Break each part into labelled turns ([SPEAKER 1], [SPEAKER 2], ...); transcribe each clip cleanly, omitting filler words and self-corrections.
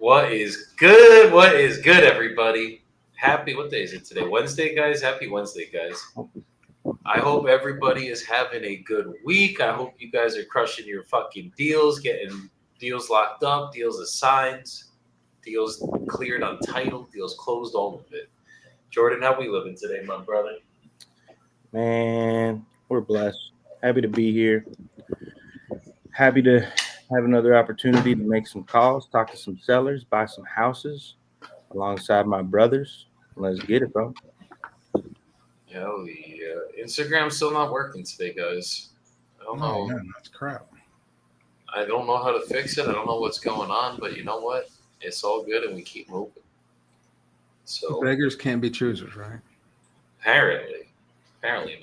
[SPEAKER 1] What is good? What is good, everybody? What day is it today? Wednesday, guys. Happy Wednesday, guys. I hope everybody is having a good week. I hope you guys are crushing your fucking deals, getting deals locked up, deals assigned, deals cleared on title, deals closed, all of it. Jordan, how we living today, my brother?
[SPEAKER 2] Man, we're blessed. Happy to be here. Happy to have another opportunity to make some calls, talk to some sellers, buy some houses alongside my brothers. Let's get it, bro.
[SPEAKER 1] Hell yeah. Instagram's still not working today, guys. I don't
[SPEAKER 3] Oh
[SPEAKER 1] know.
[SPEAKER 3] man, that's crap.
[SPEAKER 1] I don't know how to fix it. I don't know what's going on, but you know what? It's all good, and we keep moving. So
[SPEAKER 3] Beggars can't be choosers, right?
[SPEAKER 1] apparently not.
[SPEAKER 3] Apparently.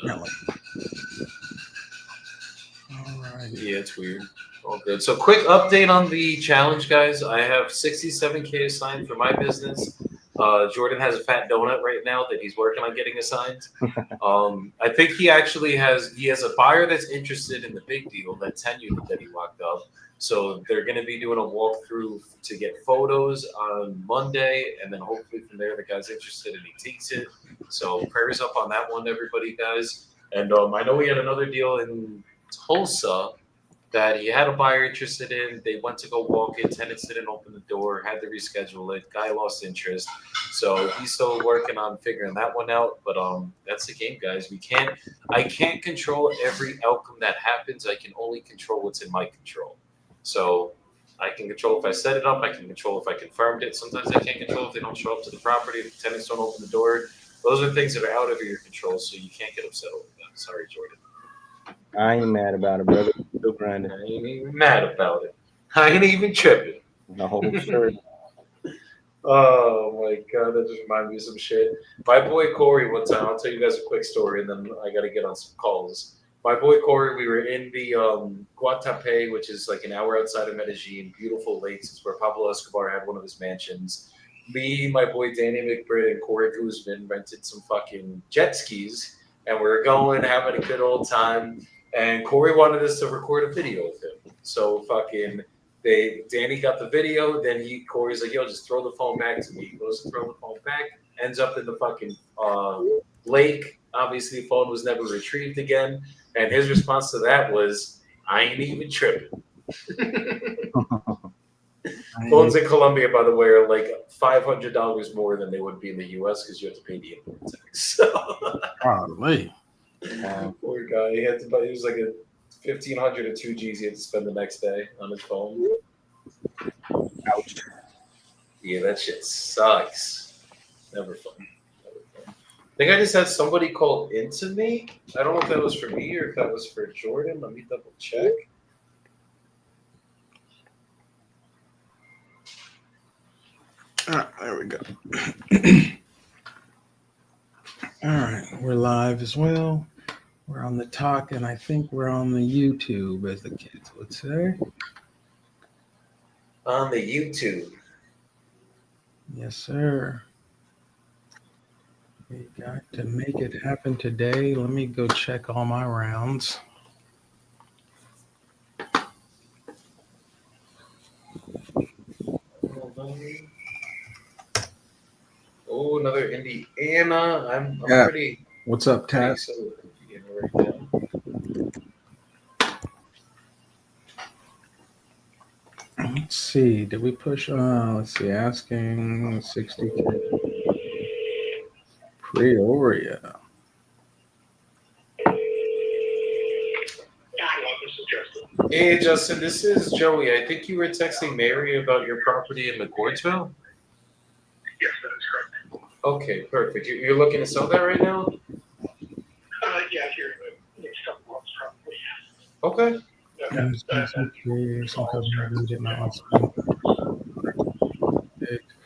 [SPEAKER 3] All right.
[SPEAKER 1] Yeah, it's weird. All good. So quick update on the challenge, guys. I have 67K assigned for my business. Jordan has a fat donut right now that he's working on getting assigned. I think he has a buyer that's interested in the big deal, that 10 unit that he locked up. So they're going to be doing a walkthrough to get photos on Monday, and then hopefully from there the guy's interested and he takes it. So prayers up on that one, everybody, guys. And I know we had another deal in Tulsa that he had a buyer interested in. They went to go walk it. Tenants didn't open the door. Had to reschedule it. Guy lost interest. So he's still working on figuring that one out. But that's the game, guys. I can't control every outcome that happens. I can only control what's in my control. So I can control if I set it up. I can control if I confirmed it. Sometimes I can't control if they don't show up to the property. If the tenants don't open the door. Those are things that are out of your control. So you can't get upset over them. Sorry, Jordan.
[SPEAKER 2] I ain't mad about it, brother. Still grinding.
[SPEAKER 1] I ain't even mad about it. I ain't even tripping.
[SPEAKER 2] No, sir.
[SPEAKER 1] Oh my god, that just reminded me of some shit. My boy Corey, one time, I'll tell you guys a quick story and then I gotta get on some calls. My boy Corey, we were in the Guatapé, which is like an hour outside of Medellin, beautiful lakes. It's where Pablo Escobar had one of his mansions. Me, my boy Danny McBride, and Corey Guzman rented some fucking jet skis and we were going, having a good old time. And Corey wanted us to record a video of him. So fucking Danny got the video, then Corey's like, yo, just throw the phone back to me. He goes to throw the phone back, ends up in the fucking lake. Obviously, the phone was never retrieved again. And his response to that was, I ain't even tripping. Phones in Colombia, by the way, are like $500 more than they would be in the US because you have to pay the import tax. So,
[SPEAKER 3] Probably.
[SPEAKER 1] poor guy. He had to buy, it was like a 1,500 or 2 Gs he had to spend the next day on his phone.
[SPEAKER 2] Ouch.
[SPEAKER 1] Yeah, that shit sucks. Never fun. Never fun. I think I just had somebody call into me. I don't know if that was for me or if that was for Jordan. Let me double check.
[SPEAKER 3] There we go. All right, we're live as well. We're on the talk, and I think we're on the YouTube, as the kids would say.
[SPEAKER 1] On the YouTube.
[SPEAKER 3] Yes, sir. We got to make it happen today. Let me go check all my rounds.
[SPEAKER 1] Oh, another Indiana. I'm
[SPEAKER 3] Yeah.
[SPEAKER 1] pretty
[SPEAKER 3] What's up,
[SPEAKER 1] pretty
[SPEAKER 3] Tat?
[SPEAKER 1] solid in Indiana right now.
[SPEAKER 3] Let's see. Did we push? Let's see. Asking 60K. Peoria.
[SPEAKER 1] Hey, Justin, this is Joey. I think you were texting Mary about your property in McCordsville.
[SPEAKER 4] Yes, that is correct.
[SPEAKER 1] Okay, perfect. You're looking to sell that right now?
[SPEAKER 4] Yeah, here in the next couple months, probably.
[SPEAKER 1] Okay.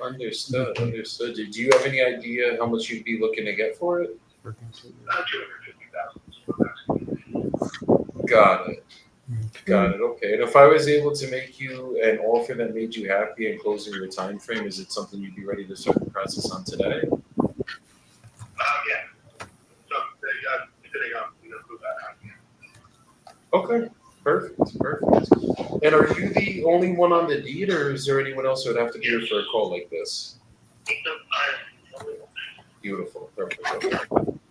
[SPEAKER 1] Understood. Understood. Do you have any idea how much you'd be looking to get for it?
[SPEAKER 4] 250,000.
[SPEAKER 1] Got it. Got it. Okay. And if I was able to make you an offer that made you happy and closing your time frame, is it something you'd be ready to start the process on today?
[SPEAKER 4] Yeah. So, depending on who that happens.
[SPEAKER 1] Okay. Perfect, perfect. And are you the only one on the deed, or is there anyone else who would have to be here for a call like this? Beautiful, perfect. Okay.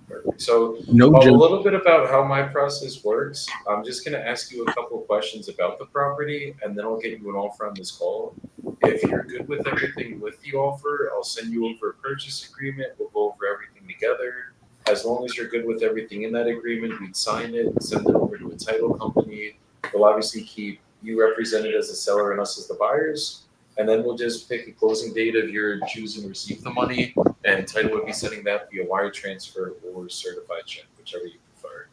[SPEAKER 1] Perfect. So
[SPEAKER 3] No
[SPEAKER 1] a
[SPEAKER 3] joke.
[SPEAKER 1] little bit about how my process works. I'm just going to ask you a couple of questions about the property, and then I'll get you an offer on this call. If you're good with everything with the offer, I'll send you over a purchase agreement. We'll go over everything together. As long as you're good with everything in that agreement, we'd sign it, send it over to a title company. We'll obviously keep you represented as the seller and us as the buyers. And then we'll just pick a closing date of your choosing to receive the money, and title would be sending that via wire transfer or certified check, whichever you prefer.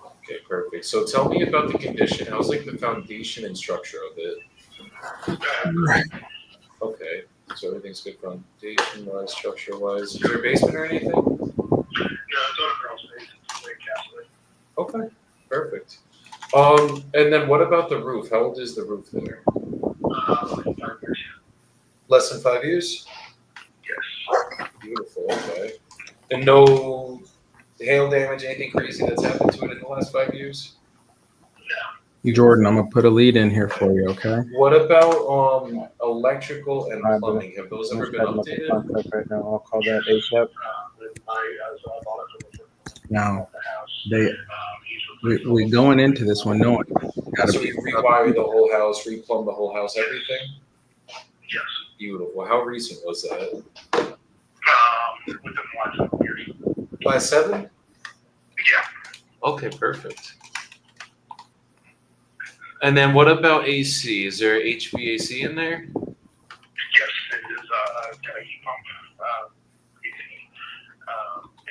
[SPEAKER 1] Okay, perfect. So tell me about the condition. How's like the foundation and structure of it? Okay, so everything's good foundation wise, structure wise. Is there a basement or anything? Okay, perfect. And then what about the roof? How old is the roof there? Less than 5 years?
[SPEAKER 4] Yes.
[SPEAKER 1] Beautiful, okay. And no hail damage, anything crazy that's happened to it in the last 5 years?
[SPEAKER 3] Jordan, I'm gonna put a lead in here for you, okay?
[SPEAKER 1] What about electrical and
[SPEAKER 2] Alright,
[SPEAKER 1] plumbing? Have those
[SPEAKER 2] I'm
[SPEAKER 1] ever
[SPEAKER 2] just
[SPEAKER 1] been
[SPEAKER 2] typing up the
[SPEAKER 1] updated?
[SPEAKER 2] contract right now. I'll call that ASAP.
[SPEAKER 3] Now, we're going into this one knowing gotta
[SPEAKER 1] So
[SPEAKER 3] be
[SPEAKER 1] you rewire the whole house, replumb the whole house, everything?
[SPEAKER 4] Yes.
[SPEAKER 1] Beautiful. How recent was that?
[SPEAKER 4] Within the last couple of years.
[SPEAKER 1] Last 7?
[SPEAKER 4] Yeah.
[SPEAKER 1] Okay, perfect. And then what about AC? Is there HVAC in there?
[SPEAKER 4] Yes, it is got a heat pump.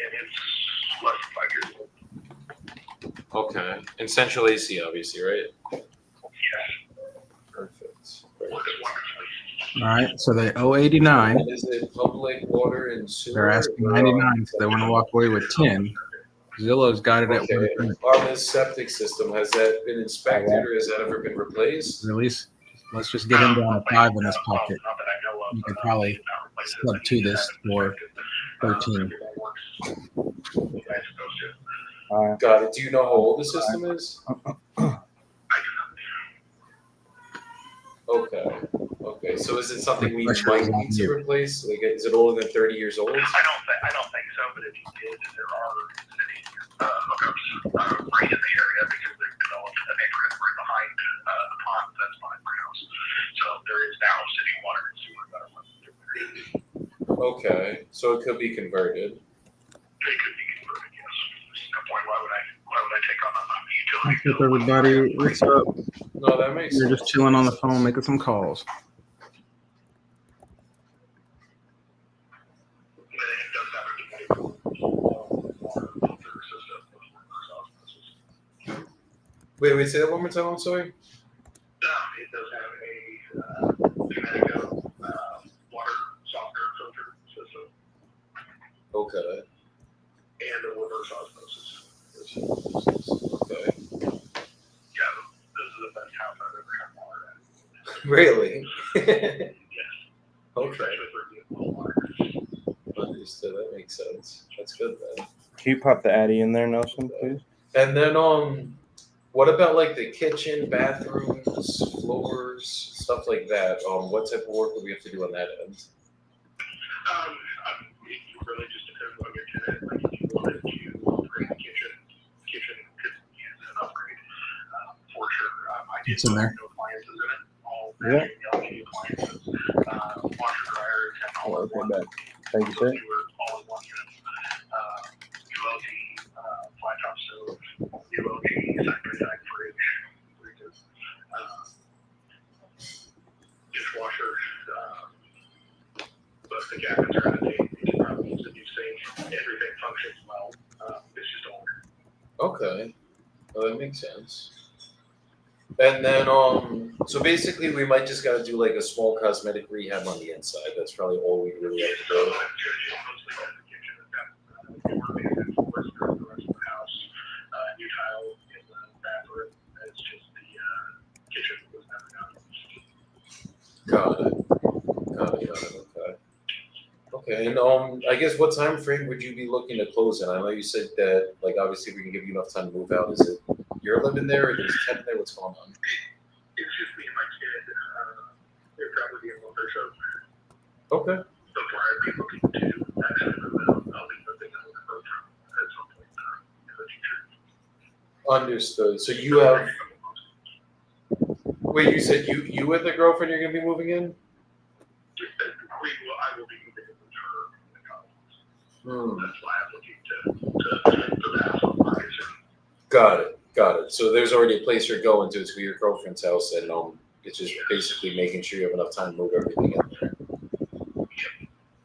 [SPEAKER 4] And it's less than 5 years old.
[SPEAKER 1] Okay. And central AC, obviously, right?
[SPEAKER 4] Yes.
[SPEAKER 1] Perfect.
[SPEAKER 4] Works
[SPEAKER 1] Perfect.
[SPEAKER 4] wonderfully.
[SPEAKER 3] all right. So they owe 89.
[SPEAKER 1] Is it public water and sewer?
[SPEAKER 3] They're asking
[SPEAKER 1] or,
[SPEAKER 3] 99, so they want to walk away with 10. Zillow's got it at
[SPEAKER 1] Okay.
[SPEAKER 3] 130.
[SPEAKER 1] On this septic system, has that been inspected or has that ever been replaced?
[SPEAKER 3] Release. Let's just get him down to 5 in his pocket.
[SPEAKER 4] Not that I know of.
[SPEAKER 3] You could probably sub to this for 13.
[SPEAKER 2] Alright.
[SPEAKER 1] Got it. Do you know how old the system is? Okay. Okay. So is it something we might need to replace? Like, is it older than 30 years old?
[SPEAKER 4] I don't think so, but if you did, there are city hookups right in the area because they've developed a neighborhood right behind the pond that's behind my house. So there is now city water and sewer that are running through there.
[SPEAKER 1] Okay. So it could be converted.
[SPEAKER 4] They could be converted, yes. There's no point. Why would I take on a
[SPEAKER 3] What's
[SPEAKER 4] utility
[SPEAKER 3] up,
[SPEAKER 4] bill?
[SPEAKER 3] everybody? What's up?
[SPEAKER 1] No, that makes
[SPEAKER 3] You're
[SPEAKER 1] sense.
[SPEAKER 3] just chilling on the phone, making some calls.
[SPEAKER 4] It does have a water filter system.
[SPEAKER 1] Wait, say that one more time. I'm sorry.
[SPEAKER 4] It does have a Domenico water softener filter system
[SPEAKER 1] Okay.
[SPEAKER 4] and a reverse osmosis.
[SPEAKER 1] Okay.
[SPEAKER 4] Yeah, this is the best house I've ever had water at.
[SPEAKER 1] Really?
[SPEAKER 4] Yes.
[SPEAKER 1] Okay.
[SPEAKER 4] Especially for municipal water.
[SPEAKER 1] Understood. That makes sense. That's good then.
[SPEAKER 2] Can you pop the Addy in there, Nelson, please?
[SPEAKER 1] And then what about like the kitchen, bathrooms, floors, stuff like that? What type of work would we have to do on that end?
[SPEAKER 4] It really just depends on your tenant. Like if you wanted to upgrade the kitchen could use an upgrade for sure. I did
[SPEAKER 3] It's in there.
[SPEAKER 4] no appliances in it. All
[SPEAKER 2] Yeah.
[SPEAKER 4] LG appliances, washer dryer, and all
[SPEAKER 2] Oh,
[SPEAKER 4] in
[SPEAKER 2] okay,
[SPEAKER 4] one.
[SPEAKER 2] bad. Thank you, sir.
[SPEAKER 4] You were all in one unit. ULG flat top stove, ULG side-by-side fridge, freezers, dishwasher. But the cabinets are out of date. You can probably use a new sink. Everything functions well. It's just older.
[SPEAKER 1] Okay. Well, that makes sense. And then, so basically, we might just gotta do like a small cosmetic rehab on the inside. That's probably all we really have to do.
[SPEAKER 4] Mostly got the kitchen. It's got door maintenance for the rest of the house. New tile in the bathroom. It's just the kitchen was never done.
[SPEAKER 1] Got it. Okay. Okay, Okay, and I guess what time frame would you be looking to close in? I know you said that, like, obviously we can give you enough time to move out. Is it you're living there, or there's a tenant there? What's going on?
[SPEAKER 4] It's just me and my kid. They're probably a month or so
[SPEAKER 1] Okay.
[SPEAKER 4] before I'd be looking to actually move out. I'll be moving out at some point in the future.
[SPEAKER 1] Understood. So you have. Wait, you said you and the girlfriend you're gonna be moving in?
[SPEAKER 4] I will be moving in with her in a couple months.
[SPEAKER 1] Hmm.
[SPEAKER 4] That's why I'm looking to the house on my
[SPEAKER 1] Got it. So there's already a place you're going to. It's your girlfriend's house, and it's just basically making sure you have enough time to move everything in there.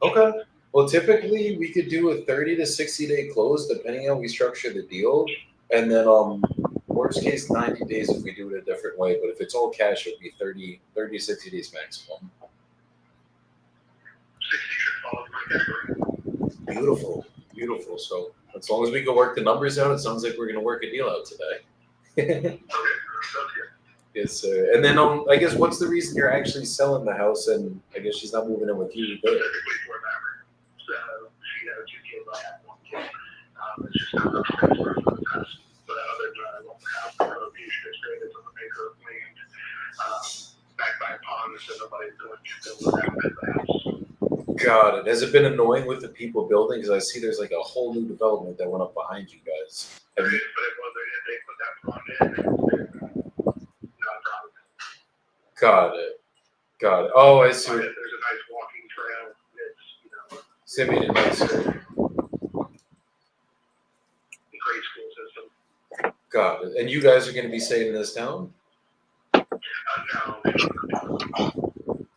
[SPEAKER 1] Okay. Well, typically we could do a 30 to 60 day close, depending on how we structure the deal, and then worst case 90 days if we do it a different way. But if it's all cash, it would be 30 to 60 days maximum.
[SPEAKER 4] 60 should fall in my category.
[SPEAKER 1] Beautiful. So as long as we can work the numbers out, it sounds like we're gonna work a deal out today.
[SPEAKER 4] Okay, sounds good.
[SPEAKER 1] Yes, sir. And then I guess what's the reason you're actually selling the house? And I guess she's not moving in with you. But
[SPEAKER 4] Specifically for that. So she has 2 kids, I have 1 kid. It's just not enough space for us in the past. But other than that, I want the house. The location is great. It's on an acre of land, backed by a pond, so nobody's going to build around the house.
[SPEAKER 1] got it. Has it been annoying with the people building? Because I see there's like a whole new development that went up behind you guys.
[SPEAKER 4] But
[SPEAKER 1] Have you,
[SPEAKER 4] it wasn't, if they put that pond in, not a problem.
[SPEAKER 1] got it. Oh, I see.
[SPEAKER 4] There's a nice walking trail. It's,
[SPEAKER 1] Send me the nicer.
[SPEAKER 4] a great school system.
[SPEAKER 1] Got it. And you guys are going to be staying in this town?
[SPEAKER 4] No,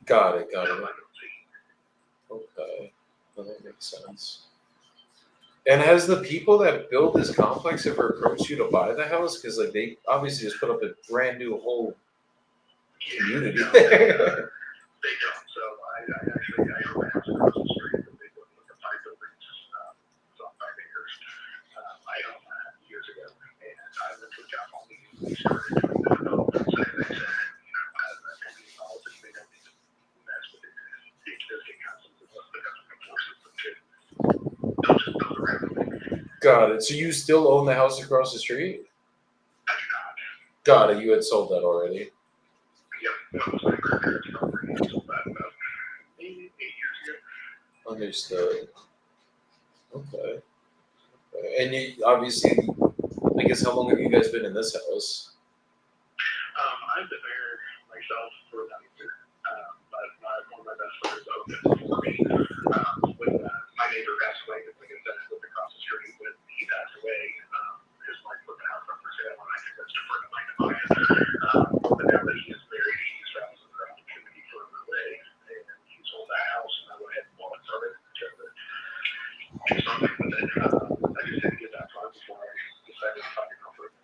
[SPEAKER 1] Got it.
[SPEAKER 4] I don't see.
[SPEAKER 1] Okay. Well, that makes sense. And has the people that build this complex ever approached you to buy the house? Because like they obviously just put up a brand new whole community.
[SPEAKER 4] No, they don't. So I own a house across the street that they built with the 5 buildings. It's on 5 acres. I owned that years ago, and I went to a job only. We started doing the development. So they said, as a company policy, they don't need to mess with the existing houses unless the government forces them to. They'll just build around them.
[SPEAKER 1] Got it. So you still own the house across the street?
[SPEAKER 4] I do not.
[SPEAKER 1] Got it. You had sold that already.
[SPEAKER 4] Yep, that was my grandparents' property. I sold that about 8 years ago.
[SPEAKER 1] Understood. Okay. And you obviously, I guess, how long have you guys been in this house?
[SPEAKER 4] I've been there myself for about a year, but one of my best friends owned it before me. When my neighbor passed away, like I said, I lived across the street. When he passed away, his wife put the house up for sale, and I convinced a friend of mine to buy it. But now that he is married, he's found some other opportunity further away, and he sold that house, and I went ahead and bought it from it to do something with it. I just had to get that far before I decided to find a comfort.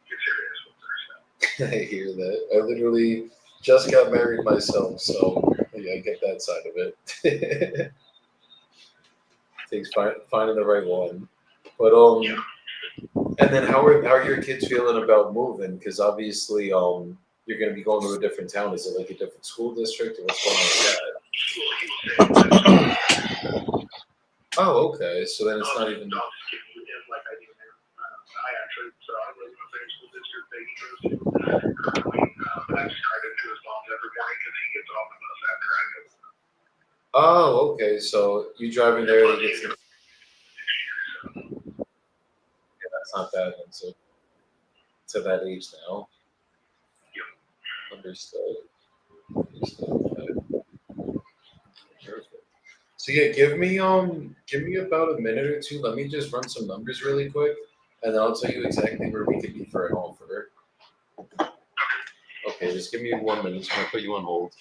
[SPEAKER 4] Get serious with her. So.
[SPEAKER 1] I hear that. I literally just got married myself, so yeah, I get that side of it. Takes finding the right one. But
[SPEAKER 4] Yeah.
[SPEAKER 1] and then how are your kids feeling about moving? Because obviously you're going to be going to a different town. Is it like a different school district, or what's going on with that? Oh, okay. So then it's not even.
[SPEAKER 4] I'll just give you him like I do now. I live in a very school district that he goes to currently, but I just drive into his mom's every morning because he gets off the bus after I go.
[SPEAKER 1] Oh, okay. So you driving there to get some. Yeah, that's not bad. Then, so to that age now.
[SPEAKER 4] Yep.
[SPEAKER 1] Understood. Perfect. So yeah, give me about a minute or two. Let me just run some numbers really quick, and then I'll tell you exactly where we could be for an offer. Okay, just give me 1 minute. I'm gonna put you on hold.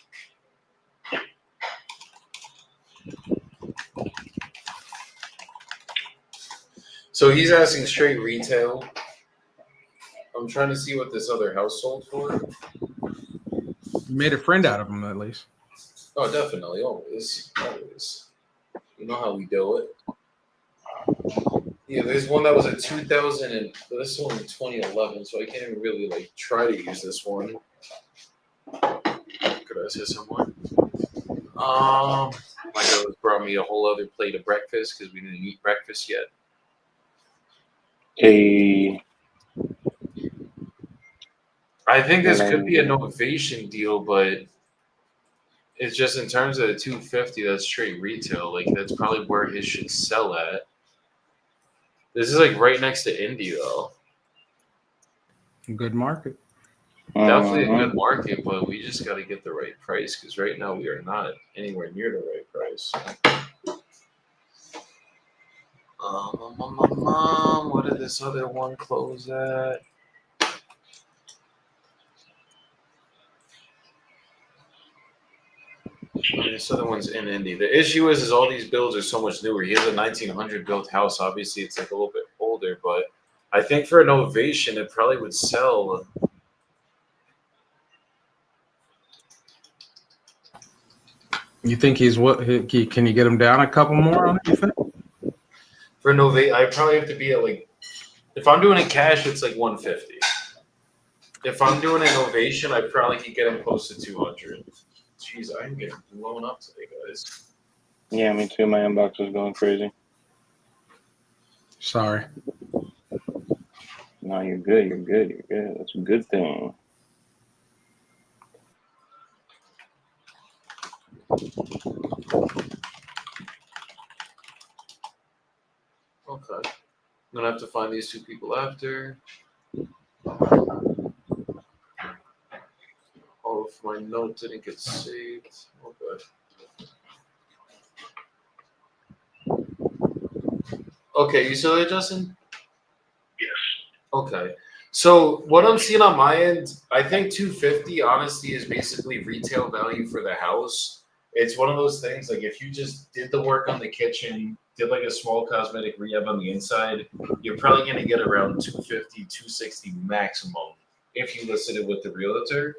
[SPEAKER 1] So he's asking straight retail. I'm trying to see what this other house sold for.
[SPEAKER 3] You made a friend out of him, at least.
[SPEAKER 1] Oh, definitely, always. You know how we do it. Yeah, there's one that was a 2000 and this one in 2011, so I can't even really like try to use this one. Could I say someone? My girls brought me a whole other plate of breakfast because we didn't eat breakfast yet. I think this could be a Novation deal, but it's just in terms of the 250, that's straight retail. Like that's probably where his should sell at. This is like right next to Indy though.
[SPEAKER 3] Good market.
[SPEAKER 1] Definitely a good market, but we just got to get the right price because right now we are not anywhere near the right price. What did this other one close at? This other one's in Indy. The issue is all these builds are so much newer. He has a 1900 built house. Obviously, it's like a little bit older, but I think for an Novation, it probably would sell.
[SPEAKER 3] You think he's what? Can you get him down a couple more on it? You think?
[SPEAKER 1] For Novation, I probably have to be at like, if I'm doing it cash, it's like 150. If I'm doing an Novation, I probably could get him close to 200. Jeez, I'm getting blown up today, guys.
[SPEAKER 2] Yeah, me too. My inbox is going crazy.
[SPEAKER 3] Sorry.
[SPEAKER 2] No, you're good. You're good. You're good. That's a good thing.
[SPEAKER 1] Okay. I'm gonna have to find these two people after. Oh, if my note didn't get saved. Okay. Okay, you still there, Justin?
[SPEAKER 4] Yes.
[SPEAKER 1] Okay. So what I'm seeing on my end, I think 250 honestly is basically retail value for the house. It's one of those things like if you just did the work on the kitchen, did like a small cosmetic rehab on the inside, you're probably going to get around 250, 260 maximum if you listed it with the realtor.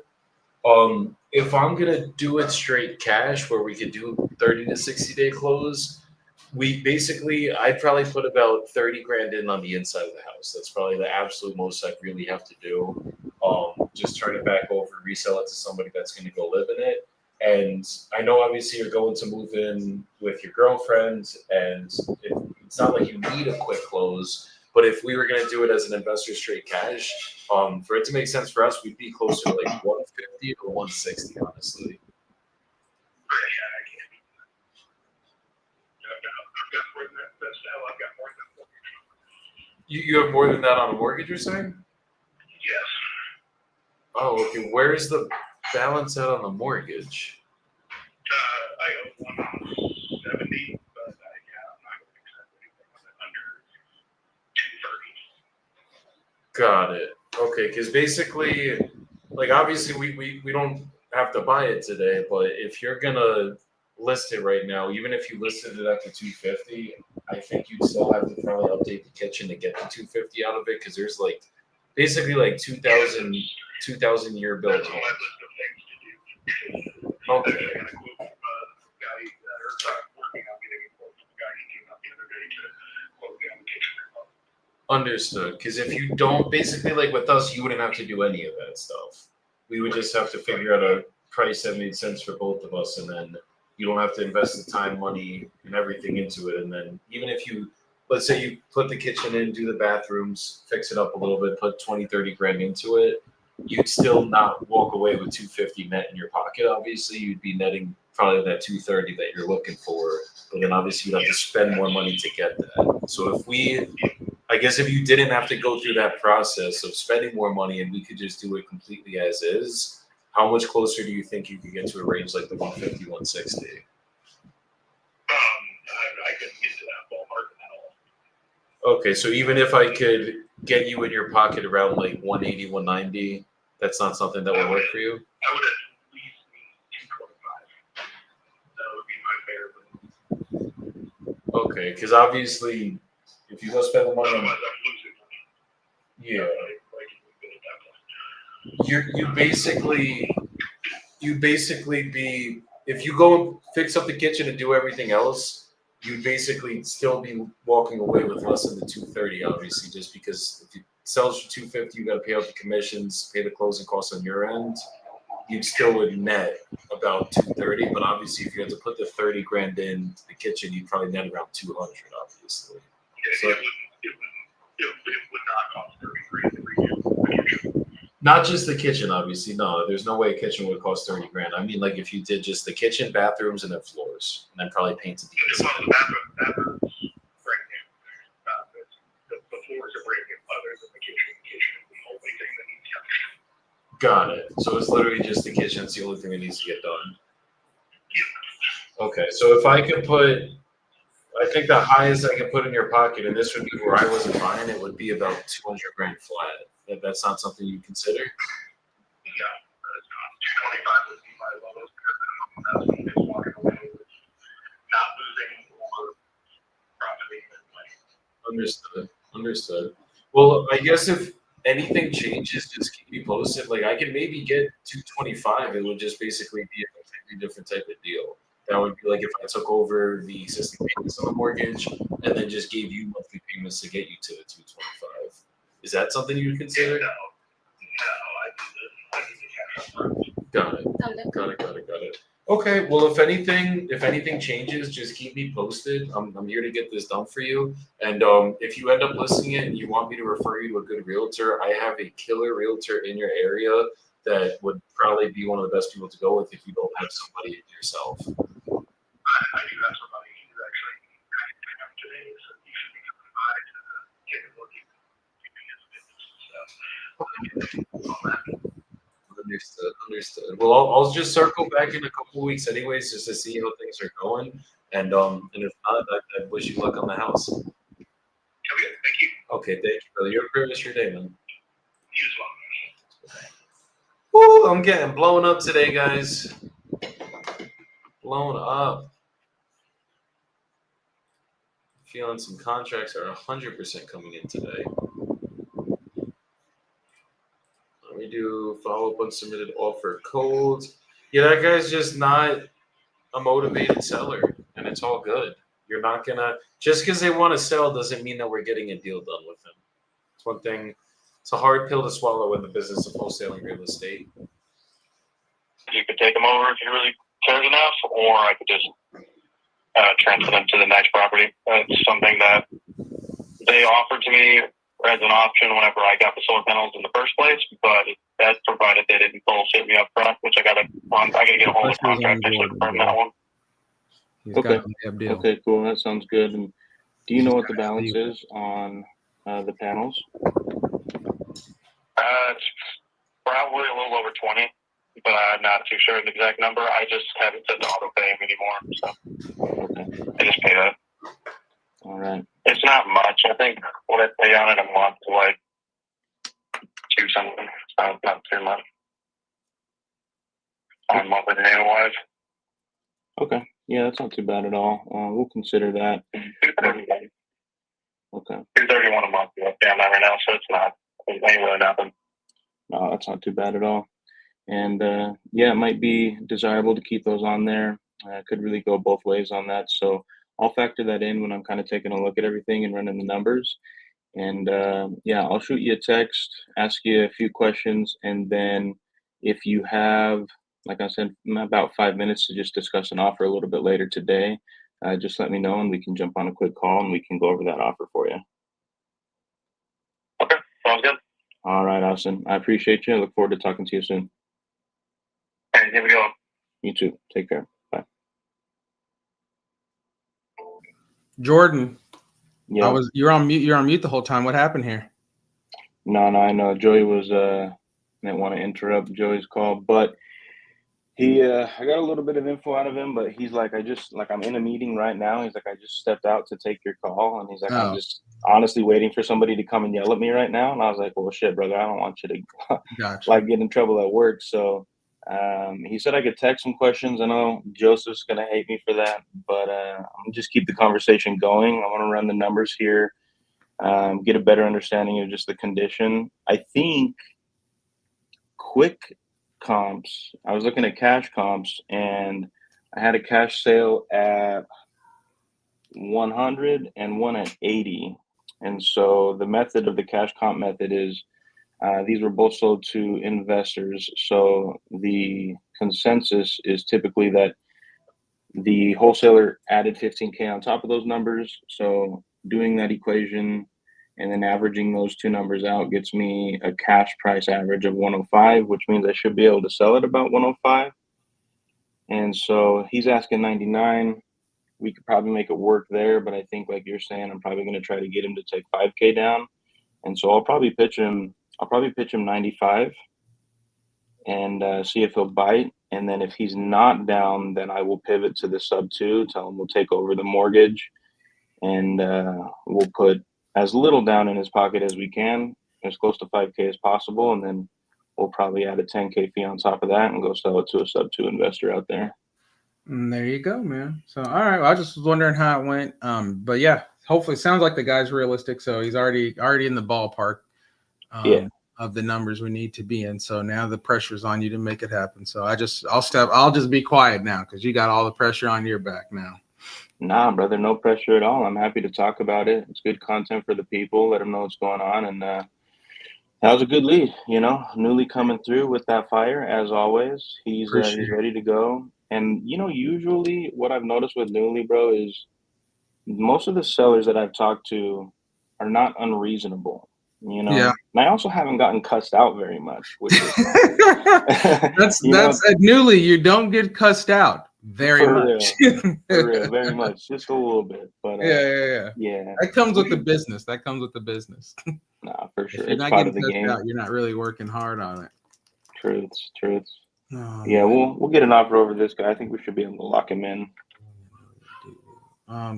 [SPEAKER 1] If I'm going to do it straight cash where we could do 30 to 60 day close, I'd probably put about 30 grand in on the inside of the house. That's probably the absolute most I'd really have to do. Just turn it back over, resell it to somebody that's going to go live in it. And I know obviously you're going to move in with your girlfriend, and it's not like you need a quick close. But if we were going to do it as an investor straight cash, for it to make sense for us, we'd be closer to like 150 or 160, honestly. You have more than that on a mortgage, you're saying?
[SPEAKER 4] Yes.
[SPEAKER 1] Oh, okay. Where's the balance at on the mortgage?
[SPEAKER 4] I owe 170, but I'm not going to accept anything under 230.
[SPEAKER 1] Got it. Okay, because basically, like obviously we don't have to buy it today, but if you're gonna list it right now, even if you listed it at the 250, I think you'd still have to probably update the kitchen to get the 250 out of it because there's like basically like 2,000 year built
[SPEAKER 4] That's on my
[SPEAKER 1] homes.
[SPEAKER 4] list of things to do.
[SPEAKER 1] Okay.
[SPEAKER 4] I got a quote from the guy working on getting a quote from the guy he came up the other day to quote me on the kitchen remodel.
[SPEAKER 1] Understood. Because if you don't, basically, like with us, you wouldn't have to do any of that stuff. We would just have to figure out a price that made sense for both of us, and then you don't have to invest the time, money, and everything into it. And then even if you, let's say you put the kitchen in, do the bathrooms, fix it up a little bit, put 20, 30 grand into it, you'd still not walk away with 250 net in your pocket. Obviously, you'd be netting probably that 230 that you're looking for. But then obviously you'd have to spend more money to get that. So I guess if you didn't have to go through that process of spending more money and we could just do it completely as is, how much closer do you think you could get to a range like the 150, 160?
[SPEAKER 4] I couldn't get to that ballpark at all.
[SPEAKER 1] Okay, so even if I could get you in your pocket around like 180, 190, that's not something that would work for you?
[SPEAKER 4] I would at least need 225. That would be my fair.
[SPEAKER 1] Okay, because obviously, if you go spend the money
[SPEAKER 4] Otherwise,
[SPEAKER 1] on,
[SPEAKER 4] I'm losing money.
[SPEAKER 1] yeah,
[SPEAKER 4] Like we've been at that point.
[SPEAKER 1] you basically be, if you go and fix up the kitchen and do everything else, you'd basically still be walking away with less than the 230, obviously, just because if it sells for 250, you got to pay out the commissions, pay the closing costs on your end. you still would net about 230. But obviously, if you had to put the 30 grand in the kitchen, you'd probably net around 200, obviously. So,
[SPEAKER 4] It would not cost 30 grand to redo the kitchen.
[SPEAKER 1] not just the kitchen, obviously. No, there's no way a kitchen would cost 30 grand. I mean, like if you did just the kitchen, bathrooms, and then floors, and then probably painted the
[SPEAKER 4] Just
[SPEAKER 1] inside.
[SPEAKER 4] on the bathrooms brand new. The floors are brand new, other than the kitchen. The kitchen is the only thing that needs touched.
[SPEAKER 1] Got it. So it's literally just the kitchen. It's the only thing that needs to get done. Okay, so if I could put, I think the highest I could put in your pocket, and this would be where I wasn't buying it, would be about 200 grand flat. If that's not something you consider.
[SPEAKER 4] No, that's not. 225 would be my lowest. That's when it's walking away with not losing or profiting that money.
[SPEAKER 1] Understood. Understood. Well, I guess if anything changes, just keep me posted. Like I could maybe get 225. It would just basically be a completely different type of deal. That would be like if I took over the existing payments on the mortgage and then just gave you monthly payments to get you to the 225. Is that something you would consider?
[SPEAKER 4] No, I need the cash up front.
[SPEAKER 1] Got it. Got it. Okay. Well, if anything changes, just keep me posted. I'm here to get this done for you. And if you end up listing it and you want me to refer you to a good realtor, I have a killer realtor in your area that would probably be one of the best people to go with if you don't have somebody yourself.
[SPEAKER 4] I do have somebody who's actually today, so he should be coming by to take a look at his business and stuff. All that.
[SPEAKER 1] Understood. Well, I'll just circle back in a couple of weeks, anyways, just to see how things are going. And if not, I wish you luck on the house.
[SPEAKER 4] Okay, thank you.
[SPEAKER 1] Okay, thank you, brother. You're a great rest of your day, man.
[SPEAKER 4] You as well.
[SPEAKER 1] Woo, I'm getting blown up today, guys. Blown up. Feeling some contracts are 100% coming in today. Let me do follow-up unsubmitted offer codes. Yeah, that guy's just not a motivated seller, and it's all good. You're not gonna, just because they want to sell doesn't mean that we're getting a deal done with them. It's one thing. It's a hard pill to swallow in the business of wholesaling real estate.
[SPEAKER 5] You could take them over if you really cares enough, or I could just transfer them to the next property. It's something that they offered to me as an option whenever I got the solar panels in the first place, but that's provided they didn't bullshit me up front, which I gotta get a hold of the contract to confirm that one.
[SPEAKER 3] He's
[SPEAKER 2] Okay.
[SPEAKER 3] got a damn deal.
[SPEAKER 2] Okay, cool. That sounds good. And do you know what the balance is on the panels?
[SPEAKER 5] It's probably a little over 20, but I'm not too sure of the exact number. I just haven't set to auto pay him anymore, so
[SPEAKER 2] Okay.
[SPEAKER 5] I just pay that.
[SPEAKER 2] All right.
[SPEAKER 5] It's not much. I think what I pay on it a month is like $2 something. So not too much. On monthly payment wise.
[SPEAKER 2] Okay. Yeah, that's not too bad at all. We'll consider that.
[SPEAKER 5] $231
[SPEAKER 2] Okay.
[SPEAKER 5] a month. Yeah, not right now, so it's not. It ain't really nothing.
[SPEAKER 2] No, that's not too bad at all. And yeah, it might be desirable to keep those on there. Could really go both ways on that. So I'll factor that in when I'm kind of taking a look at everything and running the numbers. And yeah, I'll shoot you a text, ask you a few questions, and then if you have, like I said, about 5 minutes to just discuss an offer a little bit later today, just let me know and we can jump on a quick call and we can go over that offer for you.
[SPEAKER 5] Okay, sounds good.
[SPEAKER 2] All right, Austin. I appreciate you. I look forward to talking to you soon.
[SPEAKER 5] Hey, here we go.
[SPEAKER 2] You too. Take care. Bye.
[SPEAKER 3] Jordan,
[SPEAKER 2] Yeah.
[SPEAKER 3] you're on mute. You're on mute the whole time. What happened here?
[SPEAKER 2] No, I know. Joey was didn't want to interrupt Joey's call, but he I got a little bit of info out of him, but he's like, I'm in a meeting right now. He's like, I just stepped out to take your call, and he's like, I'm just honestly waiting for somebody to come and yell at me right now. And I was like, well, shit, brother, I don't want you to
[SPEAKER 3] Gotcha.
[SPEAKER 2] like get in trouble at work. So he said I could text some questions. I know Joseph's gonna hate me for that, but I'm gonna just keep the conversation going. I want to run the numbers here, get a better understanding of just the condition. I think quick comps, I was looking at cash comps, and I had a cash sale at 100 and one at 80. And so the method of the cash comp method is These were both sold to investors. So the consensus is typically that the wholesaler added 15K on top of those numbers. So doing that equation and then averaging those two numbers out gets me a cash price average of 105, which means I should be able to sell it about 105. And so he's asking 99. We could probably make it work there, but I think like you're saying, I'm probably going to try to get him to take 5K down. And so I'll probably pitch him 95 and see if he'll bite. And then if he's not down, then I will pivot to the sub 2, tell him we'll take over the mortgage, and we'll put as little down in his pocket as we can, as close to 5K as possible. And then we'll probably add a 10K fee on top of that and go sell it to a sub 2 investor out there.
[SPEAKER 3] And there you go, man. So, all right. Well, I just was wondering how it went. But yeah, hopefully it sounds like the guy's realistic. So he's already in the ballpark of the numbers we need to be in. So now the pressure's on you to make it happen. So I'll just be quiet now because you got all the pressure on your back now.
[SPEAKER 2] Nah, brother, no pressure at all. I'm happy to talk about it. It's good content for the people. Let them know what's going on. And that was a good lead, Newly coming through with that fire, as always. He's ready to go. And, usually what I've noticed with Newly, bro, is most of the sellers that I've talked to are not unreasonable,
[SPEAKER 3] Yeah.
[SPEAKER 2] And I also haven't gotten cussed out very much, which is
[SPEAKER 3] that's Newly. You don't get cussed out very much.
[SPEAKER 2] For real, very much, just a little bit. But yeah.
[SPEAKER 3] That comes with the business.
[SPEAKER 2] Nah, for sure.
[SPEAKER 3] If you're not
[SPEAKER 2] part
[SPEAKER 3] getting
[SPEAKER 2] of the
[SPEAKER 3] cussed
[SPEAKER 2] game.
[SPEAKER 3] out, you're not really working hard on it.
[SPEAKER 2] Truths.
[SPEAKER 3] Oh,
[SPEAKER 2] Yeah, we'll get an offer over this guy. I think we should be able to lock him in.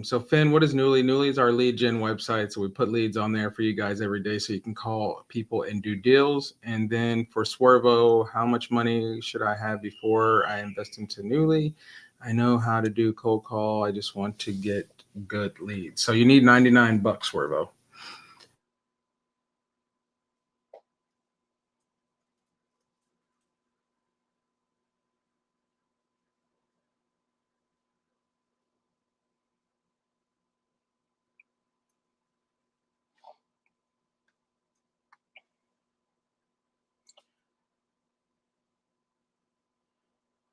[SPEAKER 3] So Finn, what is Newly? Newly is our lead gen website. So we put leads on there for you guys every day so you can call people and do deals. And then for Swervo, how much money should I have before I invest into Newly? I know how to do cold call. I just want to get good leads. So you need $99, Swervo.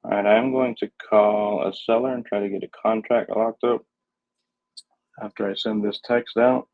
[SPEAKER 2] All right, I'm going to call a seller and try to get a contract locked up after I send this text out.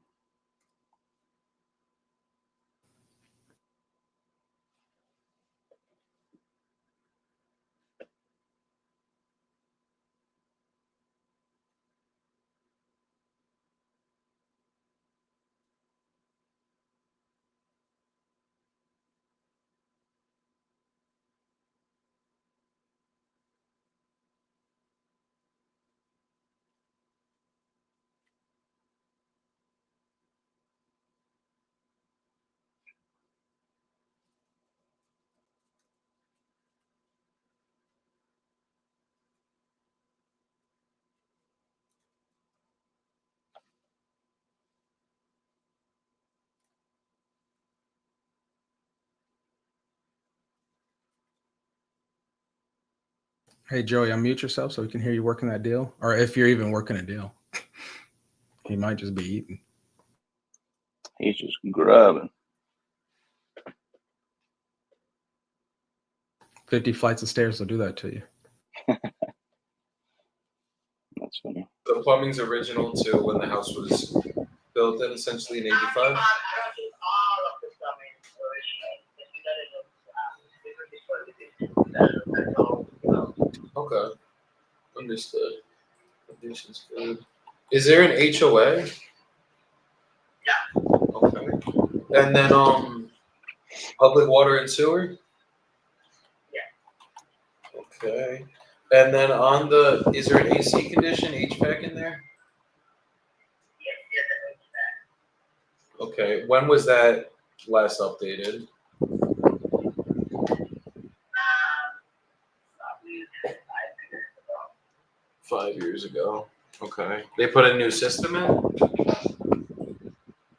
[SPEAKER 3] Hey, Joey, unmute yourself so we can hear you working that deal. Or if you're even working a deal. He might just be eating.
[SPEAKER 2] He's just grubbing.
[SPEAKER 3] 50 flights of stairs will do that to you.
[SPEAKER 2] That's funny.
[SPEAKER 1] The plumbing's original to when the house was built in, essentially in 85. Okay, understood. Conditions good. Is there an HOA?
[SPEAKER 4] Yeah.
[SPEAKER 1] Okay. And then public water and sewer?
[SPEAKER 4] Yeah.
[SPEAKER 1] Okay. And then is there an AC condition, HVAC in there?
[SPEAKER 4] Yeah.
[SPEAKER 1] Okay. When was that last updated?
[SPEAKER 4] Probably
[SPEAKER 1] 5 years ago. Okay. They put a new system in?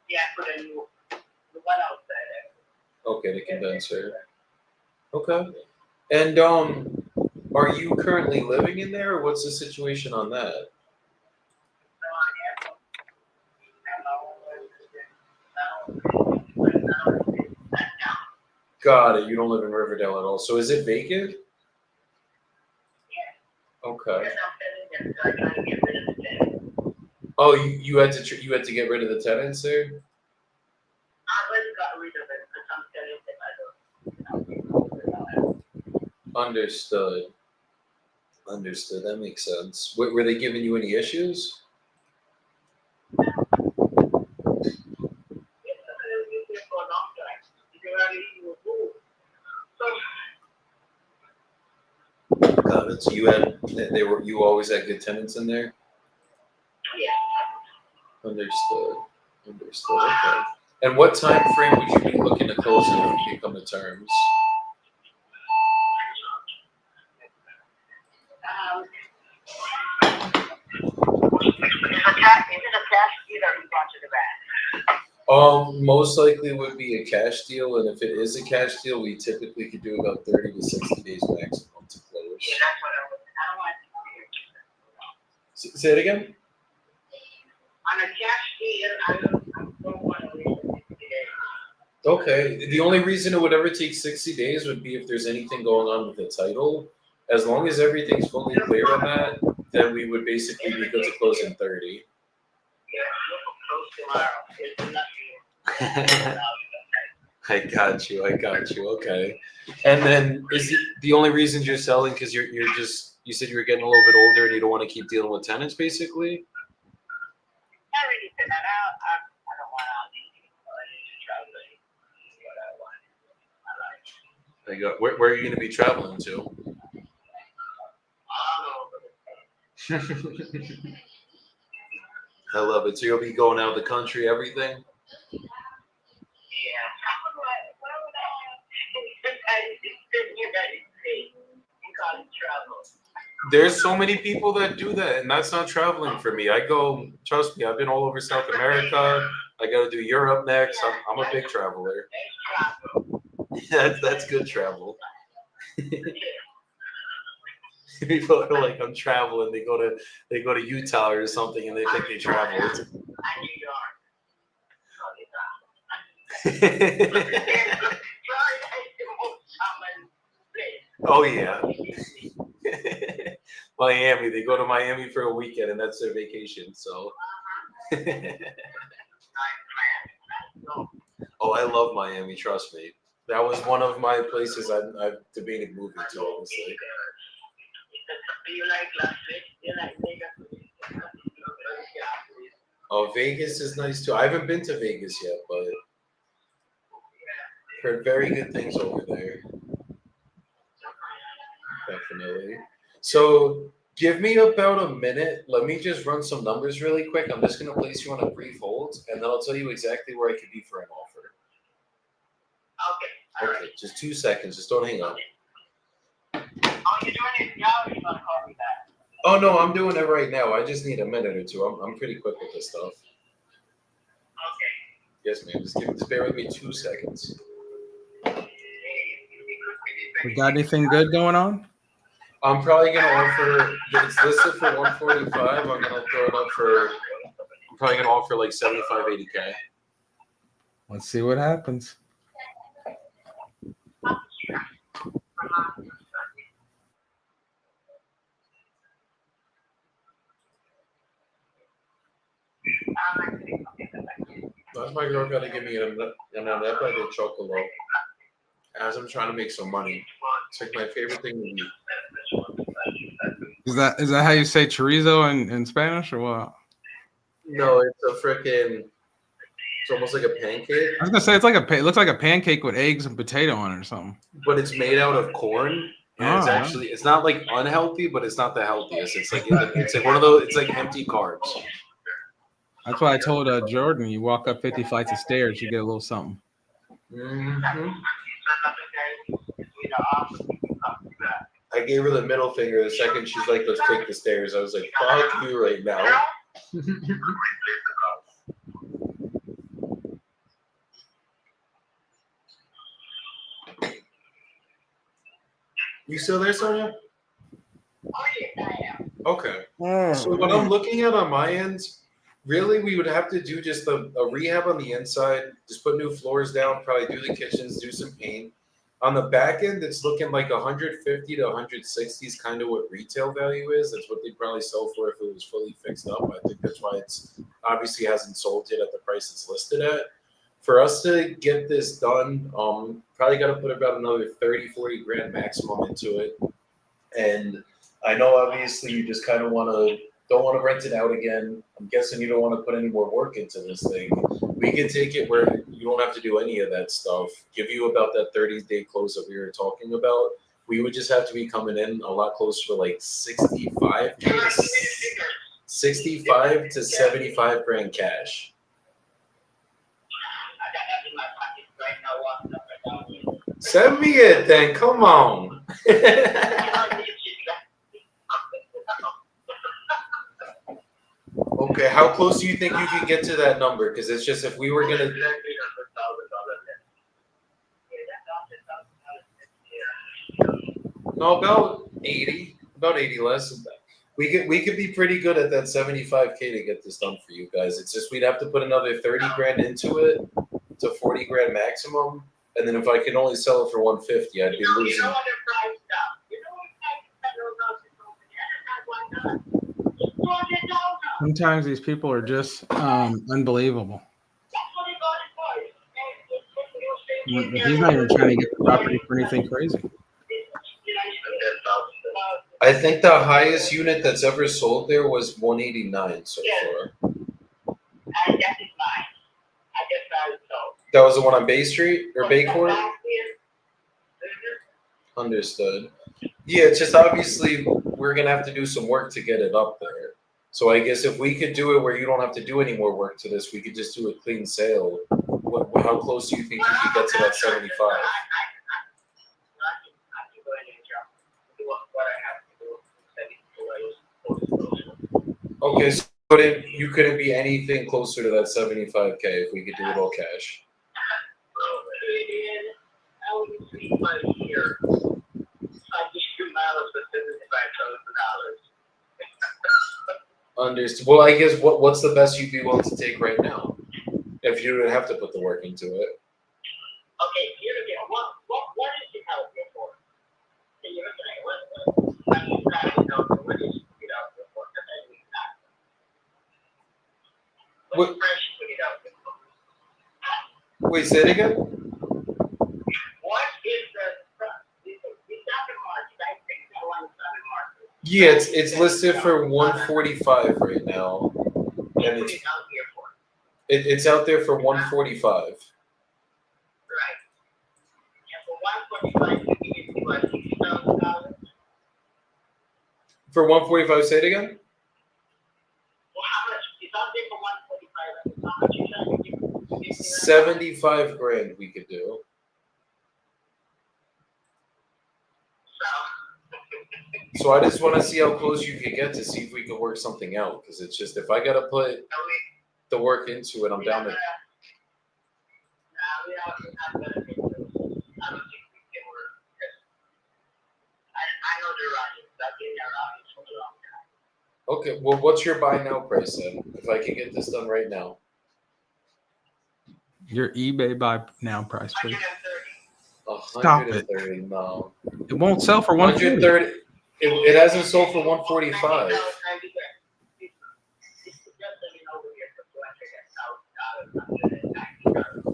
[SPEAKER 4] Yeah, put a new the one outside.
[SPEAKER 1] Okay, the condenser. Okay. And are you currently living in there, or what's the situation on that? Got it. You don't live in Riverdale at all. So is it vacant? Okay.
[SPEAKER 4] Yes, I'm telling them, so I try to get rid of the tenant.
[SPEAKER 1] Oh, you had to get rid of the tenants there?
[SPEAKER 4] I already got rid of it because I'm telling them I don't.
[SPEAKER 1] Understood. Understood. That makes sense. Were they giving you any issues?
[SPEAKER 4] Yes, I've been there for a long time. They already were moved. So,
[SPEAKER 1] Got it. So you always had good tenants in there?
[SPEAKER 4] yeah.
[SPEAKER 1] Understood. Understood. Okay. And what time frame would you be looking to close it if you come to terms?
[SPEAKER 4] Is it a cash deal or you brought to the bank?
[SPEAKER 1] Most likely would be a cash deal, and if it is a cash deal, we typically could do about 30 to 60 days maximum to close.
[SPEAKER 4] Yeah, that's what I don't want to do.
[SPEAKER 1] Say it again?
[SPEAKER 4] On a cash deal, I don't want to wait for 60 days.
[SPEAKER 1] Okay. The only reason it would ever take 60 days would be if there's anything going on with the title. As long as everything's fully clear on that, then we would basically be good to close in 30.
[SPEAKER 4] Yeah, we'll close tomorrow. It's nothing.
[SPEAKER 1] I got you. Okay. And then is it the only reason you're selling because you're just you said you were getting a little bit older and you don't want to keep dealing with tenants, basically?
[SPEAKER 4] I already said that out. I don't want all these people. I need to travel. What I want. I like.
[SPEAKER 1] Where are you going to be traveling to?
[SPEAKER 4] All over the place.
[SPEAKER 1] I love it. So you'll be going out of the country, everything?
[SPEAKER 4] Yeah. Why would I call it travel?
[SPEAKER 1] There's so many people that do that, and that's not traveling for me. I go, trust me, I've been all over South America. I got to do Europe next. I'm a big traveler. That's good travel. People are like, I'm traveling. They go to Utah or something, and they think they traveled. Oh yeah. Miami. They go to Miami for a weekend, and that's their vacation. So. Oh, I love Miami. Trust me. That was one of my places I've debated moving to. Honestly.
[SPEAKER 4] Do you like Las Vegas? You like Vegas?
[SPEAKER 1] Oh, Vegas is nice too. I haven't been to Vegas yet, but heard very good things over there. Definitely. So give me about a minute. Let me just run some numbers really quick. I'm just going to place you on a brief hold, and then I'll tell you exactly where I could be for an offer.
[SPEAKER 4] Okay.
[SPEAKER 1] Okay, just 2 seconds. Just don't hang up.
[SPEAKER 4] Oh, you're doing it now or you want to call me back?
[SPEAKER 1] Oh, no, I'm doing it right now. I just need a minute or two. I'm pretty quick with this stuff.
[SPEAKER 4] Okay.
[SPEAKER 1] Yes, ma'am. Just bear with me 2 seconds.
[SPEAKER 3] We got anything good going on?
[SPEAKER 1] I'm probably going to offer, it's listed for 145. I'm going to throw it up for, I'm probably going to offer like 75, 80K.
[SPEAKER 3] Let's see what happens.
[SPEAKER 1] That's my girl got to give me an arepa de chocolate as I'm trying to make some money. It's like my favorite thing to eat.
[SPEAKER 3] Is that how you say chorizo in Spanish or what?
[SPEAKER 1] No, it's a freaking, it's almost like a pancake,
[SPEAKER 3] I was gonna say it looks like a pancake with eggs and potato on it or something.
[SPEAKER 1] but it's made out of corn. And it's
[SPEAKER 3] Oh,
[SPEAKER 1] actually, it's not like unhealthy, but it's not the healthiest. It's like one of those, it's like empty carbs.
[SPEAKER 3] That's why I told Jordan, you walk up 50 flights of stairs, you get a little something.
[SPEAKER 1] Mm-hmm. I gave her the middle finger the second she's like, let's take the stairs. I was like, fuck you right now. You still there, Sonia?
[SPEAKER 4] Oh, yes, I am.
[SPEAKER 1] Okay. So what I'm looking at on my end, really, we would have to do just a rehab on the inside, just put new floors down, probably do the kitchens, do some paint. On the back end, it's looking like 150 to 160 is kind of what retail value is. That's what they'd probably sell for if it was fully fixed up. I think that's why it's obviously hasn't sold yet at the price it's listed at. For us to get this done, probably got to put about another 30, 40 grand maximum into it. And I know obviously you just kind of don't want to rent it out again. I'm guessing you don't want to put any more work into this thing. We can take it where you don't have to do any of that stuff. Give you about that 30-day close that we were talking about. We would just have to be coming in a lot closer to like 65 to 75 grand cash. Send me it then. Come on. Okay, how close do you think you can get to that number? Because it's just if we were gonna. No, about 80 less. We could be pretty good at that 75K to get this done for you guys. It's just we'd have to put another 30 grand into it to 40 grand maximum, and then if I can only sell it for 150, I'd be losing.
[SPEAKER 3] Sometimes these people are just unbelievable. He's not even trying to get the property for anything crazy.
[SPEAKER 1] I think the highest unit that's ever sold there was 189 so far. That was the one on Bay Street or Bay Court? Understood. Yeah, it's just obviously we're gonna have to do some work to get it up there. So I guess if we could do it where you don't have to do any more work to this, we could just do a clean sale. How close do you think you could get to that 75? Okay, so you couldn't be anything closer to that 75K if we could do it all cash. Understood. Well, I guess what's the best you'd be willing to take right now, if you would have to put the work into it?
[SPEAKER 4] Okay, here again, what is it out there for? Can you look at what is it out there for? What price you put it out there for?
[SPEAKER 1] Wait, say it again?
[SPEAKER 4] What is it's not the market, I think that one's on the market.
[SPEAKER 1] Yeah, it's listed for 145 right now, and
[SPEAKER 4] What is it out here for?
[SPEAKER 1] it's out there for 145.
[SPEAKER 4] Right. And for 145, you give it to us $60,000.
[SPEAKER 1] For 145, say it again?
[SPEAKER 4] Well, how much? It's out there for 145. How much you trying to give?
[SPEAKER 1] 75 grand we could do. So I just want to see how close you can get to see if we can work something out. Because it's just if I gotta put the work into it, I'm down to. Okay, well, what's your buy now price then? If I can get this done right now,
[SPEAKER 3] Your eBay buy now price, please.
[SPEAKER 1] 130. No,
[SPEAKER 3] It won't sell for 140.
[SPEAKER 1] 130. It hasn't sold for 145.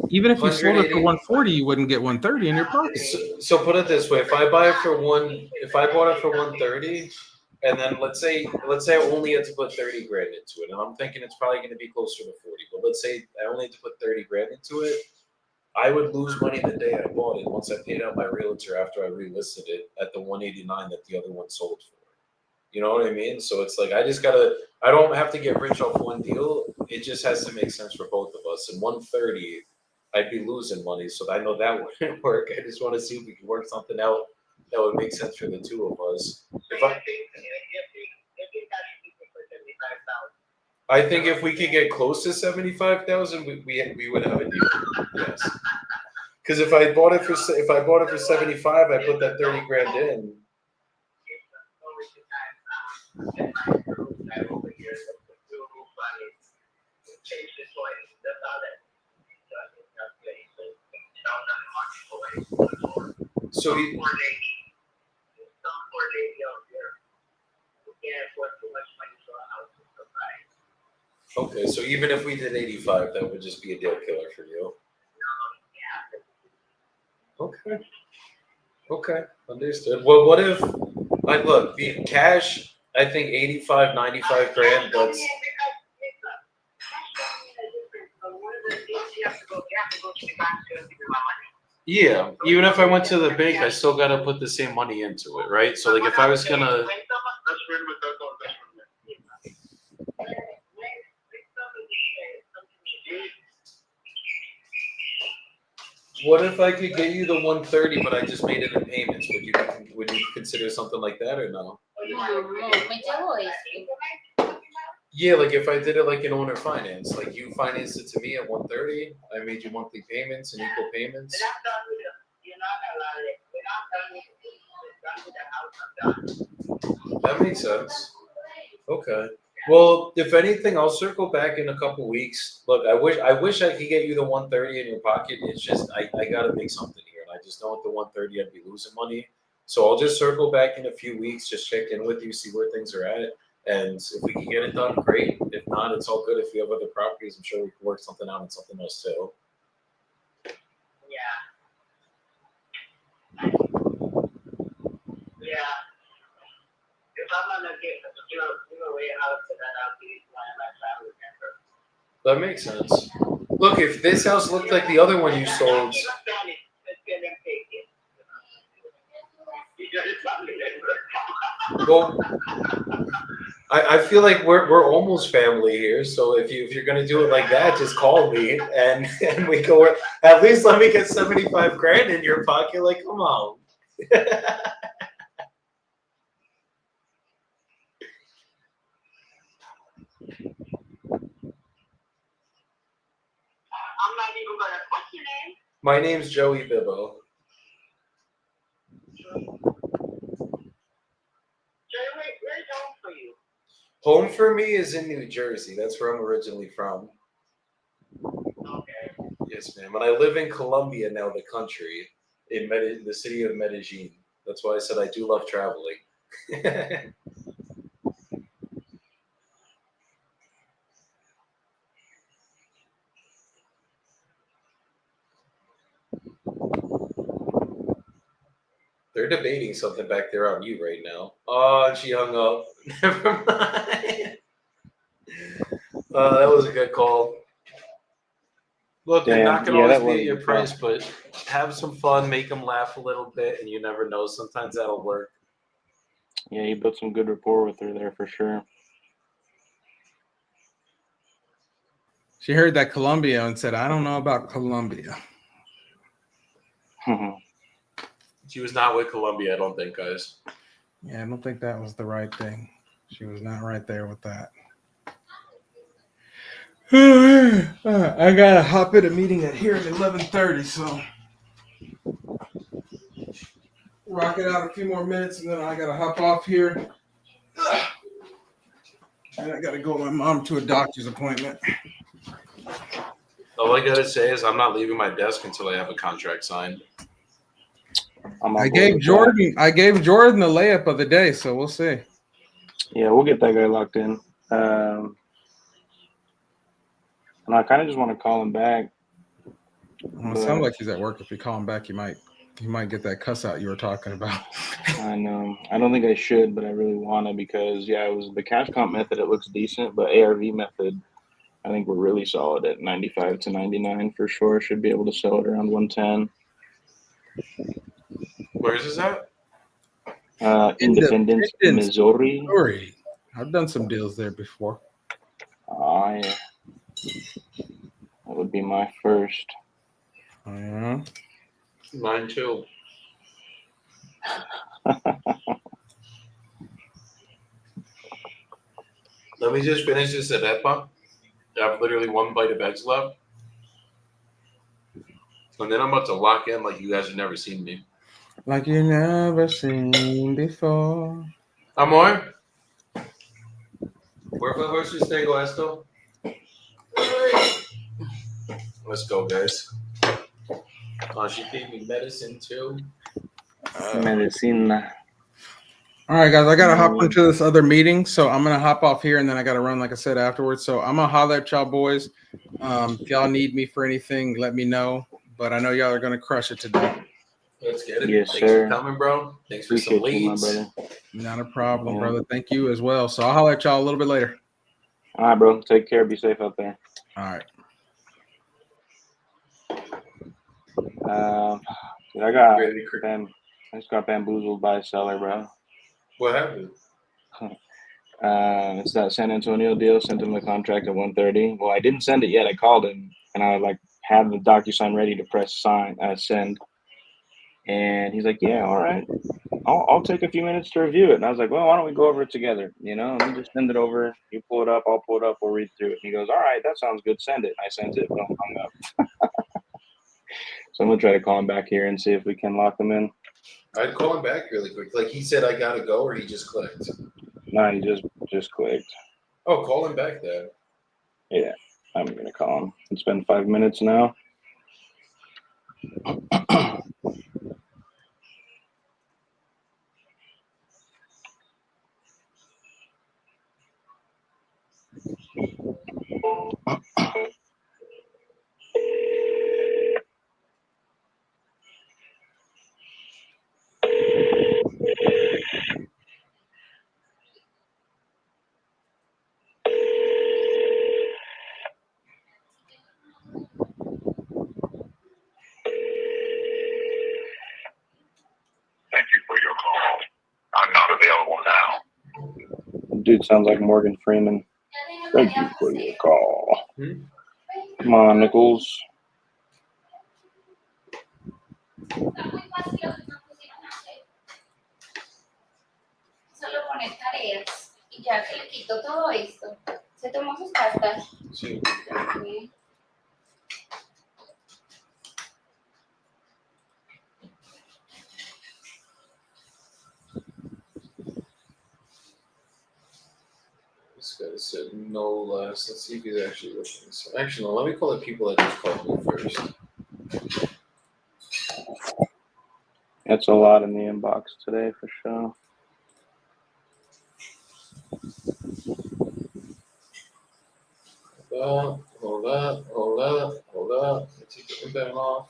[SPEAKER 3] Even if you sold it for 140, you wouldn't get 130 in your pocket.
[SPEAKER 1] So put it this way: if I bought it for 130, and then let's say I only had to put 30 grand into it, and I'm thinking it's probably going to be closer to 40. But let's say I only had to put 30 grand into it, I would lose money the day I bought it. Once I paid out my realtor after I relisted it at the 189 that the other one sold for. You know what I mean? So it's like I don't have to get rich off one deal. It just has to make sense for both of us. And 130, I'd be losing money, so I know that wouldn't work. I just want to see if we can work something out that would make sense for the two of us. I think if we could get close to 75,000, we would have a deal. Yes. Because if I bought it for 75, I put that 30 grand in. So
[SPEAKER 4] some
[SPEAKER 1] he,
[SPEAKER 4] poor lady out there who can't afford too much money for a house to survive.
[SPEAKER 1] okay, so even if we did 85, that would just be a deal killer for you.
[SPEAKER 4] Yeah.
[SPEAKER 1] Okay. Okay, understood. Well, what if, like, look, the cash, I think 85, 95 grand, that's, yeah, even if I went to the bank, I still gotta put the same money into it, right? So, like, if I was gonna, what if I could get you the 130, but I just made it in payments? Would you consider something like that or no?
[SPEAKER 6] Me llevo esto.
[SPEAKER 1] Yeah, like if I did it like an owner finance, like you financed it to me at 130, I made you monthly payments and equal payments. That makes sense. Okay. Well, if anything, I'll circle back in a couple weeks. Look, I wish I could get you the 130 in your pocket. It's just I gotta make something here, and I just know with the 130 I'd be losing money. So I'll just circle back in a few weeks, just check in with you, see where things are at, and if we can get it done, great. If not, it's all good. If you have other properties, I'm sure we can work something out on something else too.
[SPEAKER 4] Yeah. Yeah. If I'm gonna give away a house to that, I'll be one of my family members.
[SPEAKER 1] That makes sense. Look, if this house looked like the other one you sold, well, I feel like we're almost family here. So if you're gonna do it like that, just call me and we go. At least let me get 75 grand in your pocket. Like, come on.
[SPEAKER 4] I'm not even gonna what's your name?
[SPEAKER 1] My name's Joey Bibbo.
[SPEAKER 4] Jerry, where's home for you?
[SPEAKER 1] Home for me is in New Jersey. That's where I'm originally from.
[SPEAKER 4] Okay.
[SPEAKER 1] Yes, ma'am. And I live in Colombia now, the country, in the city of Medellin. That's why I said I do love traveling. They're debating something back there on you right now. Oh, she hung up. Never mind. That was a good call. Look, they're not going to always be at your price, but have some fun, make them laugh a little bit, and you never know. Sometimes that'll work.
[SPEAKER 2] Yeah, you built some good rapport with her there for sure.
[SPEAKER 3] She heard that Colombia and said, I don't know about Colombia.
[SPEAKER 1] She was not with Colombia, I don't think, guys.
[SPEAKER 3] Yeah, I don't think that was the right thing. She was not right there with that. I gotta hop in a meeting at here at 11:30, so rock it out a few more minutes, and then I gotta hop off here. And I gotta go with my mom to a doctor's appointment.
[SPEAKER 1] All I gotta say is I'm not leaving my desk until I have a contract signed.
[SPEAKER 3] I gave Jordan the layup of the day, so we'll see.
[SPEAKER 2] Yeah, we'll get that guy locked in. And I kind of just want to call him back.
[SPEAKER 3] Well, it sounds like he's at work. If you call him back, you might get that cuss out you were talking about.
[SPEAKER 2] I know. I don't think I should, but I really want to because, yeah, it was the cash comp method. It looks decent, but ARV method, I think we're really solid at 95 to 99 for sure. Should be able to sell it around 110.
[SPEAKER 1] Where is this at?
[SPEAKER 2] Independence, Missouri.
[SPEAKER 3] I've done some deals there before.
[SPEAKER 2] Yeah. That would be my first.
[SPEAKER 3] Yeah.
[SPEAKER 1] Mine too. Let me just finish this arepa. I have literally one bite of eggs left. And then I'm about to lock in like you guys have never seen me.
[SPEAKER 3] Like you never seen before.
[SPEAKER 1] Amor, ¿por favor si tengo esto? Let's go, guys. She gave me medicine too.
[SPEAKER 2] Medicina.
[SPEAKER 3] All right, guys, I gotta hop into this other meeting, so I'm gonna hop off here, and then I gotta run, like I said, afterwards. So I'm gonna holler at y'all boys. If y'all need me for anything, let me know. But I know y'all are gonna crush it today.
[SPEAKER 1] Let's get it.
[SPEAKER 2] Yes,
[SPEAKER 1] Thanks
[SPEAKER 2] sir.
[SPEAKER 1] for coming, bro. Thanks for some
[SPEAKER 2] Appreciate you, my
[SPEAKER 1] leads.
[SPEAKER 2] brother.
[SPEAKER 3] Not a problem,
[SPEAKER 2] Yeah.
[SPEAKER 3] brother. Thank you as well. So I'll holler at y'all a little bit later.
[SPEAKER 2] All right, bro. Take care. Be safe out there.
[SPEAKER 3] All right.
[SPEAKER 2] Dude, I
[SPEAKER 1] Really quick.
[SPEAKER 2] just got bamboozled by a seller, bro.
[SPEAKER 1] What happened?
[SPEAKER 2] It's that San Antonio deal. Sent him the contract at 1:30. Well, I didn't send it yet. I called him and I like had the DocuSign ready to press send. And he's like, "Yeah, all right. I'll take a few minutes to review it." And I was like, "Well, why don't we go over it together? You know, let me just send it over. You pull it up. I'll pull it up. We'll read through it." And he goes, "All right, that sounds good. Send it." I sent it. Boom, hung up. So I'm gonna try to call him back here and see if we can lock him in.
[SPEAKER 1] I'd call him back really quick. Like he said, I gotta go, or he just clicked.
[SPEAKER 2] No, he just clicked.
[SPEAKER 1] Oh, call him back then.
[SPEAKER 2] Yeah, I'm gonna call him. It's been 5 minutes now.
[SPEAKER 4] Thank you for your call. I'm not available now.
[SPEAKER 2] Dude sounds like Morgan Freeman. Thank you for your call. Come on, Nichols.
[SPEAKER 6] Solo poner tareas y ya que le quito todo esto. Se tomó sus pastas.
[SPEAKER 1] Sí.
[SPEAKER 6] Ok.
[SPEAKER 1] This guy said no less. Let's see if he's actually listening. So, actually, no, let me call the people that just called me first.
[SPEAKER 2] That's a lot in the inbox today for sure.
[SPEAKER 1] Hold up. Let's take the inbound off.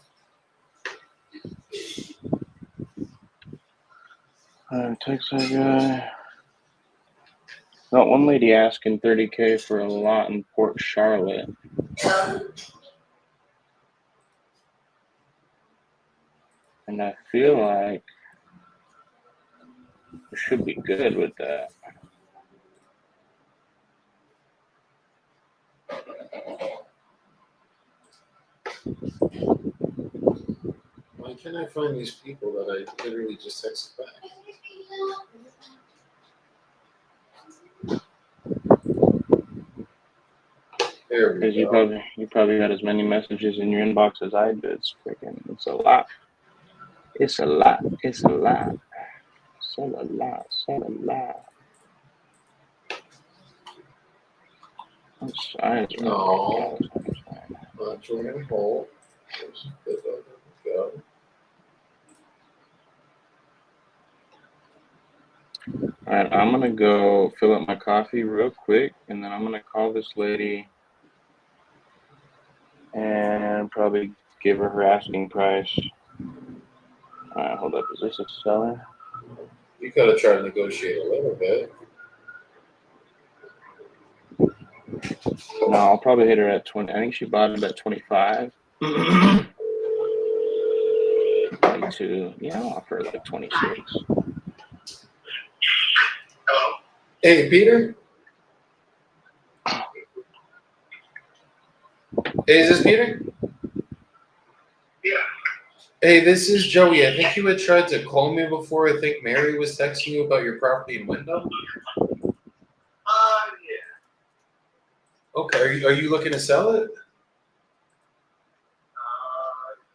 [SPEAKER 2] Text that guy. Got one lady asking $30K for a lot in Port Charlotte. And I feel like we should be good with that.
[SPEAKER 1] Why can't I find these people that I literally just texted back? There we
[SPEAKER 2] Because
[SPEAKER 1] go.
[SPEAKER 2] you probably got as many messages in your inbox as I do. It's a lot. It's a lot. It's a lot. It's a lot. It's a lot. I'm sorry.
[SPEAKER 1] No. Joining hold. Go.
[SPEAKER 2] All right, I'm gonna go fill up my coffee real quick, and then I'm gonna call this lady and probably give her asking price. All right, hold up. Is this a seller?
[SPEAKER 1] You gotta try to negotiate a little bit.
[SPEAKER 2] No, I'll probably hit her at 20. I think she bought it at 25. 22. Yeah, I'll offer her like 26.
[SPEAKER 4] Hello?
[SPEAKER 1] Hey, Peter? Hey, is this Peter?
[SPEAKER 4] Yeah.
[SPEAKER 1] Hey, this is Joey. I think you had tried to call me before. I think Mary was texting you about your property in Wyndham.
[SPEAKER 4] Yeah.
[SPEAKER 1] Okay, are you looking to sell it?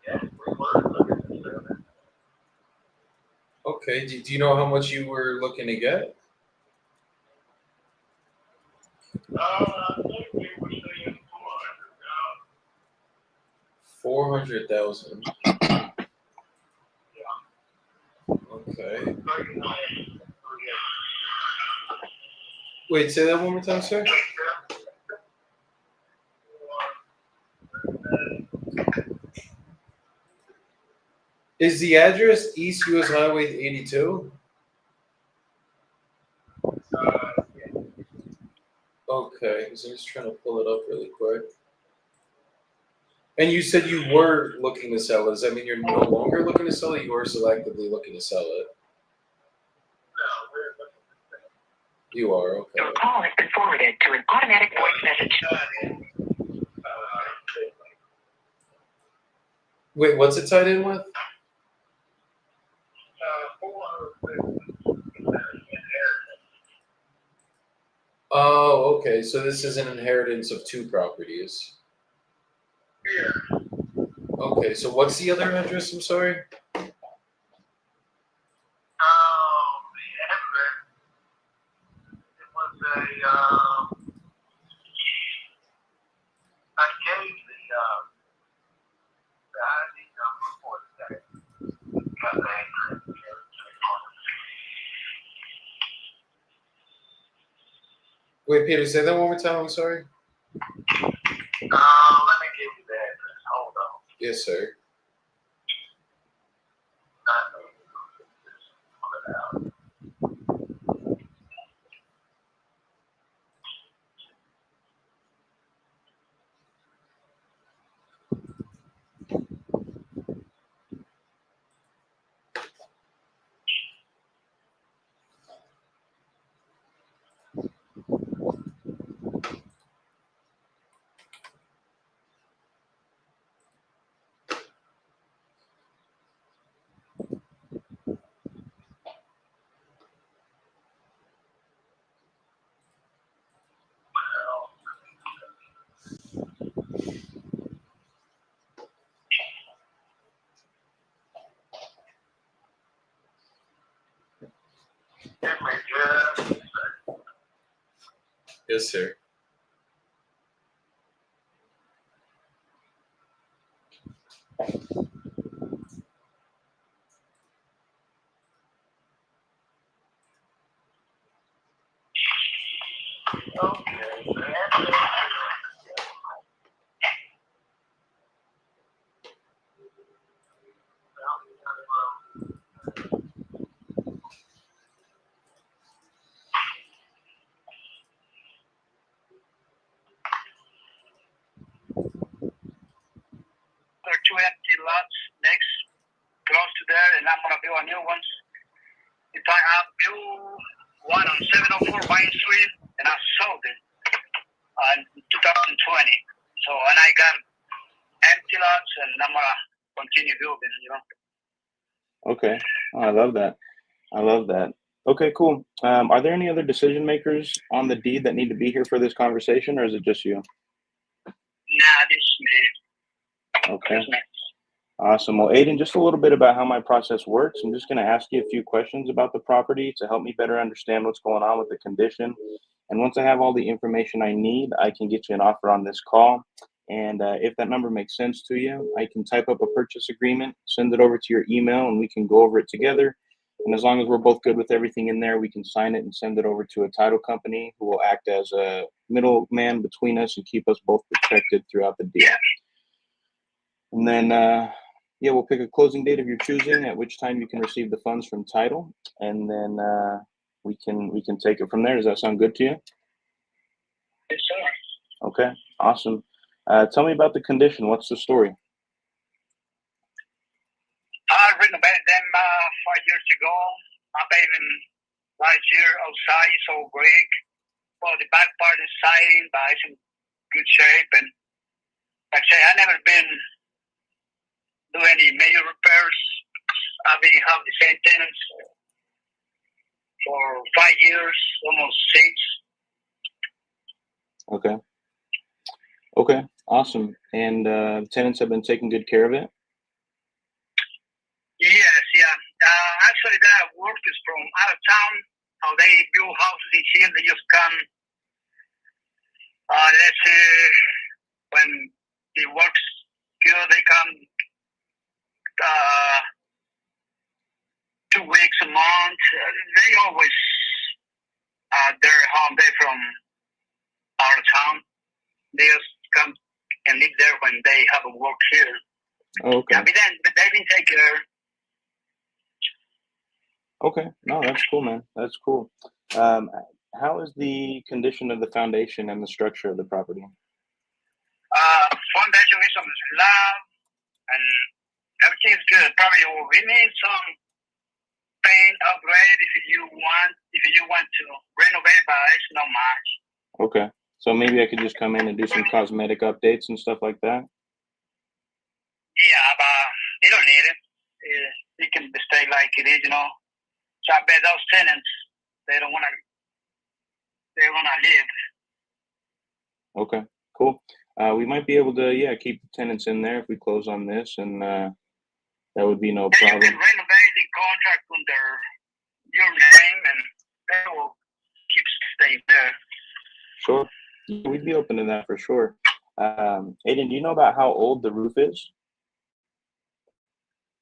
[SPEAKER 4] Yeah, we were looking to it.
[SPEAKER 1] Okay, do you know how much you were looking to get?
[SPEAKER 4] I think we were saying 400,000.
[SPEAKER 1] 400,000. Okay. Wait, say that one more time, sir. Is the address East US Highway 82? Okay, so I'm just trying to pull it up really quick. And you said you were looking to sell it. Does that mean you're no longer looking to sell it? You were selectively looking to sell it. You are, okay.
[SPEAKER 5] Your call has been forwarded to an automatic voice message.
[SPEAKER 1] Wait, what's it tied in with? Oh, okay. So this is an inheritance of two properties. Okay, so what's the other address? I'm sorry.
[SPEAKER 4] I gave the ID number for the day.
[SPEAKER 1] Wait, Peter, say that one more time. I'm sorry.
[SPEAKER 4] Let me give you the address. Hold on.
[SPEAKER 1] Yes, sir. Yes, sir.
[SPEAKER 4] There are two empty lots next, close to there, and I'm gonna build a new one. If I have built one on 704 Vine Street, and I sold it in 2020. So, and I got empty lots, and I'm gonna continue building.
[SPEAKER 2] Okay. Oh, I love that. I love that. Okay, cool. Are there any other decision makers on the deed that need to be here for this conversation, or is it just you?
[SPEAKER 4] Nah, this is me.
[SPEAKER 2] Okay.
[SPEAKER 4] This is me.
[SPEAKER 2] Awesome. Well, Aiden, just a little bit about how my process works. I'm just going to ask you a few questions about the property to help me better understand what's going on with the condition. And once I have all the information I need, I can get you an offer on this call. And if that number makes sense to you, I can type up a purchase agreement, send it over to your email, and we can go over it together. And as long as we're both good with everything in there, we can sign it and send it over to a title company who will act as a middleman between us and keep us both protected throughout the deal.
[SPEAKER 4] Yeah.
[SPEAKER 2] And then, we'll pick a closing date of your choosing, at which time you can receive the funds from title, and then we can take it from there. Does that sound good to you?
[SPEAKER 4] Yes, sir.
[SPEAKER 2] Okay, awesome. Tell me about the condition. What's the story?
[SPEAKER 4] I renovated them 5 years ago. I paved last year outside, so great. Well, the back part is siding, but it's in good shape. And like I say, I never been do any major repairs. I've been have the same tenants for 5 years, almost 6.
[SPEAKER 2] Okay. Okay, awesome. And tenants have been taking good care of it?
[SPEAKER 4] Yes, yeah. Actually, that work is from out of town. How they build houses in here, they just come. Let's say when it works good, they come 2 weeks, a month. They always they're home. They're from out of town. They just come and live there when they have a work here.
[SPEAKER 2] Oh, okay.
[SPEAKER 4] Yeah, but they didn't take care.
[SPEAKER 2] Okay. No, that's cool, man. That's cool. How is the condition of the foundation and the structure of the property?
[SPEAKER 4] Foundation is on the slab, and everything is good. Probably we need some paint upgrade if you want to renovate, but it's not much.
[SPEAKER 2] Okay. So maybe I could just come in and do some cosmetic updates and stuff like that.
[SPEAKER 4] Yeah, but you don't need it. It can stay like it is, you know. So I bet those tenants, they don't want to. They want to live.
[SPEAKER 2] Okay. Cool. We might be able to, yeah, keep the tenants in there if we close on this, and that would be no
[SPEAKER 4] Then you
[SPEAKER 2] problem.
[SPEAKER 4] can renovate the contract under your name, and they will keep staying there.
[SPEAKER 2] Sure. Yeah, we'd be open to that for sure. Aiden, do you know about how old the roof is?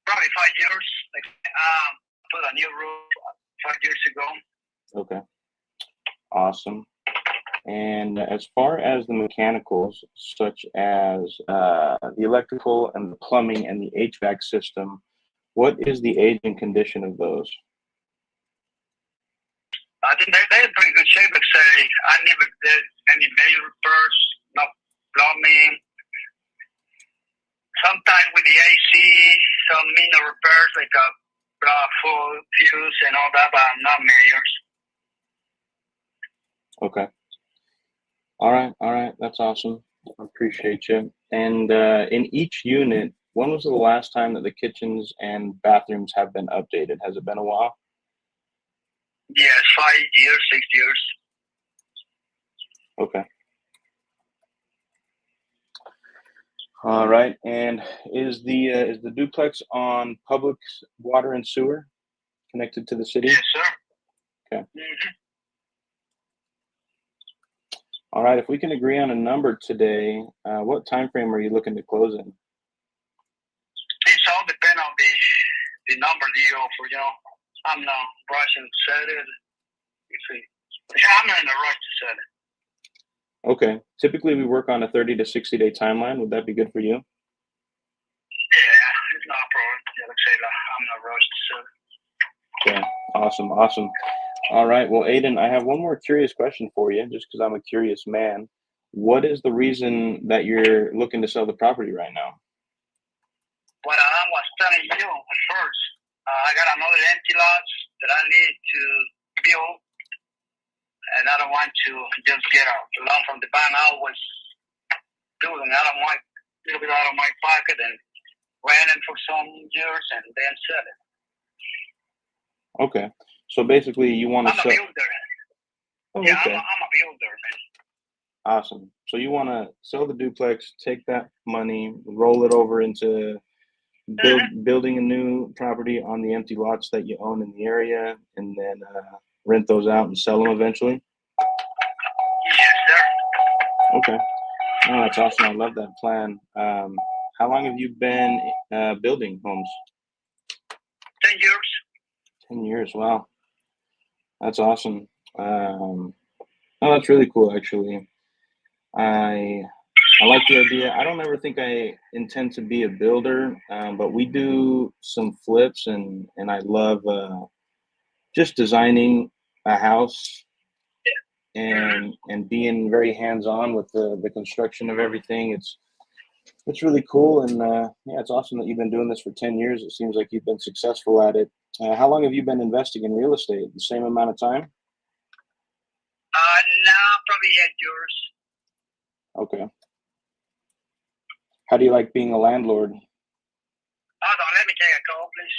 [SPEAKER 4] Probably 5 years. Like put a new roof 5 years ago.
[SPEAKER 2] Okay. Awesome. And as far as the mechanicals, such as the electrical and the plumbing and the HVAC system, what is the age and condition of those?
[SPEAKER 4] I think they're in pretty good shape. Like say, I never did any major repairs, no plumbing. Sometimes with the AC, some minor repairs like a full fuse and all that, but not majors.
[SPEAKER 2] Okay. All right. That's awesome. I appreciate you. And in each unit, when was the last time that the kitchens and bathrooms have been updated? Has it been a while?
[SPEAKER 4] Yes, 5 years, 6 years.
[SPEAKER 2] Okay. All right. And is the duplex on public water and sewer connected to the city?
[SPEAKER 4] Yes, sir.
[SPEAKER 2] Okay.
[SPEAKER 4] Mm-hmm.
[SPEAKER 2] All right. If we can agree on a number today, what time frame are you looking to close in?
[SPEAKER 4] It's all depend on the number you offer, you know. I'm not rushing to sell it. I'm not in a rush to sell it.
[SPEAKER 2] Okay. Typically, we work on a 30 to 60 day timeline. Would that be good for you?
[SPEAKER 4] Yeah, it's not a problem. Yeah, like I say, I'm not rushed to sell it.
[SPEAKER 2] Okay. Awesome. All right. Well, Aiden, I have one more curious question for you, just because I'm a curious man. What is the reason that you're looking to sell the property right now?
[SPEAKER 4] What I was telling you first, I got another empty lot that I need to build, and I don't want to just get a loan from the bank. I was doing out of my little bit out of my pocket and renting for some years and then sell it.
[SPEAKER 2] Okay. So basically, you want to
[SPEAKER 4] I'm a
[SPEAKER 2] sell.
[SPEAKER 4] builder.
[SPEAKER 2] Oh,
[SPEAKER 4] Yeah,
[SPEAKER 2] okay.
[SPEAKER 4] I'm a builder, man.
[SPEAKER 2] Awesome. So you want to sell the duplex, take that money, roll it over into building a new property on the empty lots that you own in the area, and then rent those out and sell them eventually?
[SPEAKER 4] Yes, sir.
[SPEAKER 2] Okay. Oh, that's awesome. I love that plan. How long have you been building homes?
[SPEAKER 4] 10 years.
[SPEAKER 2] 10 years. Wow. That's awesome. Oh, that's really cool, actually. I like the idea. I don't ever think I intend to be a builder, but we do some flips, and I love just designing a house and being very hands-on with the construction of everything. It's really cool, and yeah, it's awesome that you've been doing this for 10 years. It seems like you've been successful at it. How long have you been investing in real estate? The same amount of time?
[SPEAKER 4] Now probably 8 years.
[SPEAKER 2] Okay. How do you like being a landlord?
[SPEAKER 4] Hold on, let me take a call, please.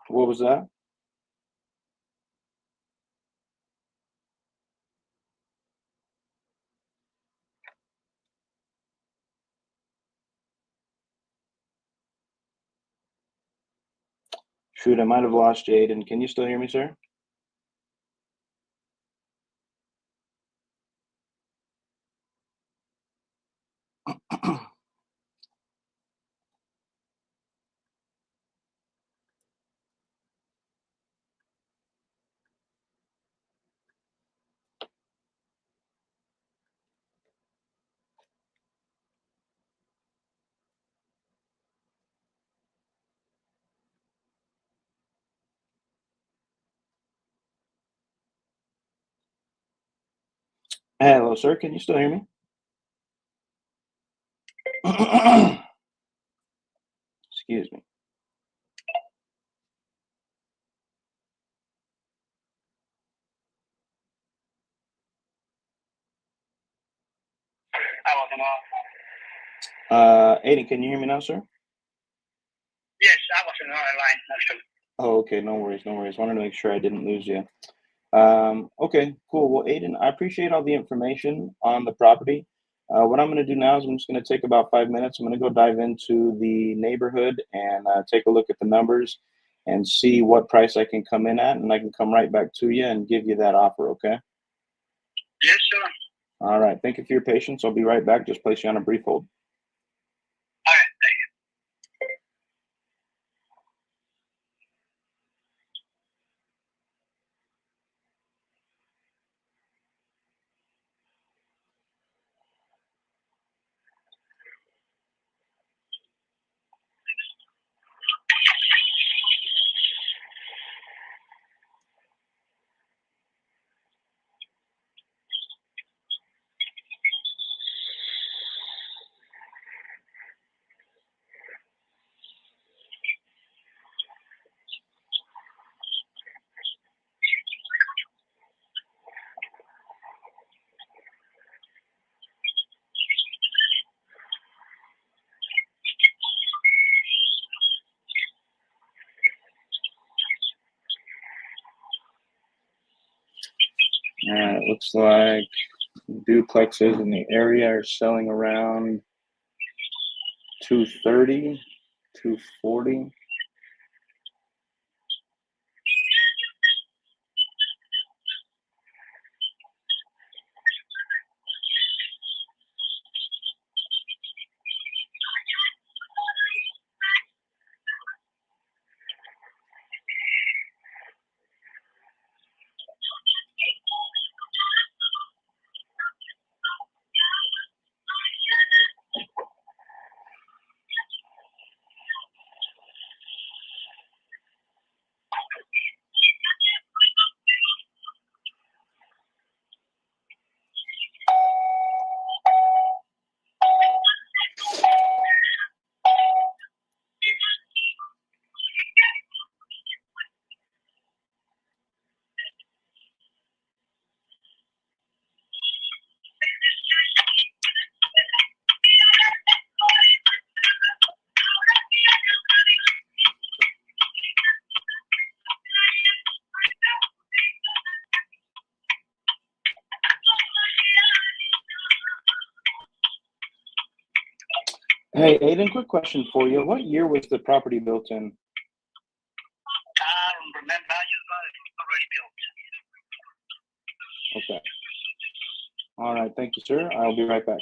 [SPEAKER 2] What was that? Shoot, I might have lost you, Aiden. Can you still hear me, sir? Hello, sir. Can you still hear me? Excuse me.
[SPEAKER 4] I wasn't on.
[SPEAKER 2] Aiden, can you hear me now, sir?
[SPEAKER 4] Yes, I wasn't on the line, actually.
[SPEAKER 2] Oh, okay. No worries. No worries. Wanted to make sure I didn't lose you. Okay, cool. Well, Aiden, I appreciate all the information on the property. What I'm going to do now is I'm just going to take about 5 minutes. I'm going to go dive into the neighborhood and take a look at the numbers and see what price I can come in at, and I can come right back to you and give you that offer, okay?
[SPEAKER 4] Yes, sir.
[SPEAKER 2] All right. Thank you for your patience. I'll be right back. Just place you on a brief hold.
[SPEAKER 4] All right, thank you.
[SPEAKER 2] Looks like duplexes in the area are selling around 230, 240. Hey, Aiden, quick question for you. What year was the property built in?
[SPEAKER 4] I don't remember. I just got it already built.
[SPEAKER 2] Okay. All right. Thank you, sir. I'll be right back.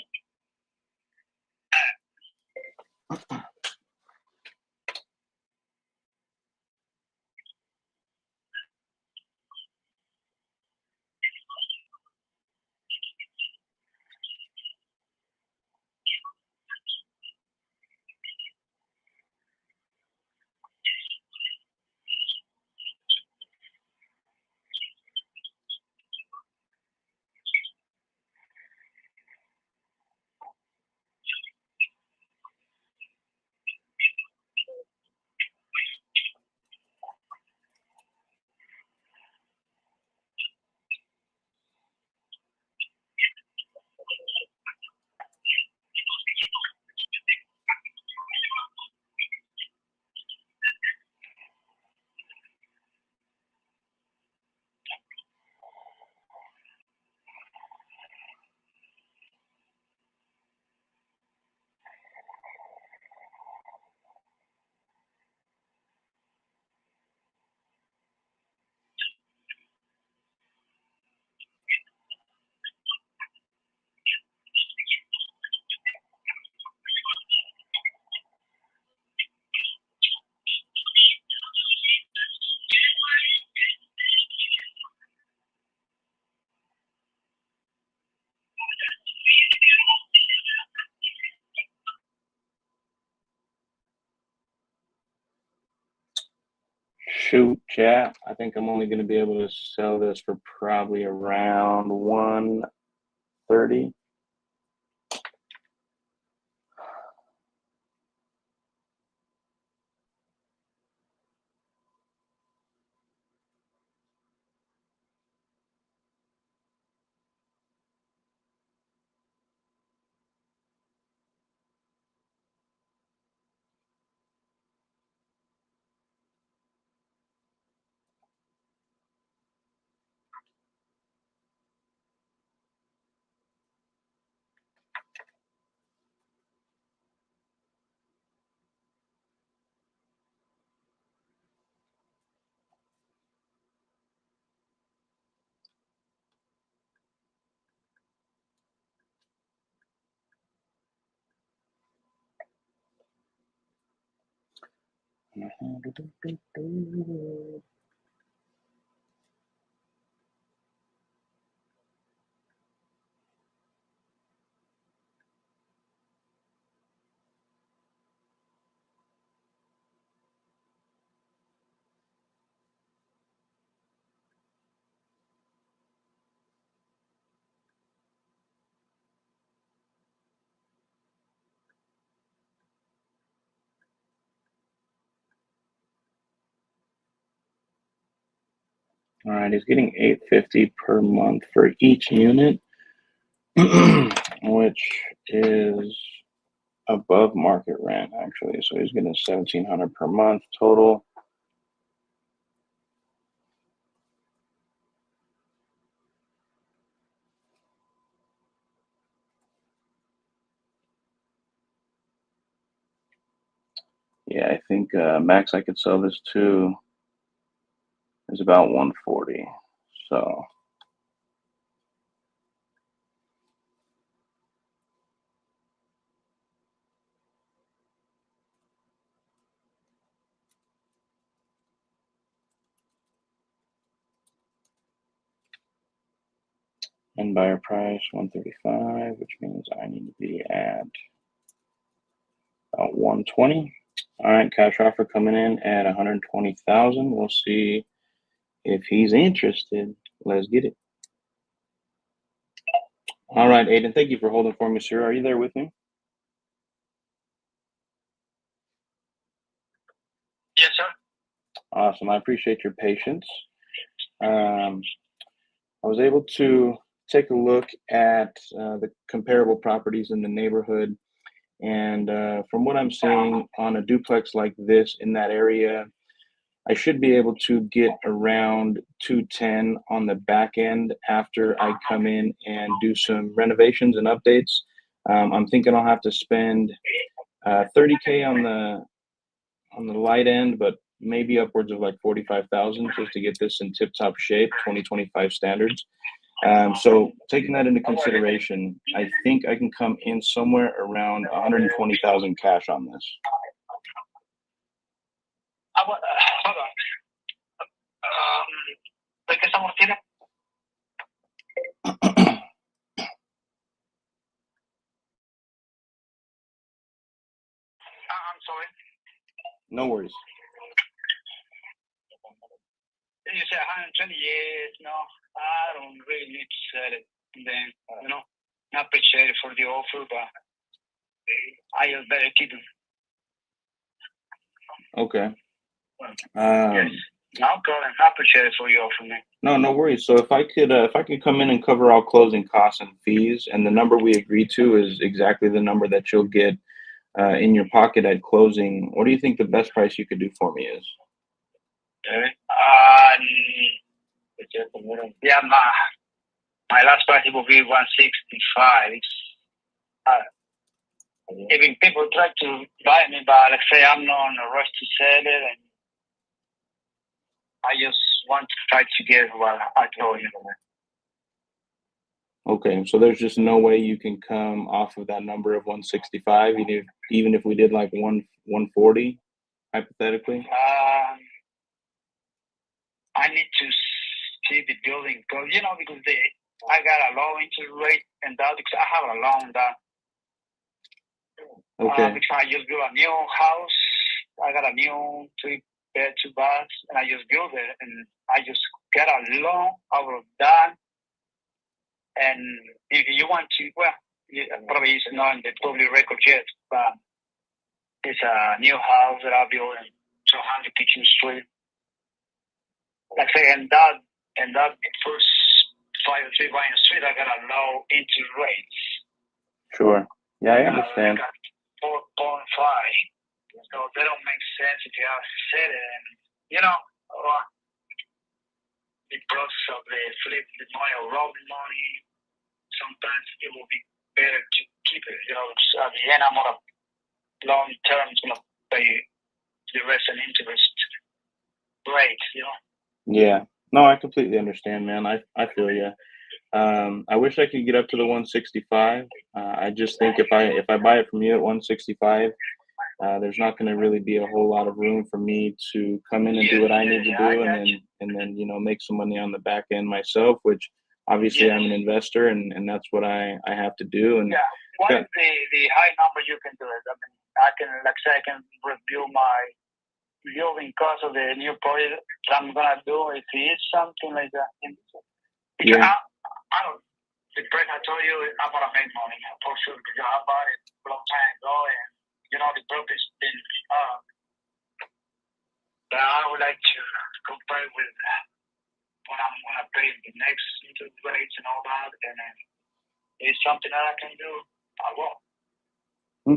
[SPEAKER 2] Shoot, chat. I think I'm only going to be able to sell this for probably around 130. All right, he's getting $850 per month for each unit, which is above market rent actually. So he's getting $1,700 per month total. Yeah, I think max I could sell this to is about 140. So end buyer price 135, which means I need to be at about 120. All right, cash offer coming in at 120,000. We'll see if he's interested. Let's get it. All right, Aiden, thank you for holding for me, sir. Are you there with me?
[SPEAKER 4] Yes, sir.
[SPEAKER 2] Awesome. I appreciate your patience. I was able to take a look at the comparable properties in the neighborhood. And from what I'm seeing on a duplex like this in that area, I should be able to get around 210 on the back end after I come in and do some renovations and updates. I'm thinking I'll have to spend $30K on the light end, but maybe upwards of like 45,000 just to get this in tip-top shape, 2025 standards. So taking that into consideration, I think I can come in somewhere around 120,000 cash on this.
[SPEAKER 4] Hold on. ¿De qué estamos tiene? I'm sorry.
[SPEAKER 2] No worries.
[SPEAKER 4] You said 120 years. No, I don't really need to sell it. Then, I appreciate it for the offer, but I just better keep it.
[SPEAKER 2] Okay.
[SPEAKER 4] Yes. No problem. I appreciate it for your offer, man.
[SPEAKER 2] No worries. So if I could come in and cover all closing costs and fees, and the number we agreed to is exactly the number that you'll get in your pocket at closing, what do you think the best price you could do for me is?
[SPEAKER 4] Yeah, my last price will be 165. Even people try to buy me, but let's say I'm not in a rush to sell it, and I just want to try to get what I told you.
[SPEAKER 2] Okay, so there's just no way you can come off of that number of 165, even if we did like 140, hypothetically.
[SPEAKER 4] I need to see the building because I got a low interest rate and that because I have a loan that.
[SPEAKER 2] Okay.
[SPEAKER 4] Because I just built a new house. I got a new 3-bed, 2 baths, and I just built it, and I just got a loan out of that. And if you want to, well, probably it's not in the public record yet, but it's a new house that I built in 200 Kitchen Street. Like I say, and that first 503 Ryan Street, I got a low interest rates.
[SPEAKER 2] Sure. Yeah, I understand.
[SPEAKER 4] I got 4.5. So they don't make sense if you have to set it. And, the process of the flip the money or rob the money, sometimes it will be better to keep it. So at the end, I'm on a long term, pay the rest and interest rate,
[SPEAKER 2] Yeah. No, I completely understand, man. I feel you. I wish I could get up to the 165. I just think if I buy it from you at 165, there's not going to really be a whole lot of room for me to come in and do what I need to do, and then make some money on the back end myself. Which obviously I'm an investor, and that's what I have to do. And
[SPEAKER 4] what is the high number you can do it? I mean, I can review my building cost of the new project I'm gonna do if it is something like that. Because I don't. The price I told you, I'm gonna make money for sure because I bought it a long time ago, and the property's been up. But I would like to compare with what I'm gonna pay the next interest rates and all that, and then if it's something that I can do, I will.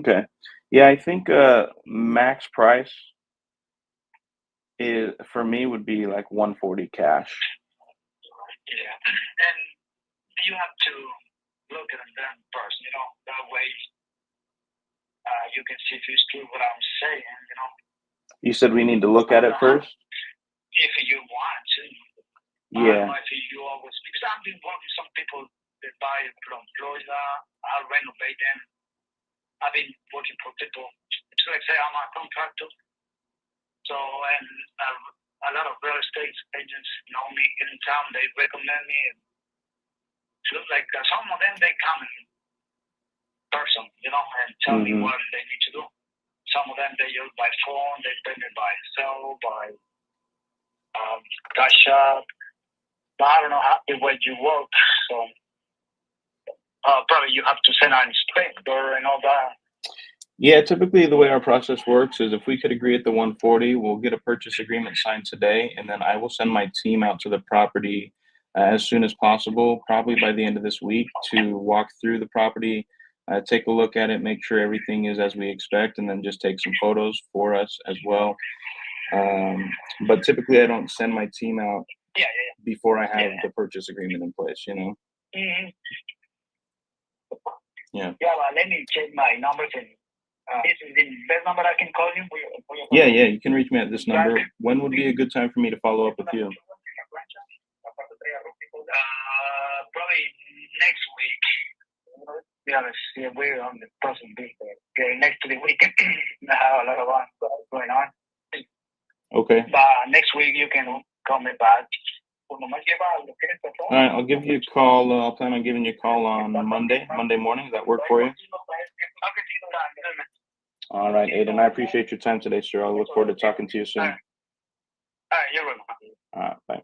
[SPEAKER 2] Okay. Yeah, I think max price is for me would be like 140 cash.
[SPEAKER 4] Yeah, and you have to look at them first. That way you can see if it's true what I'm saying.
[SPEAKER 2] You said we need to look at it first?
[SPEAKER 4] If you want to.
[SPEAKER 2] Yeah.
[SPEAKER 4] I don't know if you always, because I've been working with some people that buy from Florida. I renovate them. I've been working for people. It's like say I'm a contractor. So, and a lot of real estate agents know me in town. They recommend me. And it looks like some of them, they come in person, and tell me what they need to do. Some of them, they use by phone. They pay me by cell, by cash app. But I don't know the way you work. So, probably you have to send an inspector and all that.
[SPEAKER 2] Yeah, typically the way our process works is if we could agree at the 140, we'll get a purchase agreement signed today, and then I will send my team out to the property as soon as possible, probably by the end of this week, to walk through the property, take a look at it, make sure everything is as we expect, and then just take some photos for us as well. But typically I don't send my team out before I have the purchase agreement in place,
[SPEAKER 4] Mm-hmm.
[SPEAKER 2] Yeah.
[SPEAKER 4] Yeah, well, let me check my numbers and this is the best number I can call you?
[SPEAKER 2] Yeah, you can reach me at this number. When would be a good time for me to follow up with you?
[SPEAKER 4] Probably next week. Yeah, we're on the process of next to the week. I have a lot of going on.
[SPEAKER 2] Okay.
[SPEAKER 4] But next week you can call me back.
[SPEAKER 2] All right, I'll give you a call. I'll plan on giving you a call on Monday morning. Does that work for you? All right, Aiden, I appreciate your time today, sir. I'll look forward to talking to you soon.
[SPEAKER 4] All right, you're welcome.
[SPEAKER 2] All right, bye.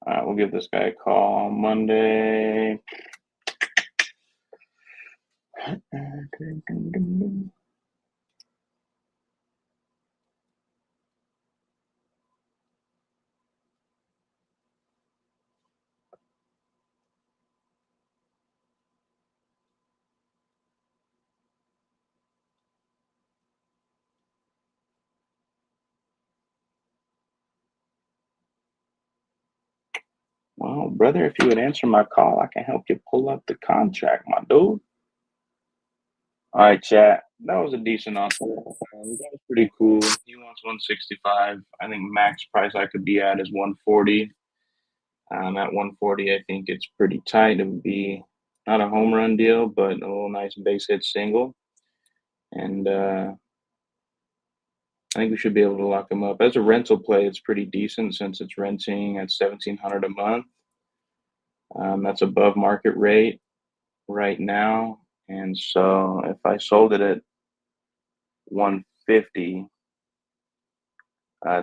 [SPEAKER 2] All right, we'll give this guy a call on Monday. Well, brother, if you would answer my call, I can help you pull up the contract, my dude. All right, chat. That was a decent offer. That was pretty cool. He wants 165. I think max price I could be at is 140. At 140, I think it's pretty tight. It would be not a home run deal, but a little nice base hit single. And I think we should be able to lock him up. As a rental play, it's pretty decent since it's renting at $1,700 a month. That's above market rate right now. And so if I sold it at 150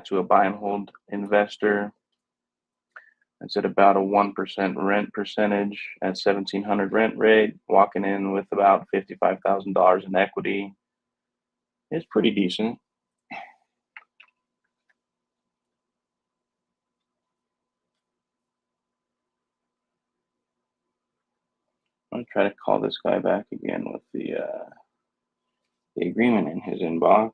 [SPEAKER 2] to a buy and hold investor, it's at about a 1% rent percentage at 1,700 rent rate, walking in with about $55,000 in equity. It's pretty decent. I'm gonna try to call this guy back again with the agreement in his inbox.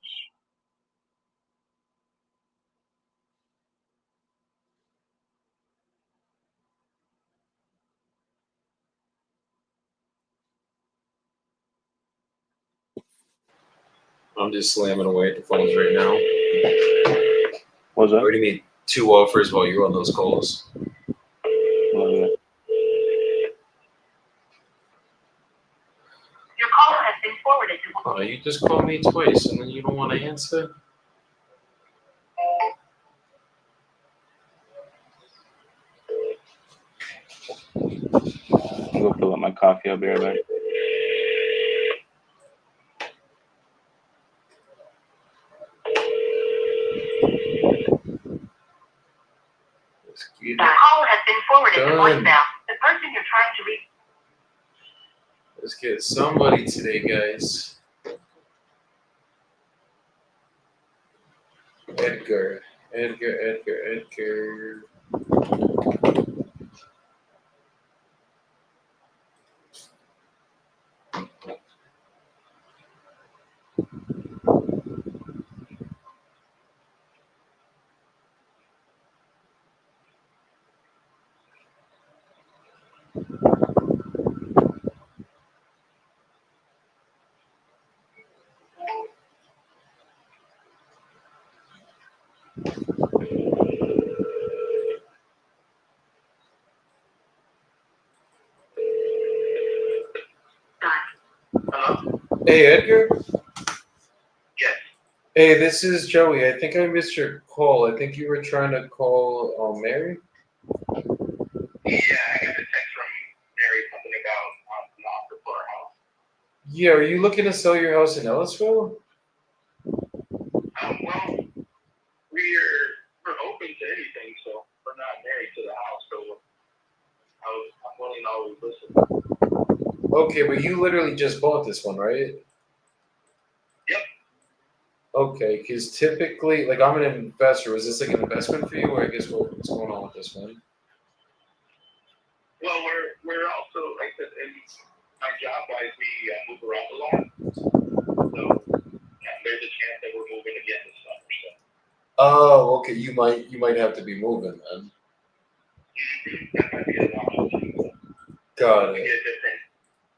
[SPEAKER 1] I'm just slamming away at the phones right now.
[SPEAKER 2] What's
[SPEAKER 1] I
[SPEAKER 2] up?
[SPEAKER 1] already made 2 offers while you're on those calls.
[SPEAKER 2] Love it.
[SPEAKER 4] Your call has been forwarded to.
[SPEAKER 1] Oh, you just called me twice and then you don't want to answer?
[SPEAKER 2] I'll go fill up my coffee. I'll be right back.
[SPEAKER 4] Your call has been forwarded to
[SPEAKER 1] Done.
[SPEAKER 4] voicemail. The person you're trying to reach.
[SPEAKER 1] Let's get somebody today, guys. Edgar.
[SPEAKER 4] Hello?
[SPEAKER 1] Hey, Edgar.
[SPEAKER 4] Yes.
[SPEAKER 1] Hey, this is Joey. I think I missed your call. I think you were trying to call Mary.
[SPEAKER 4] Yeah, I got a text from Mary something about an offer for our house.
[SPEAKER 1] Yeah, are you looking to sell your house in Ellisville?
[SPEAKER 4] Well, we're open to anything, so we're not married to the house, so I'm willing to always listen.
[SPEAKER 1] Okay, but you literally just bought this one, right?
[SPEAKER 4] Yep.
[SPEAKER 1] Okay, because typically, like, I'm an investor. Was this like an investment for you, or I guess what's going on with this one?
[SPEAKER 4] Well, we're also, like I said, in my job wise, we move around a lot, so there's a chance that we're moving again this summer. So.
[SPEAKER 1] Oh, okay. You might have to be moving then.
[SPEAKER 4] That might be an option.
[SPEAKER 1] Got
[SPEAKER 4] We
[SPEAKER 1] it.
[SPEAKER 4] get different.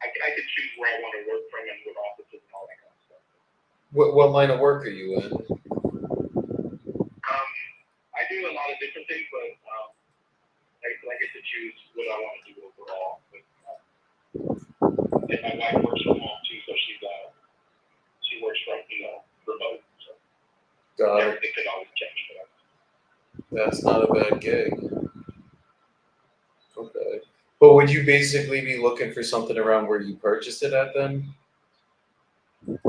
[SPEAKER 4] I could choose where I want to work from and what offices and all that kind of stuff.
[SPEAKER 1] What line of work are you in?
[SPEAKER 4] I do a lot of different things, but I get to choose what I want to do overall. But, and my wife works from home too, so she works from remote. So
[SPEAKER 1] Got it.
[SPEAKER 4] everything can always change for us.
[SPEAKER 1] That's not a bad gig. Okay. But would you basically be looking for something around where you purchased it at then?
[SPEAKER 4] Well,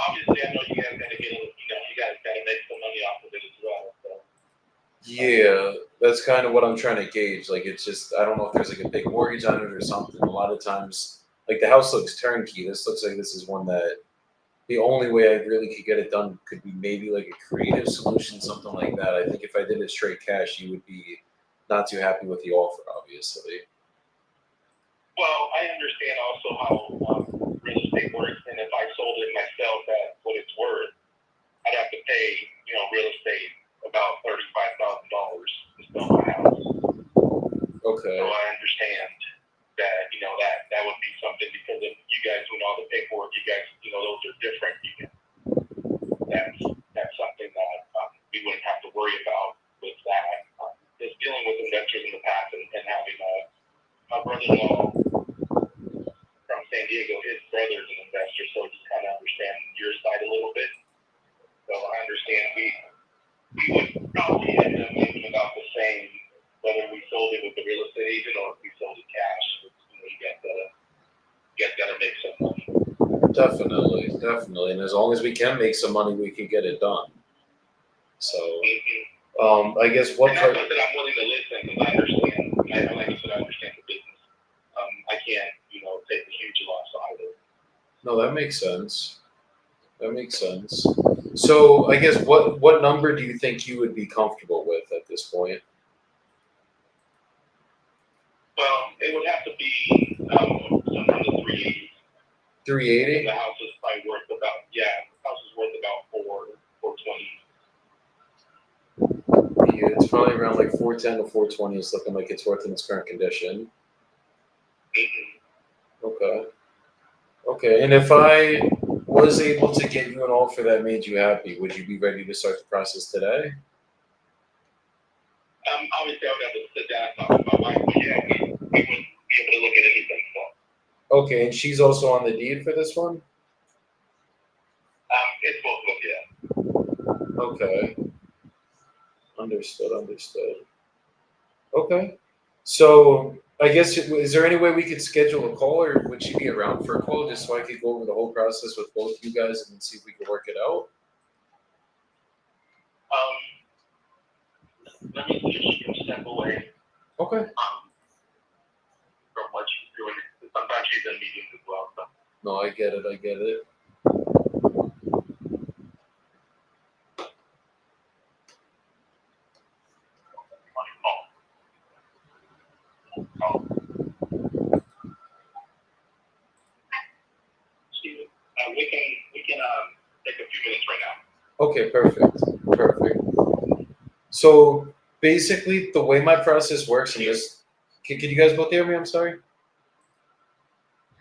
[SPEAKER 4] obviously, I know you guys got to get you guys got to make some money off of it as well. So.
[SPEAKER 1] Yeah, that's kind of what I'm trying to gauge. Like, it's just, I don't know if there's like a big mortgage on it or something. A lot of times, like, the house looks turnkey. This looks like this is one that the only way I really could get it done could be maybe like a creative solution, something like that. I think if I did it straight cash, you would be not too happy with the offer, obviously.
[SPEAKER 4] Well, I understand also how real estate works, and if I sold it myself at what it's worth, I'd have to pay, real estate about $35,000 to sell my house.
[SPEAKER 1] Okay.
[SPEAKER 4] So I understand that, that would be something because of you guys doing all the paperwork, you guys, those are different. That's something that we wouldn't have to worry about with that. Just dealing with investors in the past and having my brother-in-law from San Diego, his brother's an investor, so just kind of understand your side a little bit. So I understand we would probably end up making about the same whether we sold it with the real estate agent or if we sold it cash.
[SPEAKER 1] Definitely, definitely. And as long as we can make some money, we can get it done. So, I guess what
[SPEAKER 4] And
[SPEAKER 1] part?
[SPEAKER 4] that's something I'm willing to listen because I understand. Like I said, I understand the business. I can't, take a huge loss either.
[SPEAKER 1] No, that makes sense. That makes sense. So, I guess what number do you think you would be comfortable with at this point?
[SPEAKER 4] Well, it would have to be somewhere in the 380s.
[SPEAKER 1] 380.
[SPEAKER 4] The house is probably worth about the house is worth about 420.
[SPEAKER 1] Yeah, it's probably around like 410 to 420. It's looking like it's worth in its current condition. Okay. Okay. And if I was able to get you an offer that made you happy, would you be ready to start the process today?
[SPEAKER 4] Obviously, I would have to sit down and talk with my wife, but yeah, we would be able to look at anything. So,
[SPEAKER 1] Okay. And she's also on the deed for this one?
[SPEAKER 4] it's both of them, yeah.
[SPEAKER 1] Okay. Understood. Understood. Okay. So I guess is there any way we could schedule a call, or would she be around for a call just so I could go over the whole process with both you guys and see if we could work it out?
[SPEAKER 4] Let me see if she can step away
[SPEAKER 1] Okay.
[SPEAKER 4] from what she's doing. Sometimes she's in meetings as well. So.
[SPEAKER 1] No, I get it. I get it.
[SPEAKER 4] We can take a few minutes right now.
[SPEAKER 1] Okay, perfect. Perfect. So basically, the way my process works, and just can you guys both hear me? I'm sorry.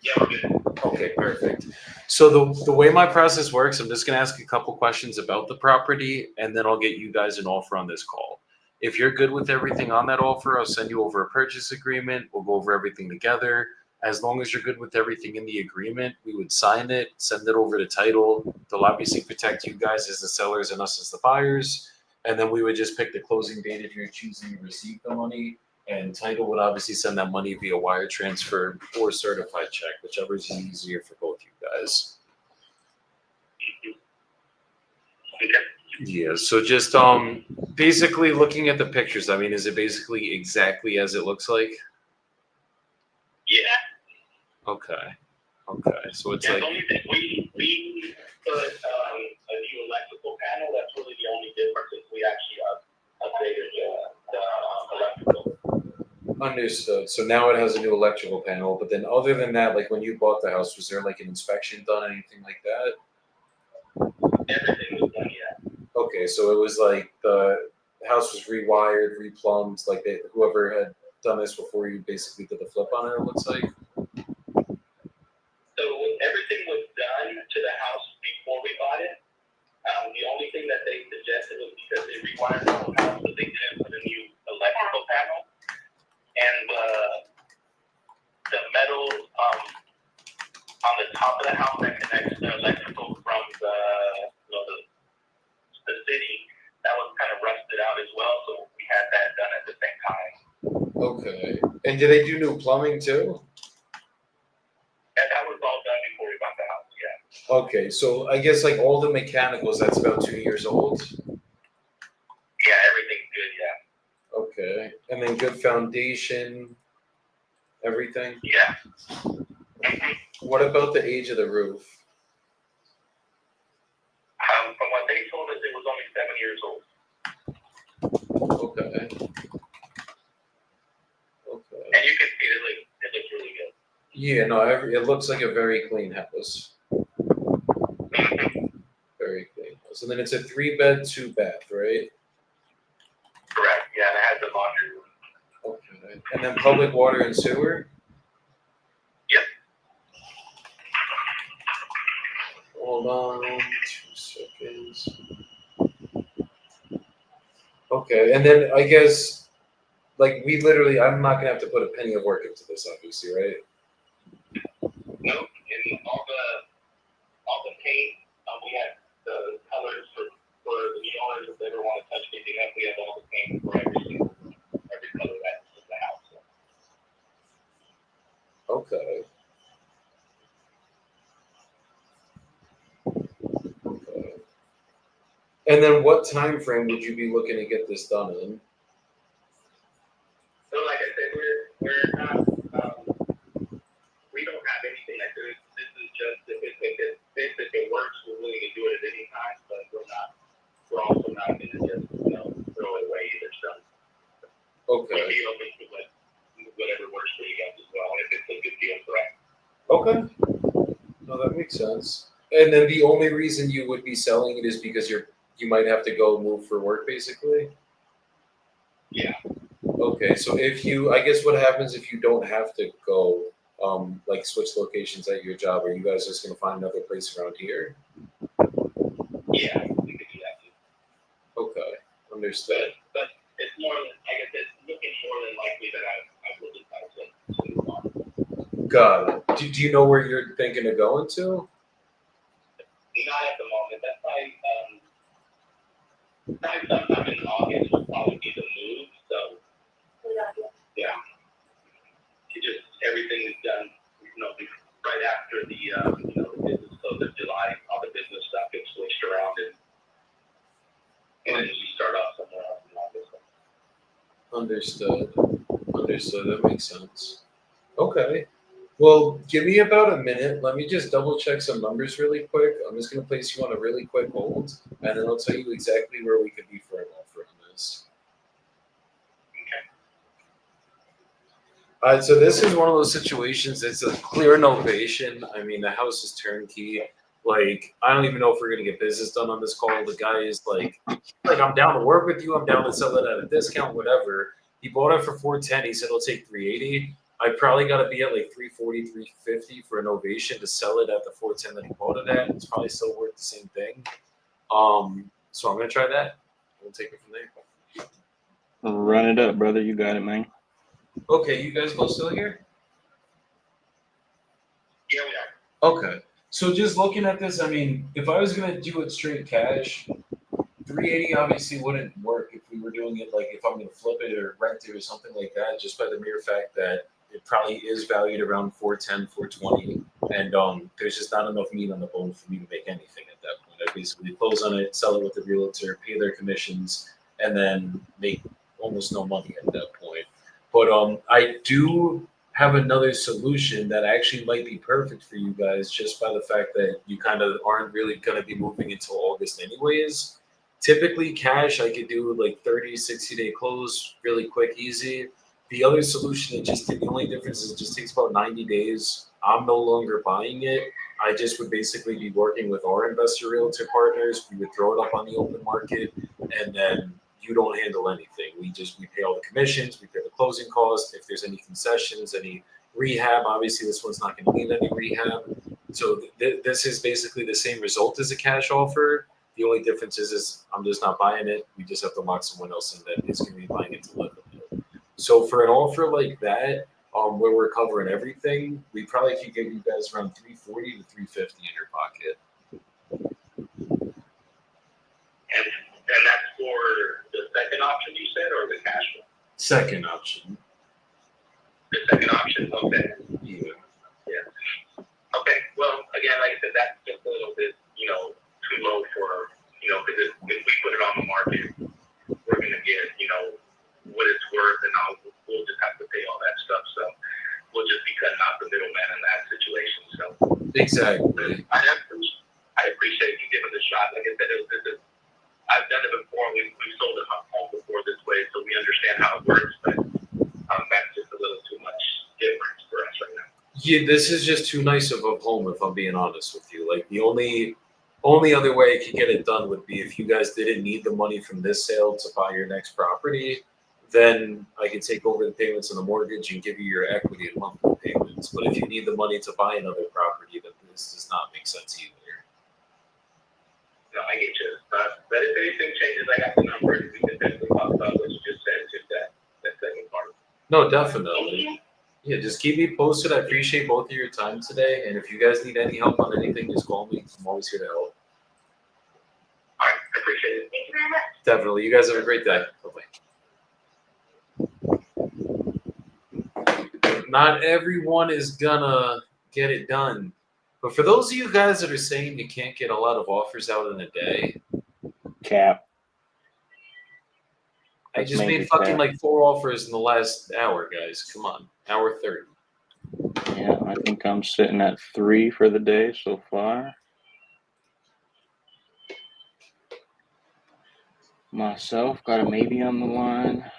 [SPEAKER 4] Yeah, we're good.
[SPEAKER 1] Okay, perfect. So the way my process works, I'm just gonna ask a couple questions about the property, and then I'll get you guys an offer on this call. If you're good with everything on that offer, I'll send you over a purchase agreement. We'll go over everything together. As long as you're good with everything in the agreement, we would sign it, send it over to title. They'll obviously protect you guys as the sellers and us as the buyers. And then we would just pick the closing date if you're choosing to receive the money. And title would obviously send that money via wire transfer or certified check, whichever is easier for both you guys. Yeah, so just basically looking at the pictures, I mean, is it basically exactly as it looks like?
[SPEAKER 4] Yeah.
[SPEAKER 1] Okay. Okay. So it's
[SPEAKER 4] Yeah,
[SPEAKER 1] like
[SPEAKER 4] the only thing we put a new electrical panel. That's really the only difference is we actually updated the electrical.
[SPEAKER 1] understood. So now it has a new electrical panel, but then other than that, like when you bought the house, was there like an inspection done, anything like that?
[SPEAKER 4] Everything was done, yeah.
[SPEAKER 1] Okay, so it was like the house was rewired, replumbed, like whoever had done this before you basically did the flip on it, it looks like.
[SPEAKER 4] So everything was done to the house before we bought it. The only thing that they suggested was because they rewired the whole house, but they didn't put a new electrical panel. And the metal on the top of the house that connects the electrical from the city, that was kind of rusted out as well. So we had that done at the same time.
[SPEAKER 1] Okay. And did they do new plumbing too?
[SPEAKER 4] And that was all done before we bought the house, yeah.
[SPEAKER 1] Okay, so I guess like all the mechanicals, that's about 2 years old.
[SPEAKER 4] Yeah, everything's good, yeah.
[SPEAKER 1] Okay, and then good foundation, everything.
[SPEAKER 4] Yeah.
[SPEAKER 1] What about the age of the roof?
[SPEAKER 4] From what they told us, it was only 7 years old.
[SPEAKER 1] Okay. Okay.
[SPEAKER 4] And you can see it looks really good.
[SPEAKER 1] Yeah, no, it looks like a very clean house. Very clean house. And then it's a 3-bed, 2-bath, right?
[SPEAKER 4] Correct, yeah, and it has a laundry room.
[SPEAKER 1] Okay. And then public water and sewer?
[SPEAKER 4] Yep.
[SPEAKER 1] Hold on 2 seconds. Okay, and then I guess, like, I'm not gonna have to put a penny of work into this, obviously, right?
[SPEAKER 4] No, and all the paint, we had the colors for the new owners, if they ever want to touch anything up, we have all the paint for every color that's in the house.
[SPEAKER 1] Okay. And then what time frame would you be looking to get this done in?
[SPEAKER 4] So like I said, we're not, we don't have anything like this. This is just, if it works, we're willing to do it at any time, but we're also not going to just, throw it away either. So we'll
[SPEAKER 1] Okay.
[SPEAKER 4] be open to whatever works for you guys as well, if it's a good deal for us.
[SPEAKER 1] Okay. No, that makes sense. And then the only reason you would be selling it is because you might have to go move for work, basically?
[SPEAKER 4] Yeah.
[SPEAKER 1] Okay, so I guess what happens if you don't have to go, like switch locations at your job? Are you guys just gonna find another place around here?
[SPEAKER 4] Yeah, we could do that too.
[SPEAKER 1] Okay, understood.
[SPEAKER 4] But it's more than, like I said, looking more than likely that I will decide to move on.
[SPEAKER 1] Got it. Do you know where you're thinking of going to?
[SPEAKER 4] Not at the moment. That's probably sometime in August will probably be the move. So yeah, it just everything is done. Right after the the business close of July, all the business stuff gets switched around, and then you start off somewhere else in August.
[SPEAKER 1] Understood. That makes sense. Okay. Well, give me about a minute. Let me just double check some numbers really quick. I'm just going to place you on a really quick hold, and then I'll tell you exactly where we could be for an offer on this. All right, so this is one of those situations. It's a clear novation. I mean, the house is turnkey. Like, I don't even know if we're going to get business done on this call. The guy is like, I'm down to work with you. I'm down to sell it at a discount, whatever. He bought it for $410. He said he'll take $380. I probably got to be at like $340, $350 for an ovation to sell it at the $410 that he bought it at. It's probably still worth the same thing. So I'm gonna try that. We'll take it from there.
[SPEAKER 2] Run it up, brother. You got it, man.
[SPEAKER 1] Okay, you guys both still here?
[SPEAKER 4] Yeah, we are.
[SPEAKER 1] Okay. So just looking at this, I mean, if I was gonna do it straight cash, 380 obviously wouldn't work if we were doing it like if I'm gonna flip it or rent it or something like that, just by the mere fact that it probably is valued around 410, 420, and there's just not enough meat on the bone for me to make anything at that point. I basically close on it, sell it with the realtor, pay their commissions, and then make almost no money at that point. But I do have another solution that actually might be perfect for you guys, just by the fact that you kind of aren't really going to be moving until August anyways. Typically cash, I could do like 30, 60-day close, really quick, easy. The other solution, the only difference is it just takes about 90 days. I'm no longer buying it. I just would basically be working with our investor realtor partners. We would throw it up on the open market, and then you don't handle anything. We pay all the commissions, we pay the closing costs. If there's any concessions, any rehab, obviously this one's not going to need any rehab. So this is basically the same result as a cash offer. The only difference is I'm just not buying it. We just have to lock someone else in that is going to be buying it to live in it. So for an offer like that, where we're covering everything, we probably could get you guys around 340 to 350 in your pocket.
[SPEAKER 4] And that's for the second option you said, or the cash one?
[SPEAKER 1] Second option.
[SPEAKER 4] The second option, okay.
[SPEAKER 1] Yeah.
[SPEAKER 4] Okay, well, again, like I said, that's just a little bit, too low for, because if we put it on the market, we're going to get, what it's worth, and we'll just have to pay all that stuff. So we'll just be cutting out the middleman in that situation. So
[SPEAKER 1] Exactly.
[SPEAKER 4] I appreciate you giving it a shot. Like I said, I've done it before. We've sold a home before this way, so we understand how it works. But that's just a little too much difference for us right now.
[SPEAKER 1] Yeah, this is just too nice of a home, if I'm being honest with you. Like the only other way I could get it done would be if you guys didn't need the money from this sale to buy your next property, then I could take over the payments on the mortgage and give you your equity and monthly payments. But if you need the money to buy another property, then this does not make sense either.
[SPEAKER 4] No, I get you. But if anything changes, I got the number, and we can definitely talk about what you just said, just that second part.
[SPEAKER 1] No, definitely. Yeah, just keep me posted. I appreciate both of your time today. And if you guys need any help on anything, just call me. I'm always here to help.
[SPEAKER 4] All right, I appreciate it.
[SPEAKER 6] Thank you very much.
[SPEAKER 1] Definitely. You guys have a great day. Bye-bye. Not everyone is gonna get it done. But for those of you guys that are saying you can't get a lot of offers out in a day,
[SPEAKER 2] Cap.
[SPEAKER 1] I
[SPEAKER 2] That's
[SPEAKER 1] just
[SPEAKER 2] major
[SPEAKER 1] made fucking
[SPEAKER 2] cap.
[SPEAKER 1] like 4 offers in the last hour, guys. Come on, hour 30.
[SPEAKER 2] Yeah, I think I'm sitting at 3 for the day so far. Myself got a maybe on the line.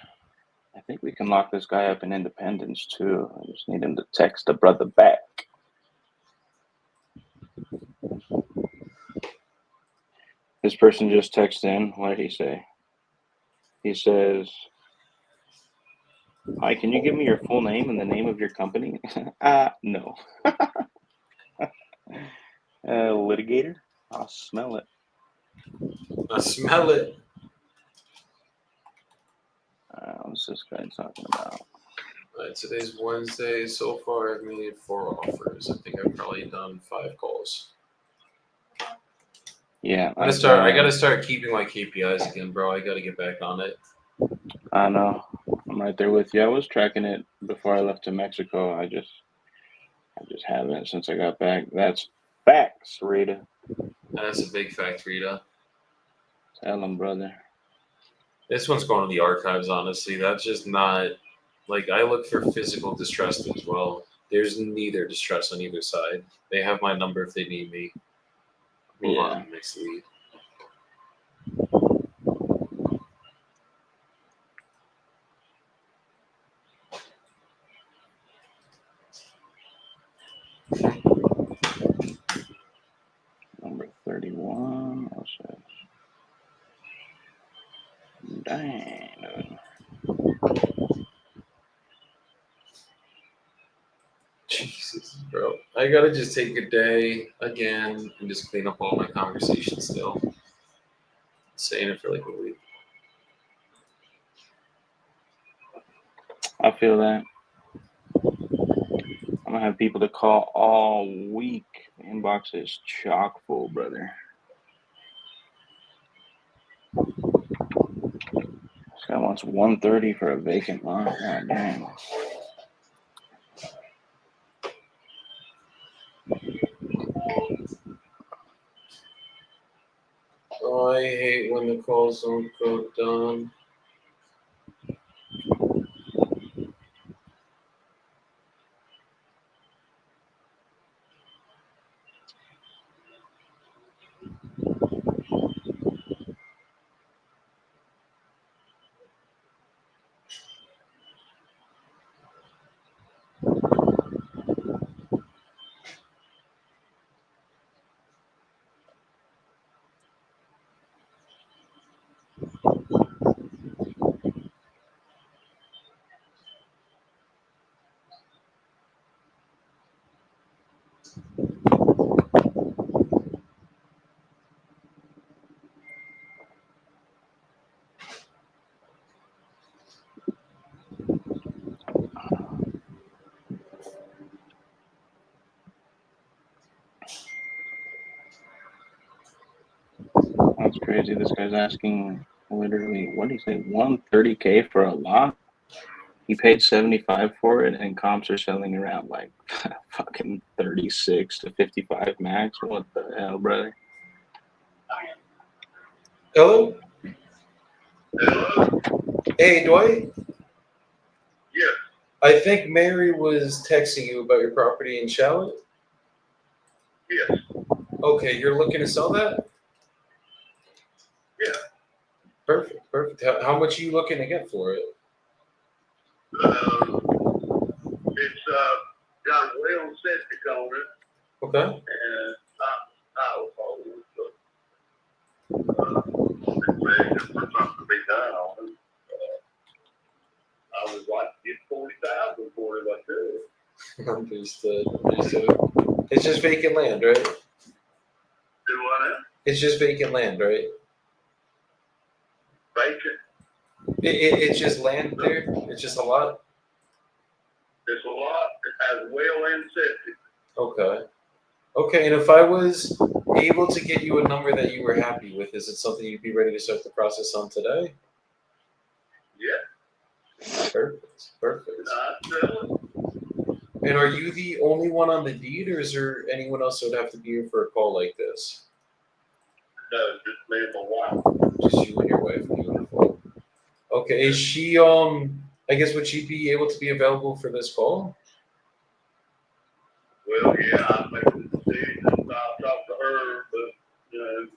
[SPEAKER 2] I think we can lock this guy up in Independence too. I just need him to text the brother back. This person just texted in. What did he say? He says, "Hi, can you give me your full name and the name of your company?" No. Litigator? I'll smell it.
[SPEAKER 1] I smell it.
[SPEAKER 2] What's this guy talking about?
[SPEAKER 1] All right, today's Wednesday. So far, I've made 4 offers. I think I've probably done 5 calls.
[SPEAKER 2] Yeah,
[SPEAKER 1] I gotta start keeping my KPIs again, bro. I gotta get back on it.
[SPEAKER 2] I know. I'm right there with you. I was tracking it before I left to Mexico. I just haven't since I got back. That's facts, Rita.
[SPEAKER 1] That's a big fact, Rita.
[SPEAKER 2] Tell him, brother.
[SPEAKER 1] This one's going to the archives, honestly. That's just not like I look for physical distress as well. There's neither distress on either side. They have my number if they need me. Move on to the next lead.
[SPEAKER 2] Number 31. What's this? Dang.
[SPEAKER 1] Jesus, bro. I gotta just take a day again and just clean up all my conversations still. Saying it for like a week.
[SPEAKER 2] I feel that. I'm gonna have people to call all week. The inbox is chock full, brother. This guy wants 130 for a vacant lot. God dang.
[SPEAKER 1] Oh, I hate when the calls don't go done.
[SPEAKER 2] That's crazy. This guy's asking literally, what did he say? 130K for a lot? He paid 75 for it, and comps are selling around like fucking 36 to 55 max. What the hell, brother?
[SPEAKER 1] Hello?
[SPEAKER 4] Hello?
[SPEAKER 1] Hey, Dwight?
[SPEAKER 4] Yes.
[SPEAKER 1] I think Mary was texting you about your property in Charlotte.
[SPEAKER 4] Yes.
[SPEAKER 1] Okay, you're looking to sell that?
[SPEAKER 4] Yeah.
[SPEAKER 1] Perfect, perfect. How much are you looking to get for it?
[SPEAKER 4] It's got a well septic on it,
[SPEAKER 1] Okay.
[SPEAKER 4] and it's for something to be done on it. I would like to get 40,000 for it like this.
[SPEAKER 1] Understood. It's just vacant land, right?
[SPEAKER 4] Do what now?
[SPEAKER 1] It's just vacant land, right?
[SPEAKER 4] Vacant.
[SPEAKER 1] It's just land there? It's just a lot?
[SPEAKER 4] It's a lot. It has well and septic.
[SPEAKER 1] Okay. Okay, and if I was able to get you a number that you were happy with, is it something you'd be ready to start the process on today?
[SPEAKER 4] Yeah.
[SPEAKER 1] Perfect. Perfect.
[SPEAKER 4] I sell it.
[SPEAKER 1] And are you the only one on the deed, or is there anyone else that would have to be here for a call like this?
[SPEAKER 4] No, just me and my wife.
[SPEAKER 1] Just you and your wife. Beautiful. Okay, is she I guess would she be able to be available for this call?
[SPEAKER 4] Well, yeah, I make the decision. I'll talk to her, but you know,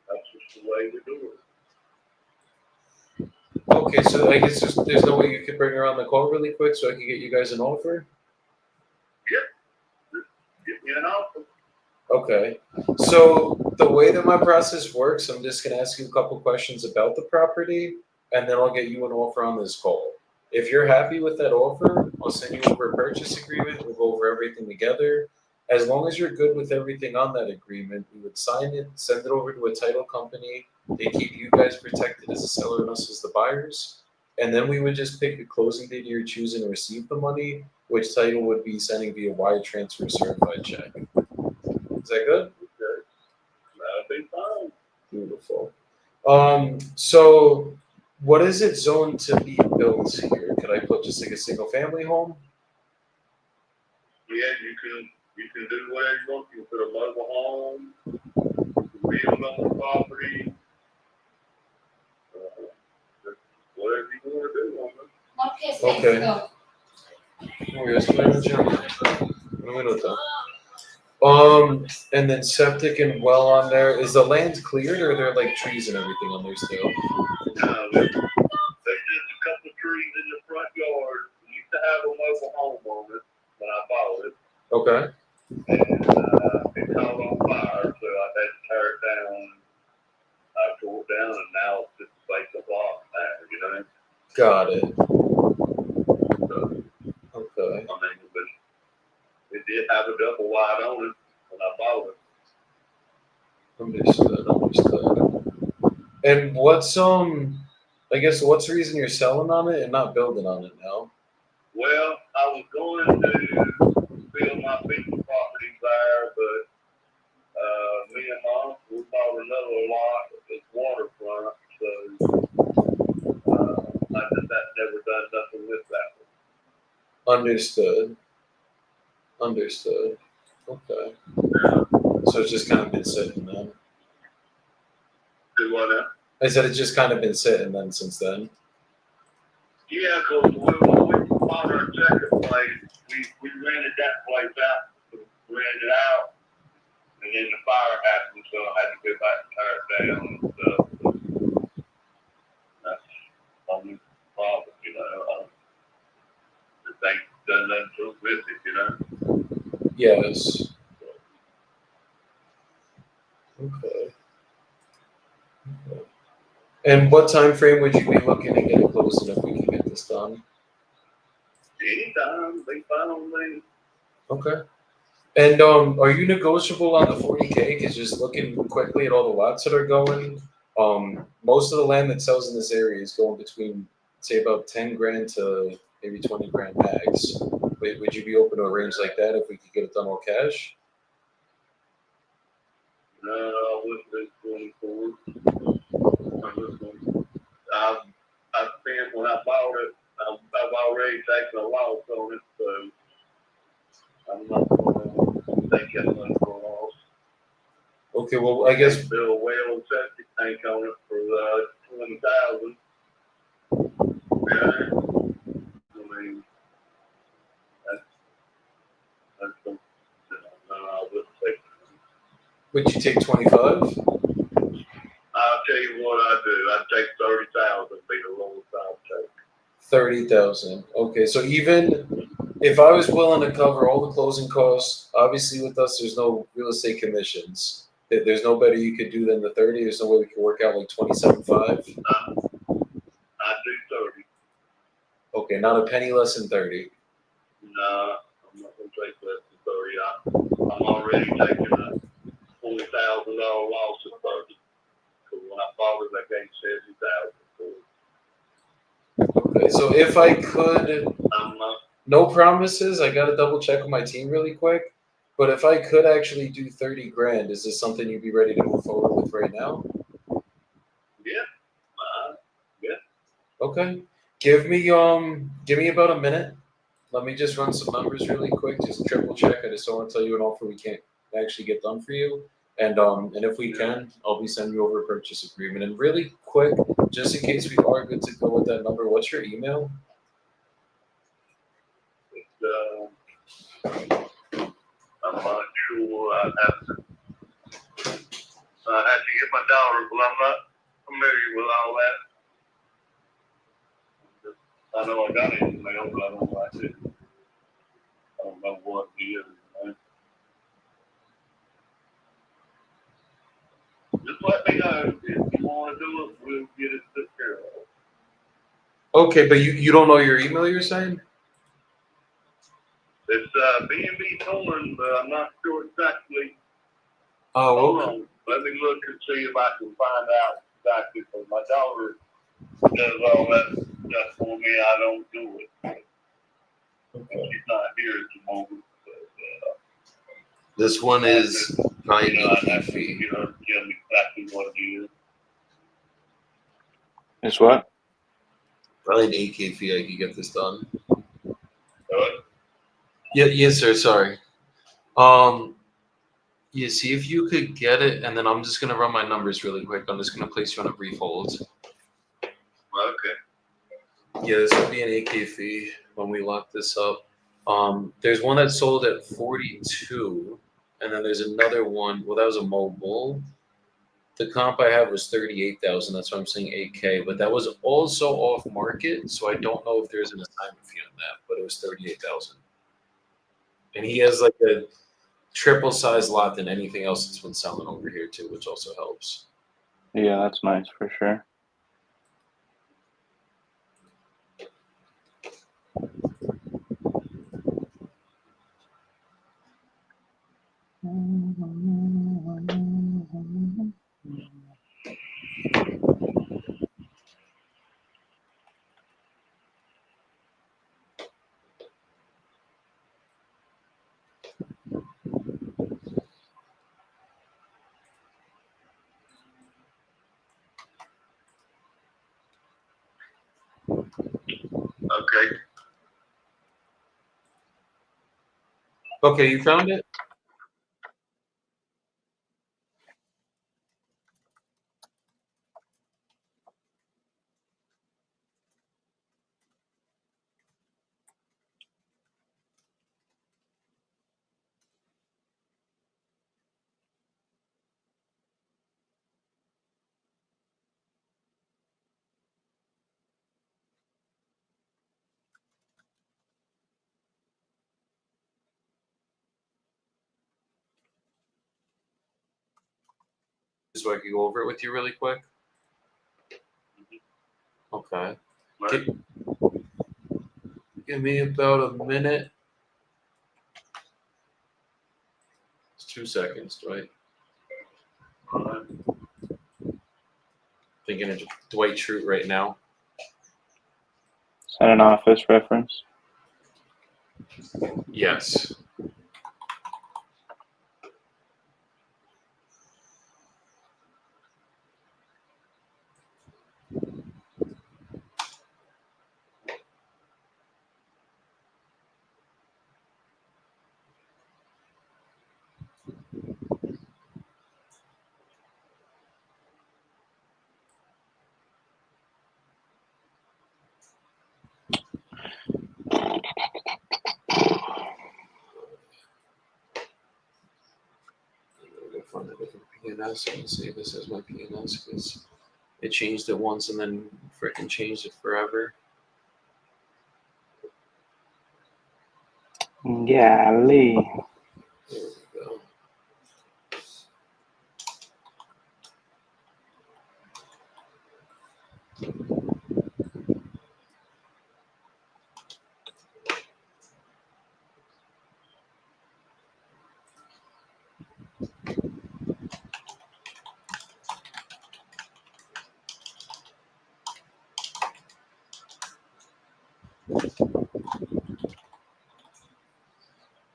[SPEAKER 4] that's just the way we do it.
[SPEAKER 1] Okay, so I guess there's no way you could bring her on the call really quick so I can get you guys an offer?
[SPEAKER 4] Get me an offer.
[SPEAKER 1] Okay. So the way that my process works, I'm just gonna ask you a couple questions about the property, and then I'll get you an offer on this call. If you're happy with that offer, I'll send you over a purchase agreement. We'll go over everything together. As long as you're good with everything on that agreement, we would sign it, send it over to a title company. They keep you guys protected as a seller and us as the buyers. And then we would just pick a closing date you're choosing to receive the money, which title would be sending via wire transfer certified check. Is that good?
[SPEAKER 4] Okay. That'll be fine.
[SPEAKER 1] Beautiful. So what is it zoned to be built here? Could I put just like a single family home?
[SPEAKER 4] Yeah, you can do whatever you want. You can put a mobile home, you can build on the property, whatever you want to do on it.
[SPEAKER 6] Amor, ¿qué es
[SPEAKER 1] Okay.
[SPEAKER 6] esto?
[SPEAKER 1] Muy bien, un minuto. And then septic and well on there. Is the land cleared or are there like trees and everything on there still?
[SPEAKER 4] There's just a couple of trees in the front yard. We used to have a mobile home on it when I bought it,
[SPEAKER 1] Okay.
[SPEAKER 4] and it caught on fire, so I had to tear it down. I tore it down, and now it's just a vacant lot now, you know?
[SPEAKER 1] Got it.
[SPEAKER 4] So,
[SPEAKER 1] Okay.
[SPEAKER 4] I mean, but it did have a double wide on it when I bought it.
[SPEAKER 1] Understood. And what's I guess what's the reason you're selling on it and not building on it now?
[SPEAKER 4] Well, I was going to build my piece of property there, but me and Mom, we bought another lot that's waterfront, so I just have never done nothing with that
[SPEAKER 1] Understood. Okay.
[SPEAKER 4] one.
[SPEAKER 1] So it's just kind of been sitting then.
[SPEAKER 4] Do what now?
[SPEAKER 1] I said it's just kind of been sitting then since then.
[SPEAKER 4] Yeah, because when we bought our second place, we rented that place out, rented it out, and then the fire happened, so I had to go back and tear it down and stuff. That's the only problem, you know. The thing done nothing to with it, you know.
[SPEAKER 1] Yes. Okay. And what time frame would you be looking to get it closing if we can get this done?
[SPEAKER 4] Anytime, they fine on me.
[SPEAKER 1] Okay. And are you negotiable on the 40K? Because just looking quickly at all the lots that are going, most of the land that sells in this area is going between, say, about 10 grand to maybe 20 grand max. Would you be open to a range like that if we could get it done all cash?
[SPEAKER 4] No, I wouldn't do 24. I spent when I bought it, I've already taken a loss on it, so I'm not going to take that money for a loss.
[SPEAKER 1] Okay, well, I guess
[SPEAKER 4] Bill a well and septic tank on it for $20,000. Yeah, I mean, that's something I wouldn't take.
[SPEAKER 1] would you take 25?
[SPEAKER 4] I'll tell you what I do. I'd take 30,000, be the lowest I'll take.
[SPEAKER 1] 30,000. Okay, so even if I was willing to cover all the closing costs, obviously with us, there's no real estate commissions. There's no better you could do than the 30. There's no way we could work out like 27.5.
[SPEAKER 4] I'd do 30.
[SPEAKER 1] Okay, not a penny less than 30.
[SPEAKER 4] No, I'm not gonna take less than 30. I'm already taking a $20,000 loss at 30. Because when I bought it, I gave 70,000 for it.
[SPEAKER 1] Okay, so if I could,
[SPEAKER 4] I'm not.
[SPEAKER 1] no promises. I gotta double check with my team really quick. But if I could actually do 30 grand, is this something you'd be ready to move forward with right now?
[SPEAKER 4] Yeah.
[SPEAKER 1] Okay. Give me about a minute. Let me just run some numbers really quick, just triple check. I just don't want to tell you an offer we can't actually get done for you. And if we can, I'll be sending you over a purchase agreement. And really quick, just in case we are good to go with that number, what's your email?
[SPEAKER 4] I'm not sure. I'd have to get my daughter, but I'm not familiar with all that. I know I got an email, but I don't like it. I don't know what it is. Man. Just let me know if you want to do it. We'll get it took care of.
[SPEAKER 1] Okay, but you don't know your email, you're saying?
[SPEAKER 4] It's B&B Torn, but I'm not sure exactly.
[SPEAKER 1] Oh,
[SPEAKER 4] Hold
[SPEAKER 1] okay.
[SPEAKER 4] on. Let me look and see if I can find out exactly. Because my daughter does all that stuff for me. I don't do it. She's not here at the moment. But,
[SPEAKER 1] This one is probably an
[SPEAKER 4] I'd
[SPEAKER 1] 8K
[SPEAKER 4] have to
[SPEAKER 1] fee.
[SPEAKER 4] get her to tell me exactly what it is.
[SPEAKER 2] It's what?
[SPEAKER 1] Probably an 8K fee. I could get this done.
[SPEAKER 4] But
[SPEAKER 1] Yeah, yes, sir. Sorry. Yeah, see if you could get it, and then I'm just gonna run my numbers really quick. I'm just gonna place you on a brief hold.
[SPEAKER 4] okay.
[SPEAKER 1] Yeah, this would be an 8K fee when we lock this up. There's one that sold at 42, and then there's another one. Well, that was a mobile. The comp I have was 38,000. That's why I'm saying 8K, but that was also off market, so I don't know if there's an assignment fee on that. But it was 38,000, and he has like a triple size lot than anything else that's been selling over here too, which also helps.
[SPEAKER 2] Yeah, that's nice for sure.
[SPEAKER 4] Okay.
[SPEAKER 1] Okay, you found it? So I can go over it with you really quick. Okay.
[SPEAKER 4] Right.
[SPEAKER 1] Give me about a minute. It's 2 seconds, Dwight. Thinking of Dwight Schrute right now.
[SPEAKER 2] Is that an office reference?
[SPEAKER 1] Yes. Find a different PNS. Let me see if this is my PNS because it changed it once and then freaking changed it forever.
[SPEAKER 2] Golly.
[SPEAKER 1] There we go.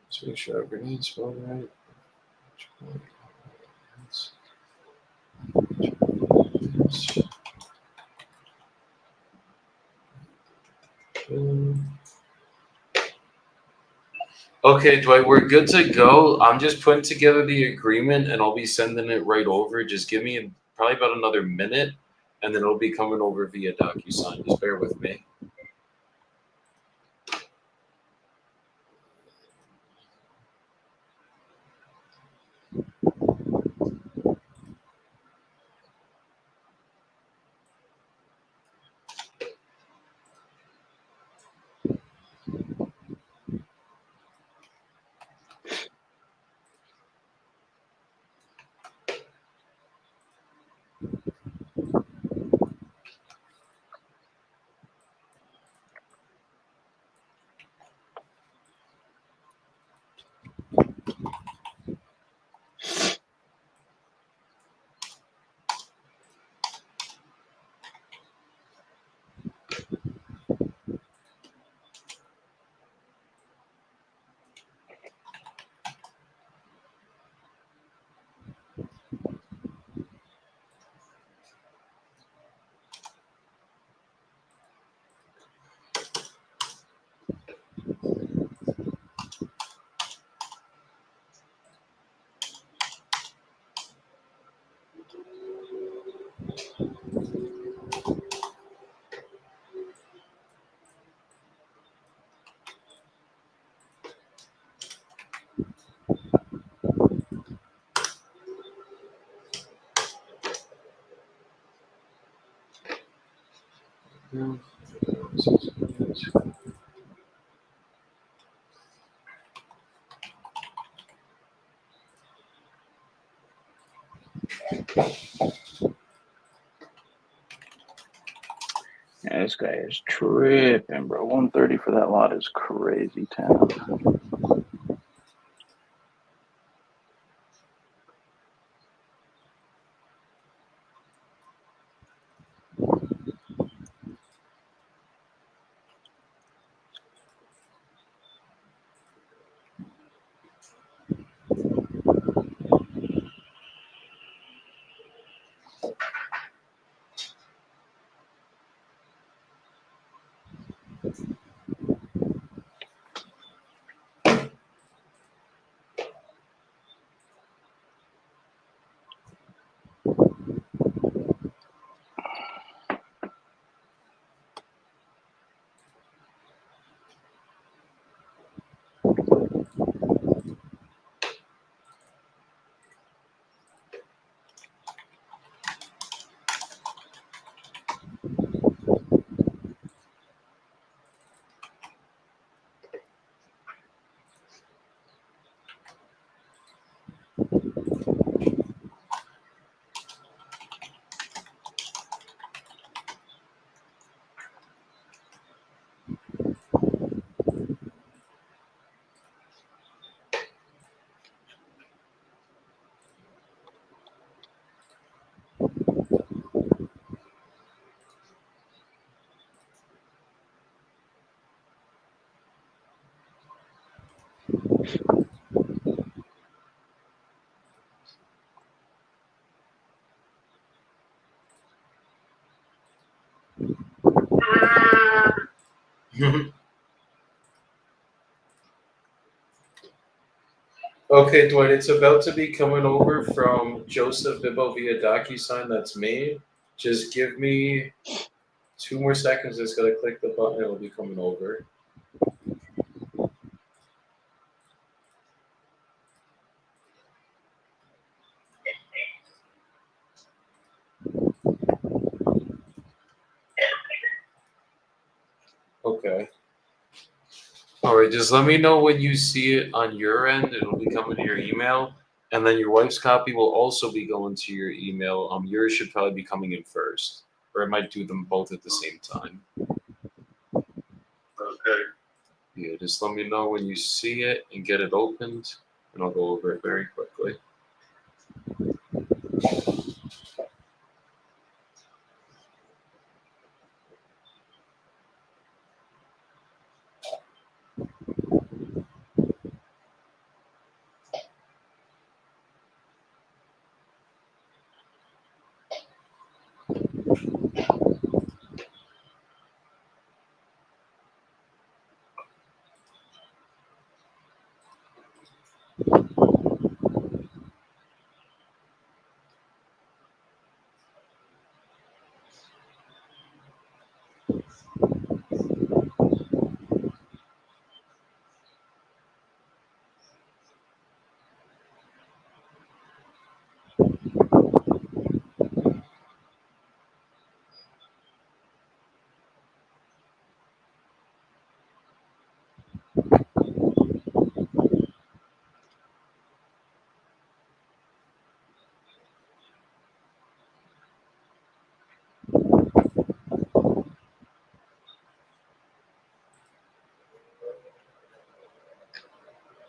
[SPEAKER 1] Let's make sure everything's spelled right. Okay, Dwight, we're good to go. I'm just putting together the agreement and I'll be sending it right over. Just give me probably about another minute and then it'll be coming over via DocuSign. Just bear with me.
[SPEAKER 7] Yeah, this guy is tripping, bro. 130 for that lot is crazy town.
[SPEAKER 1] Okay, Dwight, it's about to be coming over from Joseph Bibbo via DocuSign that's made. Just give me 2 more seconds. Just gotta click the button. It'll be coming over. Okay. All right, just let me know when you see it on your end. It'll be coming to your email, and then your wife's copy will also be going to your email. Yours should probably be coming in first, or I might do them both at the same time.
[SPEAKER 4] Okay.
[SPEAKER 1] Yeah, just let me know when you see it and get it opened, and I'll go over it very quickly.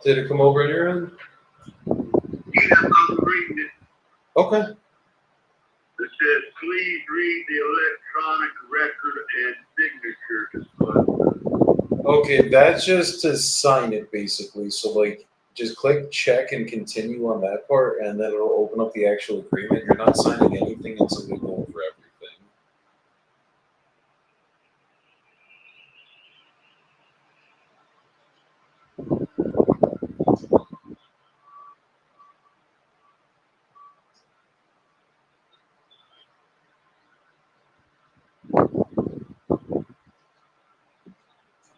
[SPEAKER 1] Did it come over on your end?
[SPEAKER 4] Yeah, I'm reading it.
[SPEAKER 1] Okay.
[SPEAKER 4] It says, please read the electronic record and signature.
[SPEAKER 1] Okay, that's just to sign it basically. So like just click check and continue on that part and then it'll open up the actual agreement. You're not signing anything until we go over everything.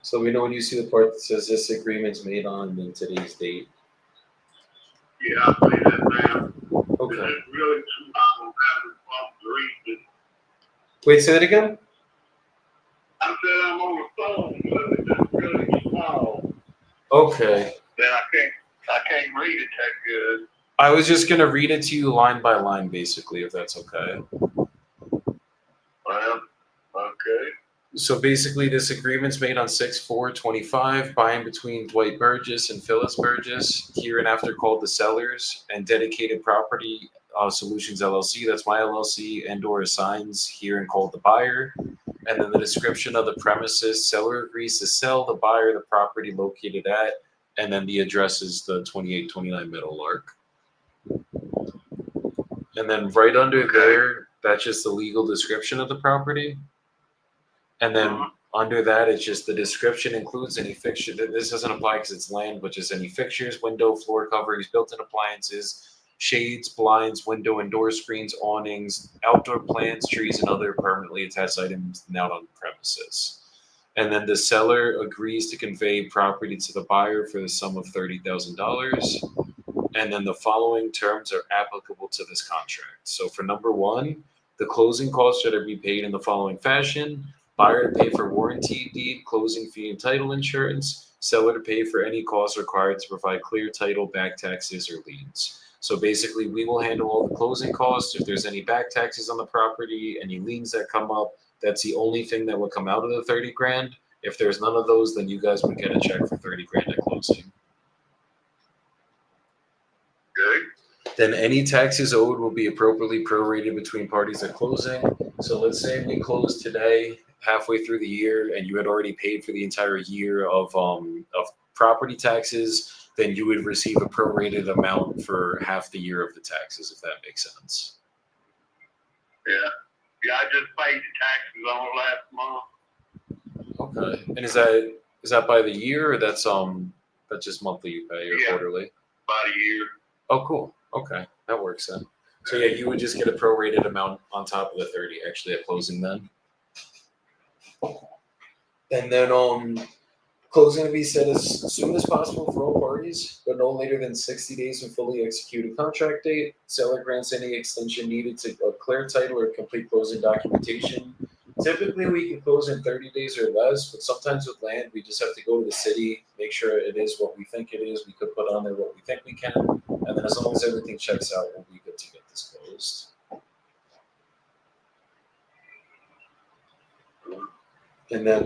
[SPEAKER 1] So we know when you see the part that says this agreement's made on in today's date.
[SPEAKER 4] Yeah, I see that now.
[SPEAKER 1] Okay.
[SPEAKER 4] It's really too long having fun reading.
[SPEAKER 1] Wait, say that again?
[SPEAKER 4] I said I'm on the phone, but it's just really small.
[SPEAKER 1] Okay.
[SPEAKER 4] Then I can't read it that good.
[SPEAKER 1] I was just gonna read it to you line by line basically, if that's okay.
[SPEAKER 4] Well, okay.
[SPEAKER 1] So basically, this agreement's made on 6/4/25 by and between Dwight Burgess and Phyllis Burgess, hereinafter called the sellers, and Dedicated Property Solutions LLC, that's my LLC, and/or assigns here and called the buyer. And then the description of the premises: seller agrees to sell the buyer the property located at, and then the address is the 2829 Meadowlark. And then right under there, that's just the legal description of the property. And then under that, it's just the description includes any fixture. This doesn't apply because it's land, but just any fixtures, window, floor coverings, built-in appliances, shades, blinds, window and door screens, awnings, outdoor plants, trees, and other permanently attached items not on the premises. And then the seller agrees to convey property to the buyer for the sum of $30,000. And then the following terms are applicable to this contract. So for number one, the closing costs should be paid in the following fashion: buyer to pay for warranty deed, closing fee, and title insurance. Seller to pay for any costs required to provide clear title, back taxes, or liens. So basically, we will handle all the closing costs. If there's any back taxes on the property, any liens that come up, that's the only thing that would come out of the 30 grand. If there's none of those, then you guys would get a check for 30 grand at closing.
[SPEAKER 4] Good.
[SPEAKER 1] Then any taxes owed will be appropriately prorated between parties at closing. So let's say we close today, halfway through the year, and you had already paid for the entire year of property taxes, then you would receive a prorated amount for half the year of the taxes, if that makes sense.
[SPEAKER 4] Yeah. Yeah, I just paid the taxes on last month.
[SPEAKER 1] Okay. And is that by the year, or that's just monthly you pay, or
[SPEAKER 4] Yeah.
[SPEAKER 1] quarterly?
[SPEAKER 4] About a year.
[SPEAKER 1] Oh, cool. Okay, that works then. So yeah, you would just get a prorated amount on top of the 30 actually at closing then. And then closing to be set as soon as possible for all parties, but no later than 60 days from fully executed contract date. Seller grants any extension needed to clear title or complete closing documentation. Typically, we can close in 30 days or less, but sometimes with land, we just have to go to the city, make sure it is what we think it is. We could put on there what we think we can, and then as long as everything checks out, we'll be good to get this closed. And then,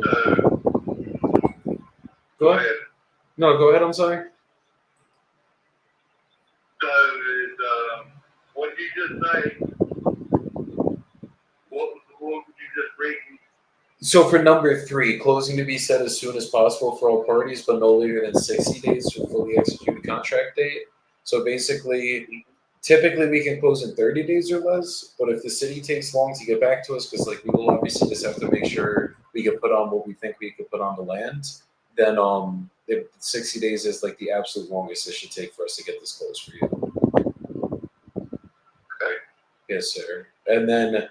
[SPEAKER 1] go ahead. No, go ahead. I'm sorry.
[SPEAKER 4] So is what did you just say? What would you just read?
[SPEAKER 1] So for number 3, closing to be set as soon as possible for all parties, but no later than 60 days from fully executed contract date. So basically, typically we can close in 30 days or less, but if the city takes long to get back to us, because like we will obviously just have to make sure we can put on what we think we could put on the land, then if 60 days is like the absolute longest it should take for us to get this closed for you.
[SPEAKER 4] Okay.
[SPEAKER 1] Yes, sir. And then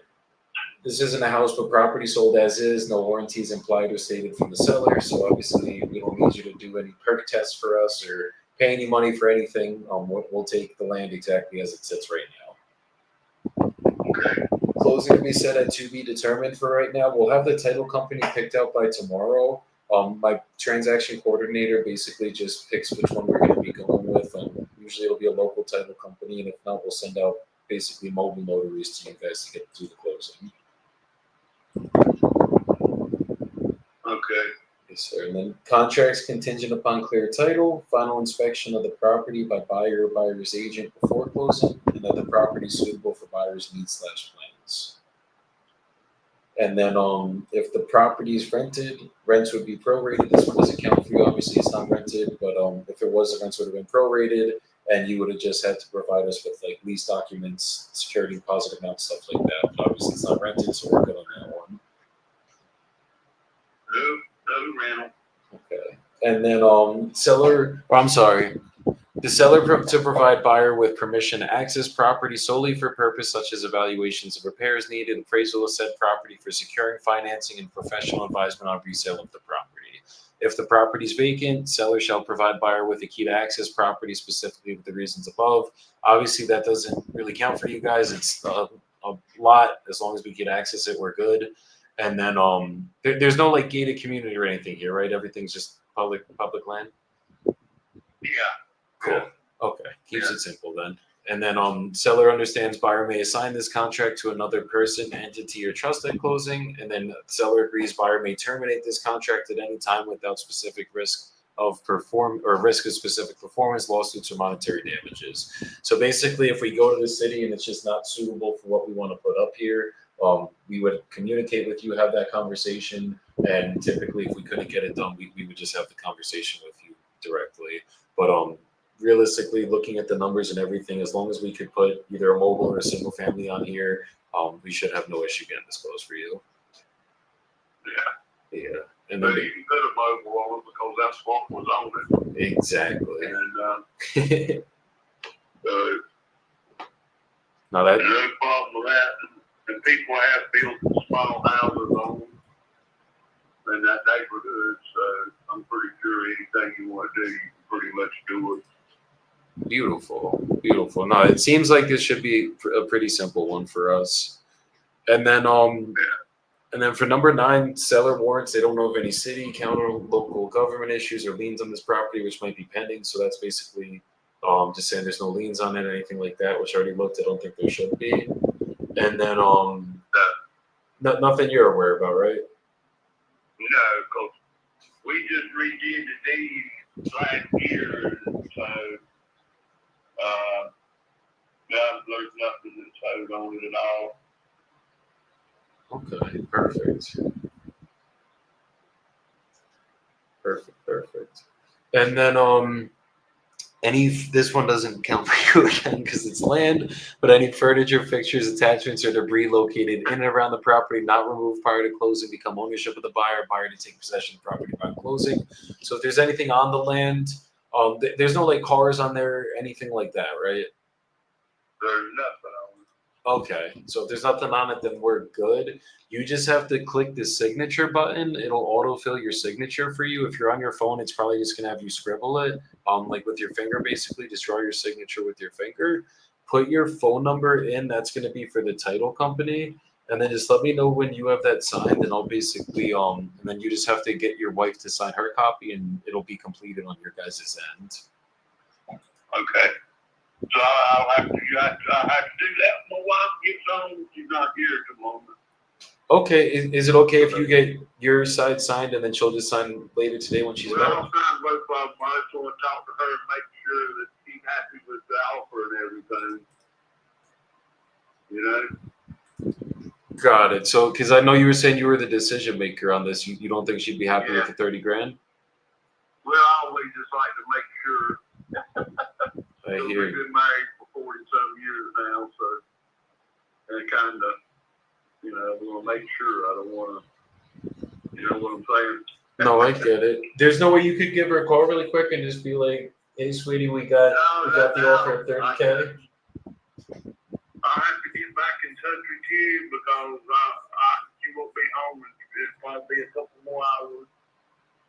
[SPEAKER 1] this isn't a house, but property sold as is. No warranties implied or stated from the seller. So obviously, we don't need you to do any perk tests for us or pay any money for anything. We'll take the land exactly as it sits right now.
[SPEAKER 4] Okay.
[SPEAKER 1] Closing to be set at to be determined for right now. We'll have the title company picked out by tomorrow. My transaction coordinator basically just picks which one we're going to be going with. Usually it'll be a local title company, and if not, we'll send out basically mobile notaries to you guys to get through the closing.
[SPEAKER 4] Okay.
[SPEAKER 1] Yes, sir. And then contracts contingent upon clear title, final inspection of the property by buyer or buyer's agent before closing, and that the property is suitable for buyer's needs/plans. And then if the property is rented, rents would be prorated. This one doesn't count for you. Obviously, it's not rented, but if it was, the rents would have been prorated, and you would have just had to provide us with like lease documents, security deposit amount, stuff like that. But obviously, it's not rented, so we're good on that one.
[SPEAKER 4] No rental.
[SPEAKER 1] Okay. And then the seller to provide buyer with permission to access property solely for purpose such as evaluations of repairs needed, appraisal of said property for securing financing and professional advisement on resale of the property. If the property is vacant, seller shall provide buyer with a key to access property specifically with the reasons above. Obviously, that doesn't really count for you guys. It's a lot. As long as we can access it, we're good. And then there's no like gated community or anything here, right? Everything's just public land.
[SPEAKER 4] Yeah.
[SPEAKER 1] Cool. Okay. Keeps it simple then. And then seller understands buyer may assign this contract to another person, entity, or trust at closing. And then seller agrees buyer may terminate this contract at any time without specific risk of risk of specific performance, lawsuits, or monetary damages. So basically, if we go to the city and it's just not suitable for what we want to put up here, we would communicate with you, have that conversation, and typically, if we couldn't get it done, we would just have the conversation with you directly. But realistically, looking at the numbers and everything, as long as we could put either a mobile or a single family on here, we should have no issue getting this closed for you.
[SPEAKER 4] Yeah.
[SPEAKER 1] Yeah. And
[SPEAKER 4] But
[SPEAKER 1] then
[SPEAKER 4] you can put a mobile on it because that's what was on it.
[SPEAKER 1] exactly.
[SPEAKER 4] And
[SPEAKER 1] Now that
[SPEAKER 4] there's no problem with that. And people have built small houses on them in that neighborhood, so I'm pretty sure anything you want to do, you can pretty much do it.
[SPEAKER 1] Beautiful. No, it seems like this should be a pretty simple one for us. And then for number 9, seller warrants. They don't know of any city, county, local government issues or liens on this property, which might be pending. So that's basically just saying there's no liens on it or anything like that, which I already looked. I don't think there should be. And then nothing you're aware about, right?
[SPEAKER 4] No, because we just redid the deed last year, so there's nothing that's owed on it at all.
[SPEAKER 1] Okay, perfect. And then this one doesn't count for you again because it's land, but any furniture, fixtures, attachments, or debris located in and around the property not removed prior to closing become ownership of the buyer to take possession of the property by closing. So if there's anything on the land, there's no like cars on there, anything like that, right?
[SPEAKER 4] There's nothing on it.
[SPEAKER 1] Okay, so if there's nothing on it, then we're good. You just have to click the signature button. It'll autofill your signature for you. If you're on your phone, it's probably just gonna have you scribble it, like with your finger, basically. Just draw your signature with your finger. Put your phone number in. That's gonna be for the title company, and then just let me know when you have that signed, and I'll basically and then you just have to get your wife to sign her copy, and it'll be completed on your guys' end.
[SPEAKER 4] Okay. So I'll have to do that. My wife gets on, she's not here at the moment.
[SPEAKER 1] Okay, is it okay if you get your side signed and then she'll just sign later today when she's
[SPEAKER 4] Well,
[SPEAKER 1] back?
[SPEAKER 4] I'll sign both of them. I just want to talk to her and make sure that she's happy with the offer and everything. You know?
[SPEAKER 1] Got it. So, because I know you were saying you were the decision maker on this, you don't think she'd be happy with the 30 grand?
[SPEAKER 4] Well, I always just like to make sure.
[SPEAKER 1] I
[SPEAKER 4] We've
[SPEAKER 1] hear you.
[SPEAKER 4] been married for 40-some years now, so and kind of, we want to make sure. I don't want to, you know what I'm saying?
[SPEAKER 1] No, I get it. There's no way you could give her a call really quick and just be like, "Hey, sweetie, we got the offer at 30K."
[SPEAKER 4] I have to get back in touch with you because she won't be home and it'll probably be a couple more hours.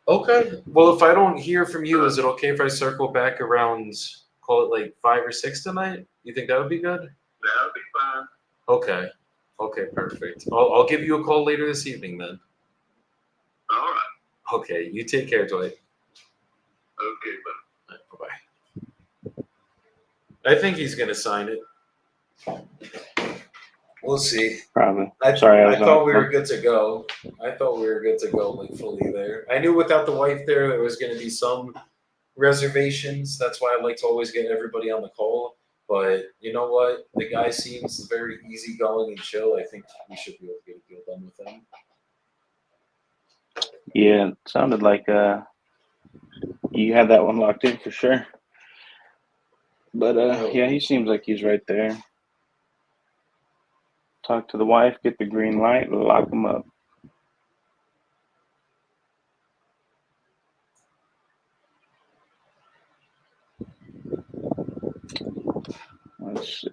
[SPEAKER 1] Okay. Well, if I don't hear from you, is it okay if I circle back around, call it like 5 or 6 tonight? You think that would be good?
[SPEAKER 4] That'll be fine.
[SPEAKER 1] Okay. Okay, perfect. I'll give you a call later this evening then.
[SPEAKER 4] All right.
[SPEAKER 1] Okay, you take care, Dwight.
[SPEAKER 4] Okay, but
[SPEAKER 1] Bye-bye. I think he's gonna sign it. We'll see.
[SPEAKER 7] Probably.
[SPEAKER 1] I
[SPEAKER 7] Sorry,
[SPEAKER 1] I thought we were
[SPEAKER 7] on.
[SPEAKER 1] good to go. I thought we were good to go, like fully there. I knew without the wife there was going to be some reservations. That's why I like to always get everybody on the call. But you know what? The guy seems very easygoing and chill. I think we should be able to get a deal done with him.
[SPEAKER 7] Yeah, it sounded like you had that one locked in for sure. But yeah, he seems like he's right there. Talk to the wife, get the green light, lock him up. Let's see.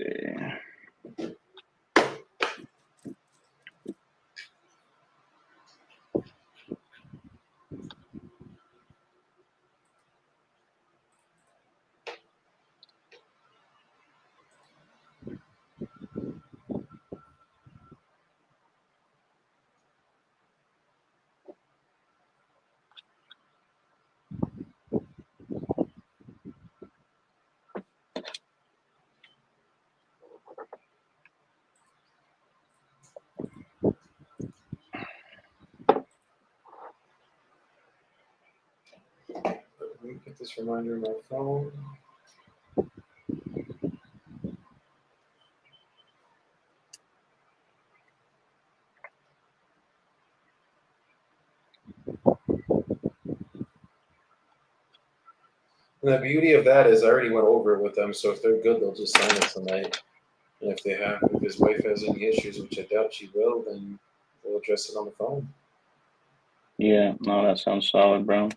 [SPEAKER 1] Let me get this reminder on my phone. And the beauty of that is I already went over it with them, so if they're good, they'll just sign it tonight. And if his wife has any issues, which I doubt she will, then we'll address it on the phone.
[SPEAKER 7] Yeah, no, that sounds solid, bro.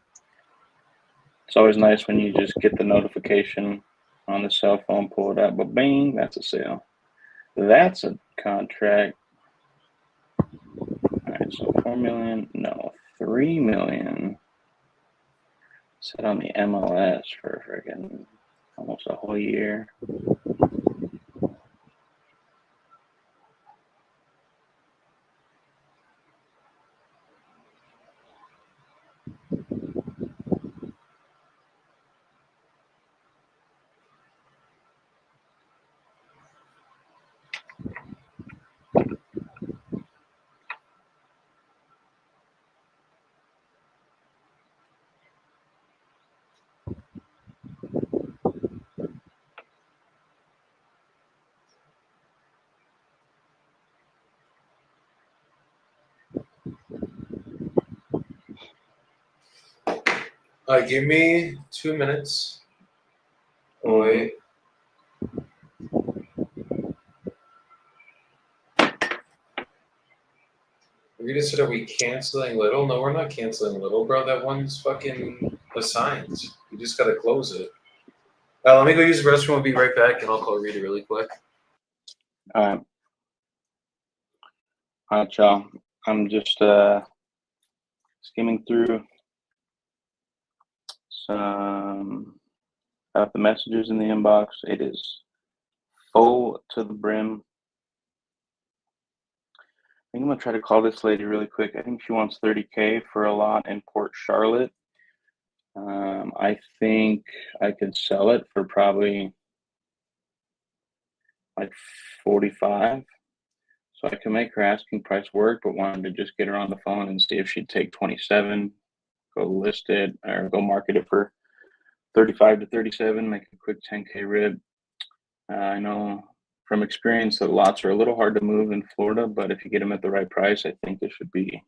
[SPEAKER 7] It's always nice when you just get the notification on the cell phone, pull it up, but bang, that's a sale. That's a contract. All right, so 4 million, no, 3 million. Set on the MLS for freaking almost a whole year.
[SPEAKER 1] Give me 2 minutes. Oh,
[SPEAKER 7] Mhm.
[SPEAKER 1] wait. We just said, are we canceling Little? No, we're not canceling Little, bro. That one's fucking assigned. You just gotta close it. Let me go use the restroom. I'll be right back, and I'll call Rita really quick.
[SPEAKER 7] All right, y'all. I'm just skimming through some of the messages in the inbox. It is full to the brim. I think I'm gonna try to call this lady really quick. I think she wants 30K for a lot in Port Charlotte. I think I could sell it for probably like 45. So I can make her asking price work, but wanted to just get her on the phone and see if she'd take 27, go list it or go market it for 35 to 37, make a quick 10K rib. I know from experience that lots are a little hard to move in Florida, but if you get them at the right price, I think it should be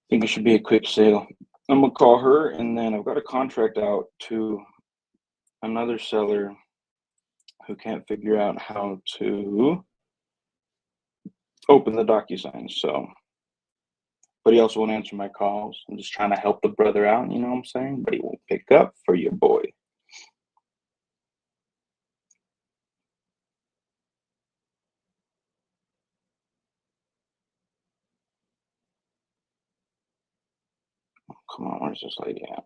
[SPEAKER 7] a quick sale. I'm gonna call her, and then I've got a contract out to another seller who can't figure out how to open the DocuSign. So, but he also won't answer my calls. I'm just trying to help the brother out, you know what I'm saying? But he won't pick up for your boy. Come on, where's this lady at?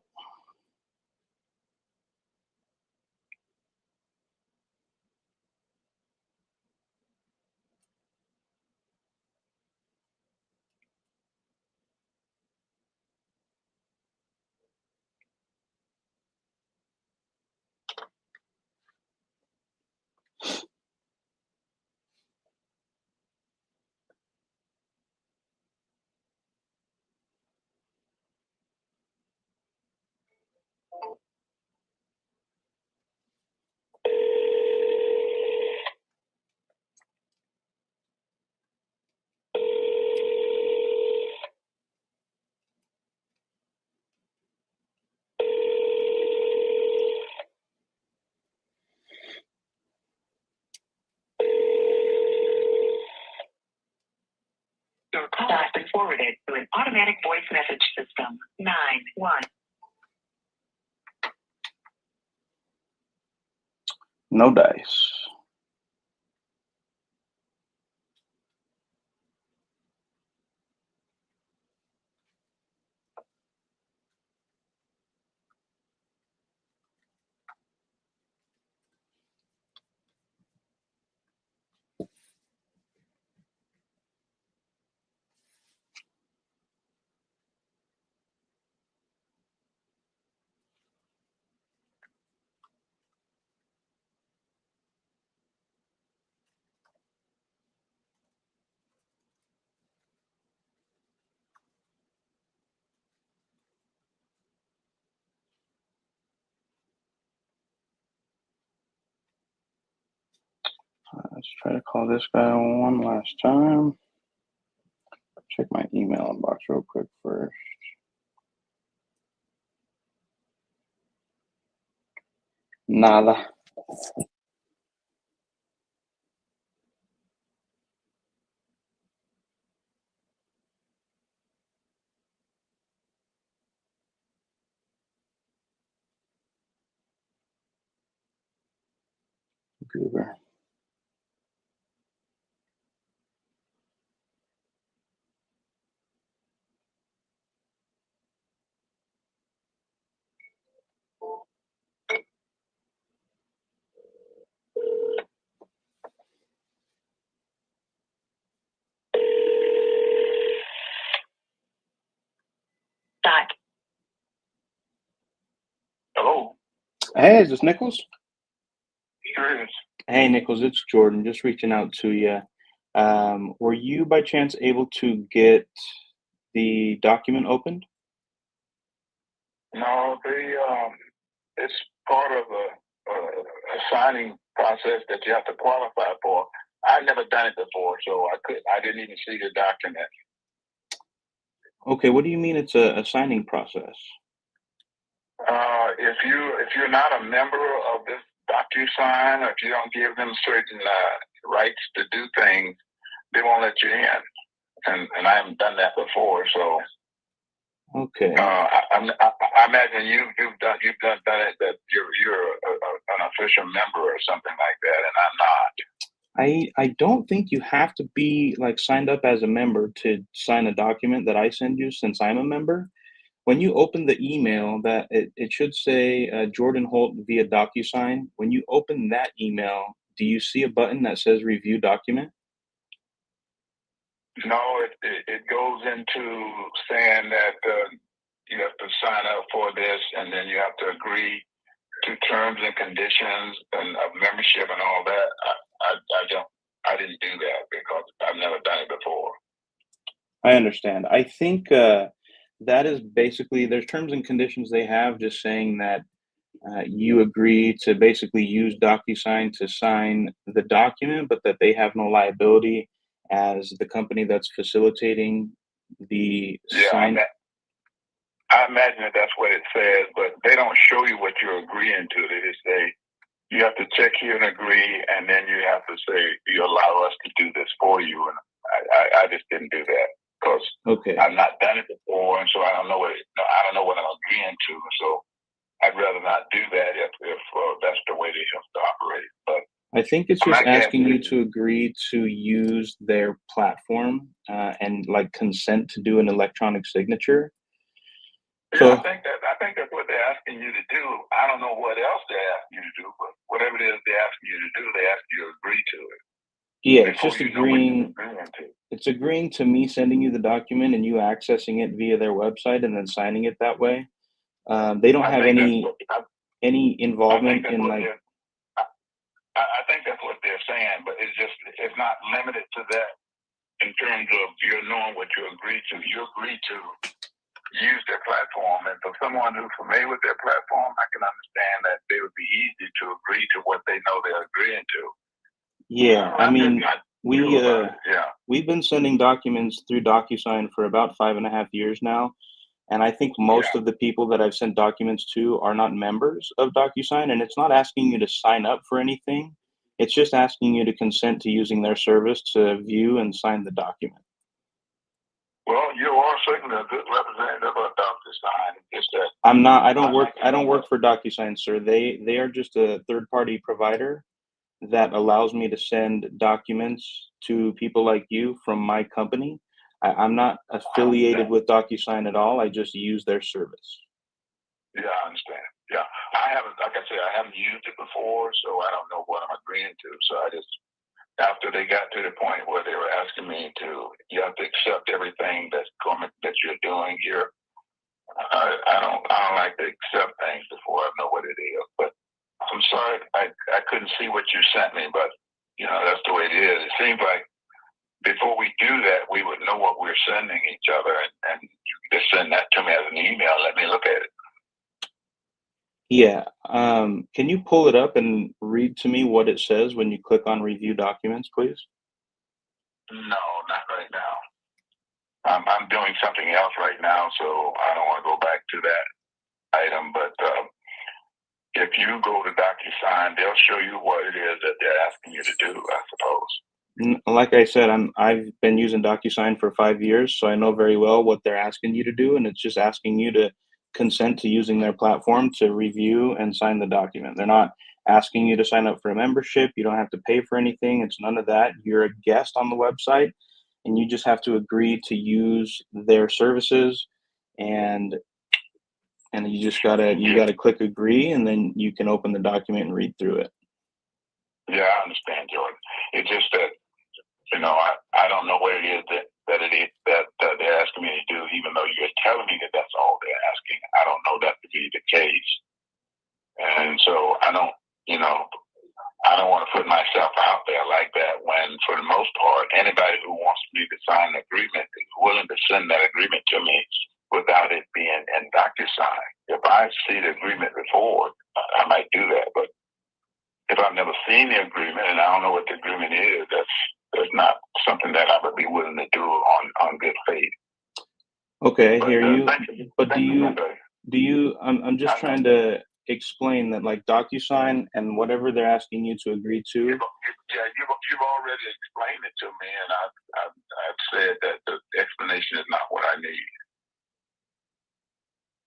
[SPEAKER 4] 1.
[SPEAKER 7] No dice. Let's try to call this guy one last time. Check my email inbox real quick first. Nada. Goober.
[SPEAKER 4] Dot.
[SPEAKER 5] Hello.
[SPEAKER 7] Hey, is this Nichols?
[SPEAKER 5] Sure is.
[SPEAKER 7] Hey, Nichols, it's Jordan. Just reaching out to you. Were you by chance able to get the document opened?
[SPEAKER 5] No, it's part of a signing process that you have to qualify for. I've never done it before, so I didn't even see the document.
[SPEAKER 7] Okay, what do you mean it's a signing process?
[SPEAKER 5] If you're not a member of this DocuSign, or if you don't give them certain rights to do things, they won't let you in. And I haven't done that before, so
[SPEAKER 7] Okay.
[SPEAKER 5] I imagine you've done it, that you're an official member or something like that, and I'm not.
[SPEAKER 7] I don't think you have to be like signed up as a member to sign a document that I send you, since I'm a member. When you open the email, that it should say Jordan Holt via DocuSign. When you open that email, do you see a button that says review document?
[SPEAKER 5] No, it goes into saying that you have to sign up for this, and then you have to agree to terms and conditions and of membership and all that. I didn't do that because I've never done it before.
[SPEAKER 7] I understand. I think that is basically, there's terms and conditions they have just saying that you agree to basically use DocuSign to sign the document, but that they have no liability as the company that's facilitating the sign.
[SPEAKER 5] I imagine that's what it says, but they don't show you what you're agreeing to. They just say you have to check here and agree, and then you have to say you allow us to do this for you. And I just didn't do that because I've not done it before, and so I don't know what I'm agreeing to. So I'd rather not do that if that's the way they have to operate. But
[SPEAKER 7] I think it's just asking you to agree to use their platform and like consent to do an electronic signature.
[SPEAKER 5] So I think that's what they're asking you to do. I don't know what else they're asking you to do, but whatever it is they're asking you to do, they ask you to agree to it.
[SPEAKER 7] Yeah, it's just agreeing. It's agreeing to me sending you the document and you accessing it via their website and then signing it that way. They don't have any involvement in like.
[SPEAKER 5] I think that's what they're saying, but it's not limited to that in terms of you knowing what you agree to. You agree to use their platform, and for someone who's familiar with their platform, I can understand that they would be easy to agree to what they know they're agreeing to.
[SPEAKER 7] Yeah, I mean, we've been sending documents through DocuSign for about 5.5 years now, and I think most of the people that I've sent documents to are not members of DocuSign, and it's not asking you to sign up for anything. It's just asking you to consent to using their service to view and sign the document.
[SPEAKER 5] Well, you are certainly a good representative of DocuSign. Just that
[SPEAKER 2] I'm not. I don't work. I don't work for DocuSign, sir. They are just a third party provider that allows me to send documents to people like you from my company. I'm not affiliated with DocuSign at all. I just use their service.
[SPEAKER 8] Yeah, I understand. Yeah, I haven't, like I said, I haven't used it before, so I don't know what I'm agreeing to. So I just, after they got to the point where they were asking me to, you have to accept everything that you're doing here. I don't like to accept things before I know what it is. But I'm sorry, I couldn't see what you sent me, but you know that's the way it is. It seems like before we do that, we would know what we're sending each other, and you can just send that to me as an email. Let me look at it.
[SPEAKER 2] Yeah. Can you pull it up and read to me what it says when you click on review documents, please?
[SPEAKER 8] No, not right now. I'm doing something else right now, so I don't want to go back to that item. But if you go to DocuSign, they'll show you what it is that they're asking you to do, I suppose.
[SPEAKER 2] Like I said, I've been using DocuSign for 5 years, so I know very well what they're asking you to do, and it's just asking you to consent to using their platform to review and sign the document. They're not asking you to sign up for a membership. You don't have to pay for anything. It's none of that. You're a guest on the website, and you just have to agree to use their services, and you just gotta click agree, and then you can open the document and read through it.
[SPEAKER 8] Yeah, I understand, Jordan. It's just that I don't know what it is that they're asking me to do, even though you're telling me that that's all they're asking. I don't know that to be the case, and so I don't want to put myself out there like that when, for the most part, anybody who wants me to sign an agreement is willing to send that agreement to me without it being in DocuSign. If I see the agreement before, I might do that. But if I've never seen the agreement and I don't know what the agreement is, that's not something that I would be willing to do on good faith.
[SPEAKER 2] Okay,
[SPEAKER 8] But,
[SPEAKER 2] hear you. But
[SPEAKER 8] do
[SPEAKER 2] you? I'm just trying to explain that, like, DocuSign and whatever they're asking you to agree to.
[SPEAKER 8] You've already explained it to me, and I've said that the explanation is not what I need.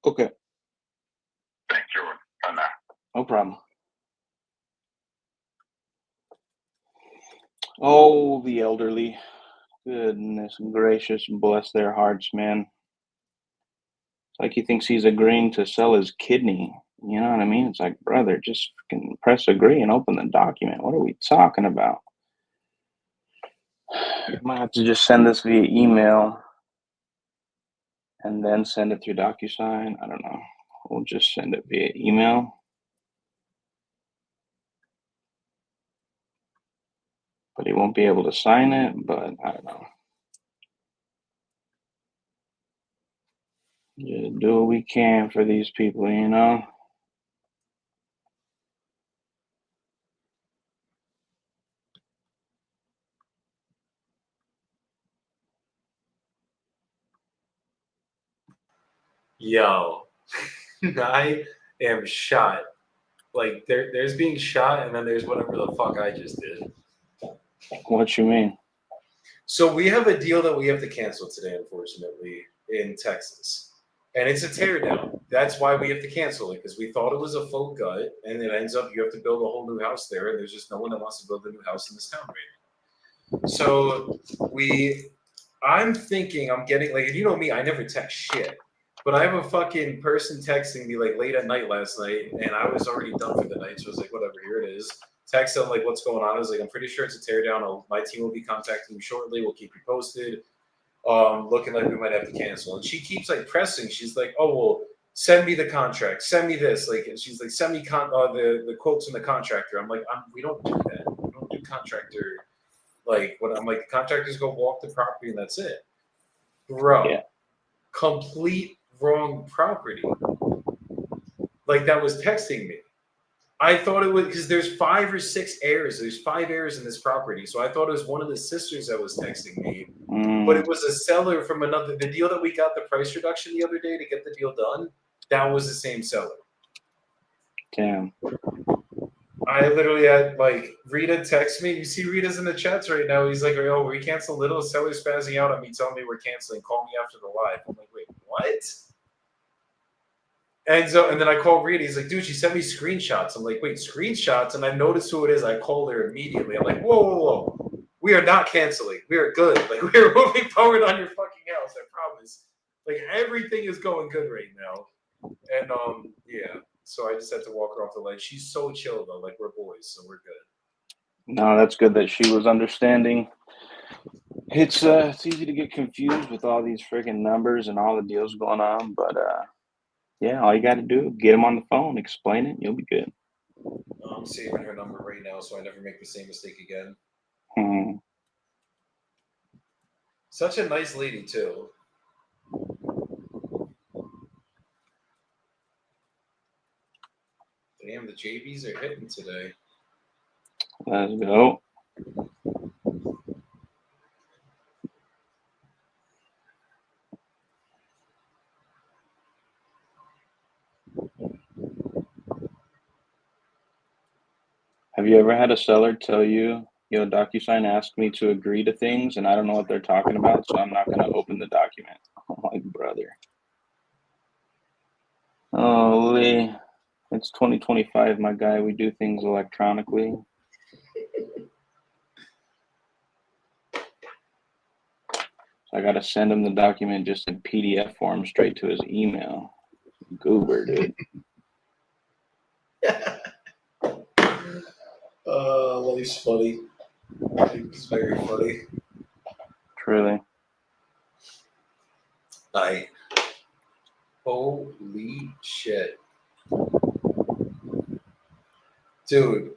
[SPEAKER 2] Okay.
[SPEAKER 8] Thank you. Bye.
[SPEAKER 2] No problem. Oh, the elderly. Goodness gracious, bless their hearts, man. It's like he thinks he's agreeing to sell his kidney. You know what I mean? It's like, brother, just freaking press agree and open the document. What are we talking about? I might have to just send this via email and then send it through DocuSign. I don't know. We'll just send it via email. But he won't be able to sign it, but I don't know. Just do what we can for these people, you know?
[SPEAKER 1] Yo, I am shot. Like there's being shot, and then there's whatever the fuck I just did.
[SPEAKER 2] What you mean?
[SPEAKER 1] So we have a deal that we have to cancel today, unfortunately, in Texas, and it's a teardown. That's why we have to cancel it, because we thought it was a full gut, and it ends up you have to build a whole new house there, and there's just no one that wants to build a new house in this town right now. So I'm thinking I'm getting, like, you know me, I never text shit. But I have a fucking person texting me like late at night last night, and I was already done for the night. So I was like, whatever, here it is. Text them like, what's going on? I was like, I'm pretty sure it's a teardown. My team will be contacting you shortly. We'll keep you posted. Looking like we might have to cancel. And she keeps like pressing. She's like, oh, well, send me the contract. Send me this. Like, she's like, send me the quotes from the contractor. I'm like, we don't do that. We don't do contractor. Like, what I'm like, contractors go walk the property and that's it. Bro,
[SPEAKER 2] Yeah.
[SPEAKER 1] Complete wrong property. Like, that was texting me. I thought it was because there's 5 or 6 heirs. There's 5 heirs in this property. So I thought it was one of the sisters that was texting me. But it was a seller from another. The deal that we got the price reduction the other day to get the deal done, that was the same seller.
[SPEAKER 2] Damn.
[SPEAKER 1] I literally had, like, Rita text me. You see Rita's in the chats right now. He's like, oh, we cancel little. Seller's spazzing out on me, telling me we're canceling. Call me after the live. I'm like, wait, what? And then I called Rita. He's like, dude, she sent me screenshots. I'm like, wait, screenshots? And I noticed who it is. I called her immediately. I'm like, whoa. We are not canceling. We are good. Like, we are moving forward on your fucking house. I promise. Like, everything is going good right now. And, yeah. So I just had to walk her off the ledge. She's so chill, though. Like, we're boys, so we're good.
[SPEAKER 7] No, that's good that she was understanding. It's easy to get confused with all these freaking numbers and all the deals going on, but yeah, all you got to do, get them on the phone, explain it, you'll be good.
[SPEAKER 1] I'm saving her number right now so I never make the same mistake again. Such a nice lady, too. Damn, the JVs are hitting today.
[SPEAKER 7] Let's go. Have you ever had a seller tell you, yo, DocuSign asked me to agree to things and I don't know what they're talking about, so I'm not going to open the document? I'm like, brother. Holy. It's 2025, my guy. We do things electronically. So I got to send him the document just in PDF form straight to his email. Goober, dude.
[SPEAKER 1] Life's funny. It's very funny.
[SPEAKER 7] Truly.
[SPEAKER 1] Holy shit. Dude.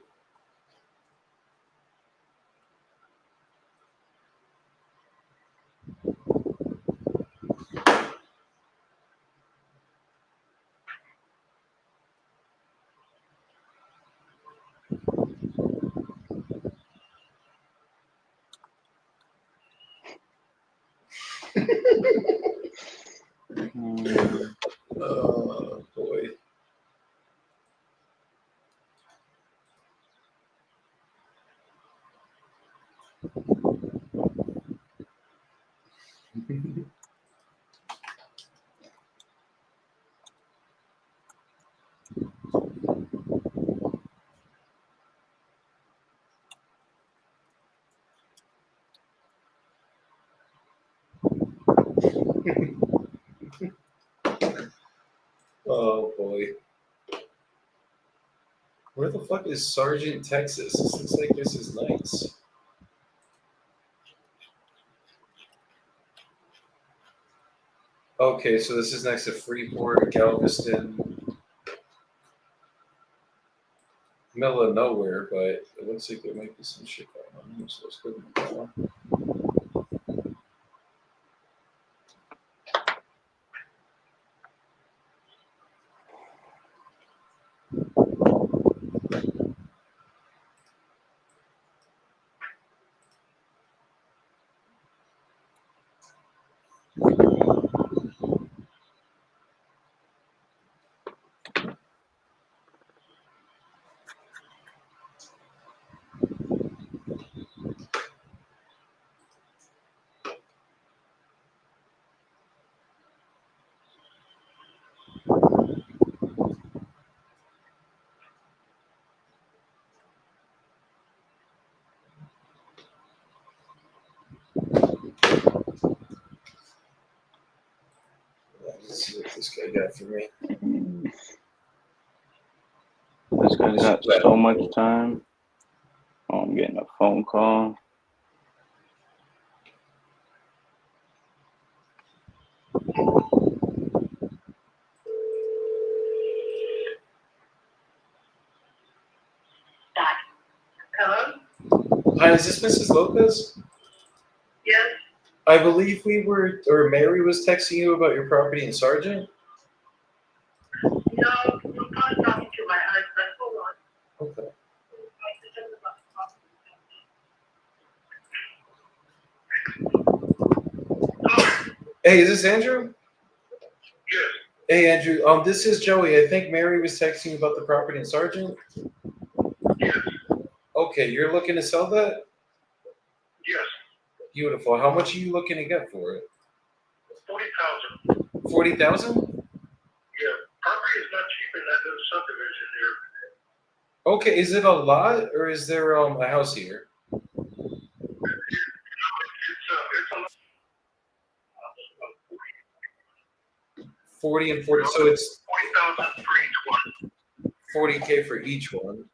[SPEAKER 1] Oh, boy. Oh, boy. Where the fuck is Sargent, Texas? This looks like this is nice. Okay, so this is next to Freeport, Galveston. Middle of nowhere, but it looks like there might be some shit going on here, so let's go with that one. Let's see what this guy got for me.
[SPEAKER 7] This guy's got so much time. Oh, I'm getting a phone call.
[SPEAKER 4] Hello?
[SPEAKER 1] Hi, is this Mrs. Lopez?
[SPEAKER 4] Yes?
[SPEAKER 1] I believe Mary was texting you about your property in Sargent.
[SPEAKER 4] No, you're not talking to my husband. Hold on.
[SPEAKER 1] Okay. Hey, is this Andrew?
[SPEAKER 4] Yes.
[SPEAKER 1] Hey, Andrew. This is Joey. I think Mary was texting you about the property in Sargent.
[SPEAKER 4] Yes.
[SPEAKER 1] Okay, you're looking to sell that?
[SPEAKER 4] Yes.
[SPEAKER 1] Beautiful. How much are you looking to get for it?
[SPEAKER 4] 40,000.
[SPEAKER 1] 40,000?
[SPEAKER 4] Yeah. Property it's not cheap in that little subdivision there.
[SPEAKER 1] Okay, is it a lot or is there a house here?
[SPEAKER 4] It's a
[SPEAKER 1] 40 and 40, so it's
[SPEAKER 4] 40,000 for each one.
[SPEAKER 1] 40K for each one.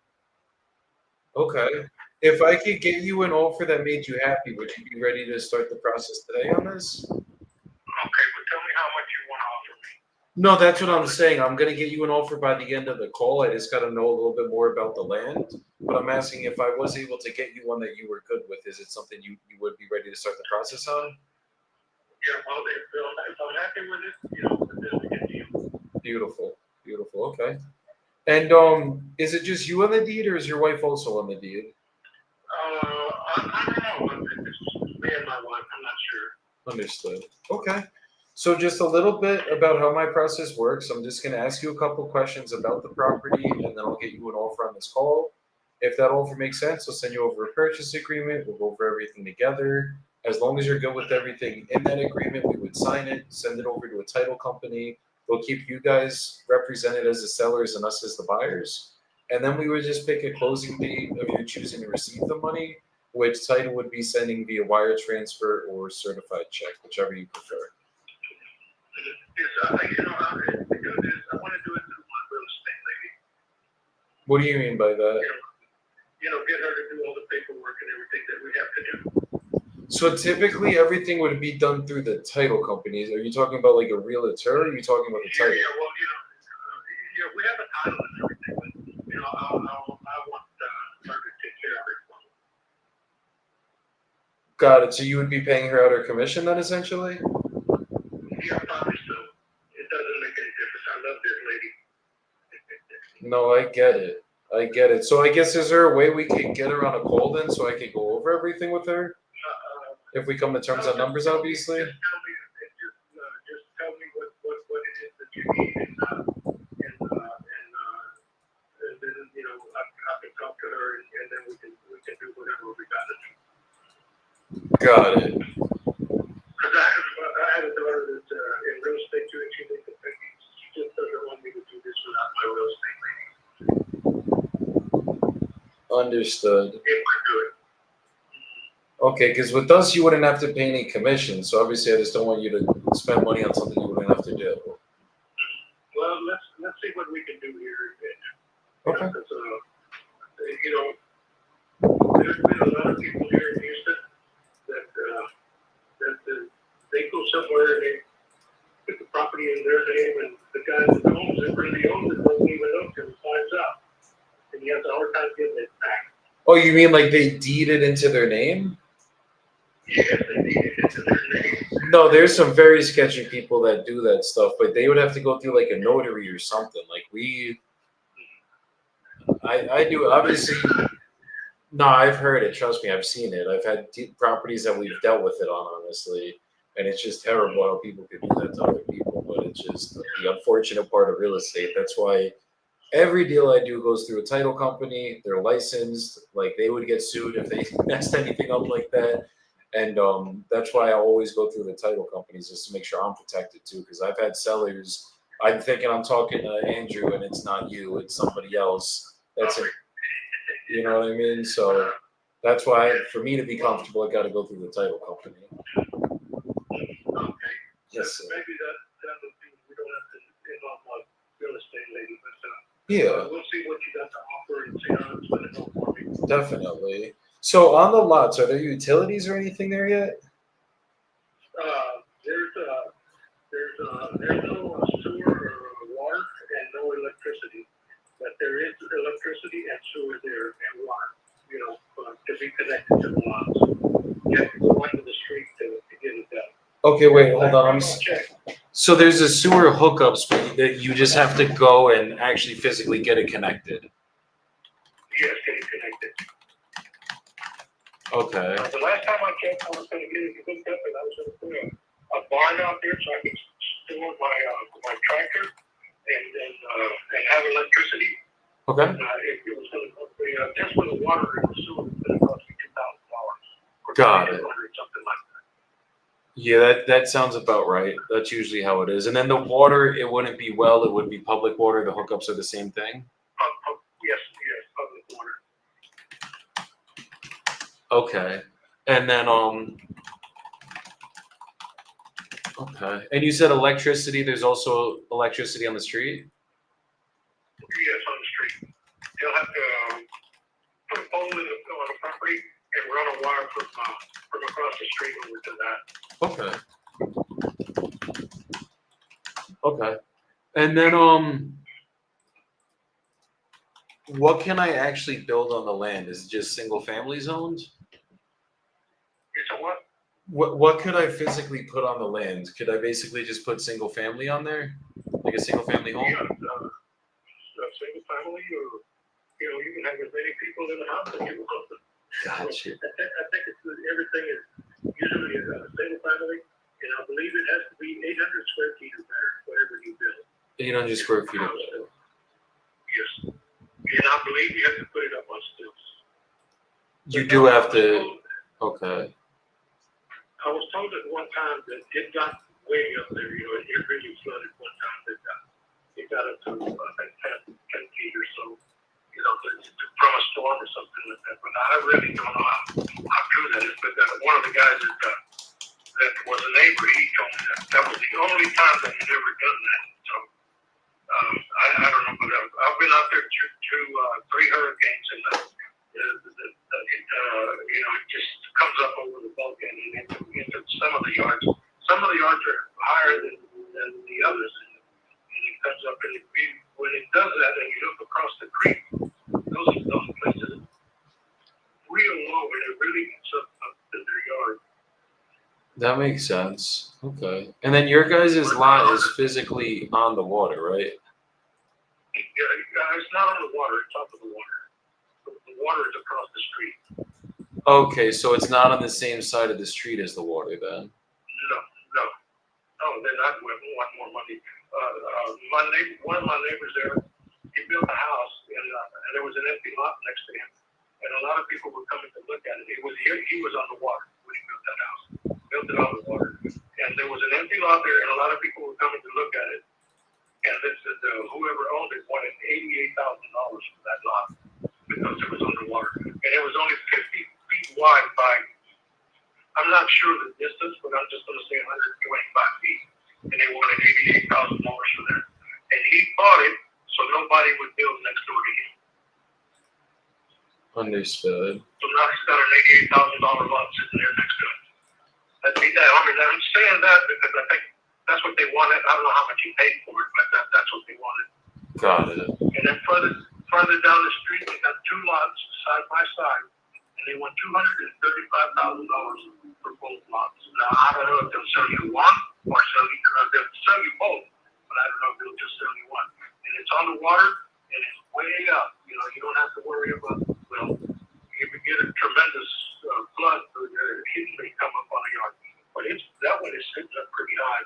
[SPEAKER 1] Okay. If I could get you an offer that made you happy, would you be ready to start the process today on this?
[SPEAKER 4] Okay, but tell me how much you want to offer me.
[SPEAKER 1] No, that's what I'm saying. I'm gonna get you an offer by the end of the call. I just gotta know a little bit more about the land. But I'm asking if I was able to get you one that you were good with, is it something you would be ready to start the process on?
[SPEAKER 4] Yeah, well, if I'm happy with it, then we can deal.
[SPEAKER 1] Beautiful, beautiful. Okay. And is it just you on the deed, or is your wife also on the deed?
[SPEAKER 4] I don't know. It's me and my wife. I'm not sure.
[SPEAKER 1] Understood. Okay. So just a little bit about how my process works. I'm just going to ask you a couple questions about the property, and then I'll get you an offer on this call. If that offer makes sense, I'll send you over a purchase agreement. We'll go over everything together. As long as you're good with everything in that agreement, we would sign it, send it over to a title company. They'll keep you guys represented as the sellers and us as the buyers. And then we would just pick a closing date of your choosing to receive the money, which title would be sending via wire transfer or certified check, whichever you prefer.
[SPEAKER 4] I want to do it through my real estate lady.
[SPEAKER 1] What do you mean by that?
[SPEAKER 4] Get her to do all the paperwork and everything that we have to do.
[SPEAKER 1] So typically everything would be done through the title companies. Are you talking about like a realtor, or are you talking about the title?
[SPEAKER 4] Yeah, well, we have a title and everything, but I want her to take care of it.
[SPEAKER 1] Got it. So you would be paying her out her commission then, essentially?
[SPEAKER 4] Yeah, probably so. It doesn't make any difference. I love this lady.
[SPEAKER 1] No, I get it. I get it. So I guess is there a way we could get her on a call then, so I could go over everything with her? If we come to terms on numbers, obviously.
[SPEAKER 4] Just tell me what it is that you need, and then I can talk to her, and then we can do whatever we got to do.
[SPEAKER 1] Got it.
[SPEAKER 4] Because I have a daughter that's in real estate too, and she thinks that she just doesn't want me to do this without my real estate lady.
[SPEAKER 1] Understood.
[SPEAKER 4] If I do it.
[SPEAKER 1] Okay, because with us, you wouldn't have to pay any commission. So obviously, I just don't want you to spend money on something you wouldn't have to do.
[SPEAKER 4] Well, let's see what we can do here.
[SPEAKER 1] Okay.
[SPEAKER 4] Because, there's been a lot of people here in Houston that they go somewhere and they put the property in their name, and the guy that owns it really owns it, doesn't even know until he finds out. And he has a hard time getting it back.
[SPEAKER 1] Oh, you mean like they deed it into their name?
[SPEAKER 4] Yes, they need it into their name.
[SPEAKER 1] No, there's some very sketchy people that do that stuff, but they would have to go through like a notary or something. Like I do obviously. No, I've heard it. Trust me, I've seen it. I've had properties that we've dealt with it on, honestly, and it's just terrible how people could do that to other people. But it's just the unfortunate part of real estate. That's why every deal I do goes through a title company. They're licensed. Like they would get sued if they messed anything up like that. And that's why I always go through the title companies, just to make sure I'm protected too. Because I've had sellers. I'm thinking I'm talking to Andrew, and it's not you. It's somebody else. That's it. You know what I mean? So that's why, for me to be comfortable, I got to go through the title company.
[SPEAKER 4] Okay.
[SPEAKER 1] Yes, sir.
[SPEAKER 4] Maybe that would be, we don't have to involve my real estate lady, but
[SPEAKER 1] Yeah,
[SPEAKER 4] we'll see what you got to offer and see how it's going to go for me.
[SPEAKER 1] definitely. So on the lots, are there utilities or anything there yet?
[SPEAKER 4] There's no sewer or water and no electricity, but there is electricity and sewer there and water, to be connected to the lots. You have to go under the street to get it done.
[SPEAKER 1] Okay, wait, hold on.
[SPEAKER 4] Check.
[SPEAKER 1] So there's a sewer hookups, but that you just have to go and actually physically get it connected.
[SPEAKER 4] Yes, get it connected.
[SPEAKER 1] Okay.
[SPEAKER 4] The last time I checked, I was going to get it hooked up, and I was going to put a barn out there so I could store my tractor and have electricity.
[SPEAKER 1] Okay.
[SPEAKER 4] It was going to cost me just for the water and the sewer. It was going to cost me $2,000.
[SPEAKER 1] Got it.
[SPEAKER 4] Something like that.
[SPEAKER 1] Yeah, that sounds about right. That's usually how it is. And then the water, it wouldn't be well, it would be public water. The hookups are the same thing.
[SPEAKER 4] Yes, public water.
[SPEAKER 1] Okay. And then okay. And you said electricity, there's also electricity on the street?
[SPEAKER 4] Yes, on the street. They'll have to put a pole on the property and run a wire from across the street over to that.
[SPEAKER 1] Okay. Okay. And then what can I actually build on the land? Is it just single family zoned?
[SPEAKER 4] It's a what?
[SPEAKER 1] What could I physically put on the land? Could I basically just put single family on there? Like a single family home?
[SPEAKER 4] Yeah, a single family, or you can have as many people in the house as you want.
[SPEAKER 1] Gotcha.
[SPEAKER 4] I think everything is usually a single family, and I believe it has to be 800 square feet or better, whatever you build.
[SPEAKER 1] 800 square feet of better.
[SPEAKER 4] Yes, and I believe you have to put it up on stilts.
[SPEAKER 1] You do have to. Okay.
[SPEAKER 4] I was told at one time that it got way up there. It really flooded one time. It got up to I think 10 feet or so. From a storm or something like that. But I really don't know how true that is. But one of the guys that was a neighbor, he told me that was the only time that he'd ever done that. So I don't know, but I've been out there to 3 hurricanes, and it just comes up over the bulkhead and into some of the yards. Some of the yards are higher than the others, and it comes up, and when it does that, and you look across the creek, those places real low, and it really gets up to their yard.
[SPEAKER 1] That makes sense. Okay. And then your guys' lot is physically on the water, right?
[SPEAKER 4] It's not on the water, it's off of the water. The water is across the street.
[SPEAKER 1] Okay, so it's not on the same side of the street as the water then?
[SPEAKER 4] No. Oh, then I'd want more money. One of my neighbors there, he built a house, and there was an empty lot next to him, and a lot of people were coming to look at it. He was on the water when he built that house. Built it on the water, and there was an empty lot there, and a lot of people were coming to look at it. And whoever owned it wanted $88,000 for that lot because it was underwater, and it was only 50 feet wide by, I'm not sure the distance, but I'm just going to say 125 feet, and they wanted $88,000 for that. And he bought it so nobody would build next door to him.
[SPEAKER 1] Understood.
[SPEAKER 4] So now he's got an $88,000 lot sitting there next to him. I'm saying that because I think that's what they wanted. I don't know how much he paid for it, but that's what they wanted.
[SPEAKER 1] Got it.
[SPEAKER 4] And then further down the street, they got 2 lots side by side, and they want $235,000 for both lots. Now I don't know if they'll sell you one or they'll sell you both, but I don't know if they'll just sell you one. And it's on the water, and it's way up. You don't have to worry about, if you get a tremendous flood, it may come up on a yard. But that one is sitting up pretty high.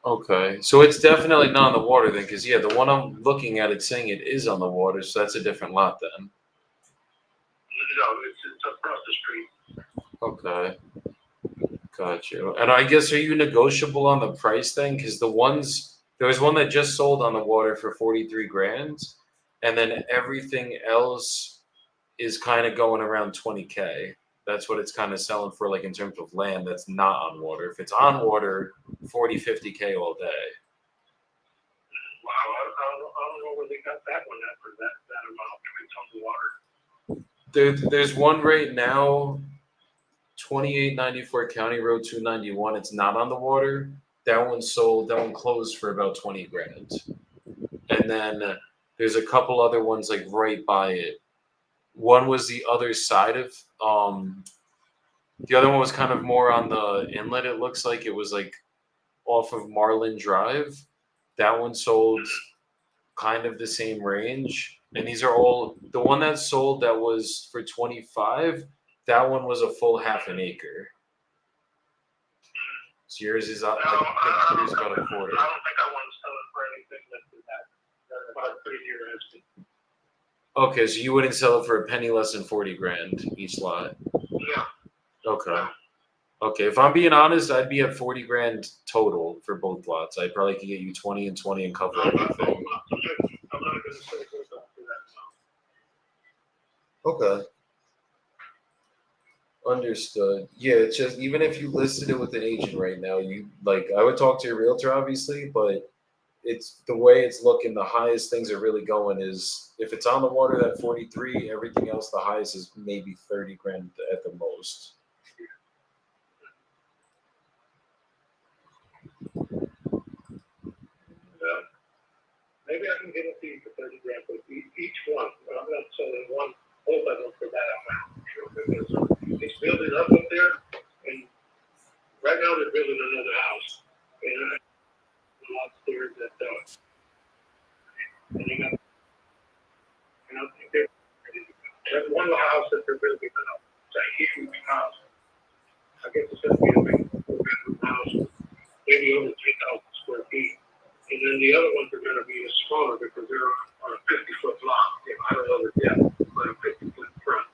[SPEAKER 1] Okay, so it's definitely not on the water then, because the one I'm looking at, it's saying it is on the water, so that's a different lot then.
[SPEAKER 4] No, it's across the street.
[SPEAKER 1] Okay, got you. And I guess, are you negotiable on the price then? Because there was one that just sold on the water for 43 grand, and then everything else is kind of going around 20K. That's what it's kind of selling for, like in terms of land that's not on water. If it's on water, 40, 50K all day.
[SPEAKER 4] Wow, I don't know where they got that one at for that amount if it's on the water.
[SPEAKER 1] There's one right now, 2894 County Road 291. It's not on the water. That one sold. That one closed for about 20 grand. And then there's a couple other ones like right by it. One was the other side of the other one was kind of more on the inlet. It looks like it was like off of Marlin Drive. That one sold kind of the same range. And these are all, the one that sold that was for 25, that one was a full half an acre. So yours is up,
[SPEAKER 4] No,
[SPEAKER 1] I think yours is about a quarter.
[SPEAKER 4] I don't think I want to sell it for anything less than that. That's about pretty near asking.
[SPEAKER 1] Okay, so you wouldn't sell it for a penny less than 40 grand each lot.
[SPEAKER 4] Yeah.
[SPEAKER 1] Okay. Okay, if I'm being honest, I'd be at 40 grand total for both lots. I probably could get you 20 and 20 and cover
[SPEAKER 4] I'm not
[SPEAKER 1] everything.
[SPEAKER 4] gonna say go up to that now.
[SPEAKER 1] Okay. Understood. Yeah, it's just even if you listed it with an agent right now, you like I would talk to your realtor obviously, but it's the way it's looking, the highest things are really going is if it's on the water that 43, everything else the highest is maybe 30 grand at the most.
[SPEAKER 4] Well, maybe I can get it to you for 30 grand, but each one, I'm not selling one, both of them for that amount. You know, because it's building up there, and right now they're building another house. And a lot there that, and you got, and I think there's one house that they're building now. It's a huge house. I guess it's going to be a big four-bedroom house, maybe over 3,000 square feet. And then the other ones are going to be smaller because they're on a 50-foot lot. You know, I don't know the depth, but a 50-foot front.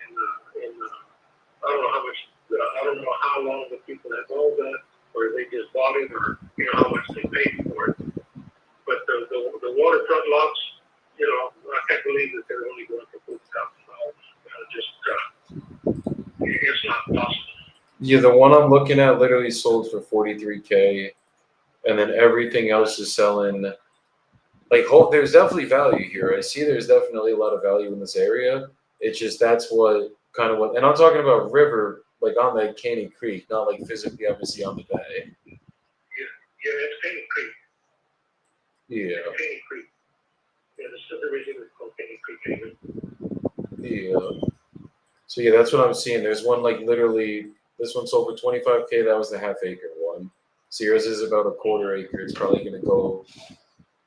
[SPEAKER 4] And I don't know how much, I don't know how long the people that own that, or they just bought it, or you know how much they paid for it. But the waterfront lots, you know, I can't believe that they're only going for $40,000. It's not possible.
[SPEAKER 1] Yeah, the one I'm looking at literally sold for 43K, and then everything else is selling. Like, there's definitely value here. I see there's definitely a lot of value in this area. It's just that's what kind of what, and I'm talking about river, like on the Caney Creek, not like physically, obviously on the bay.
[SPEAKER 4] Yeah, it's Caney Creek.
[SPEAKER 1] Yeah.
[SPEAKER 4] Caney Creek. Yeah, the subdivision is called Caney Creek.
[SPEAKER 1] Yeah. So yeah, that's what I'm seeing. There's one like literally, this one sold for 25K. That was the half-acre one. So yours is about a quarter acre. It's probably gonna go.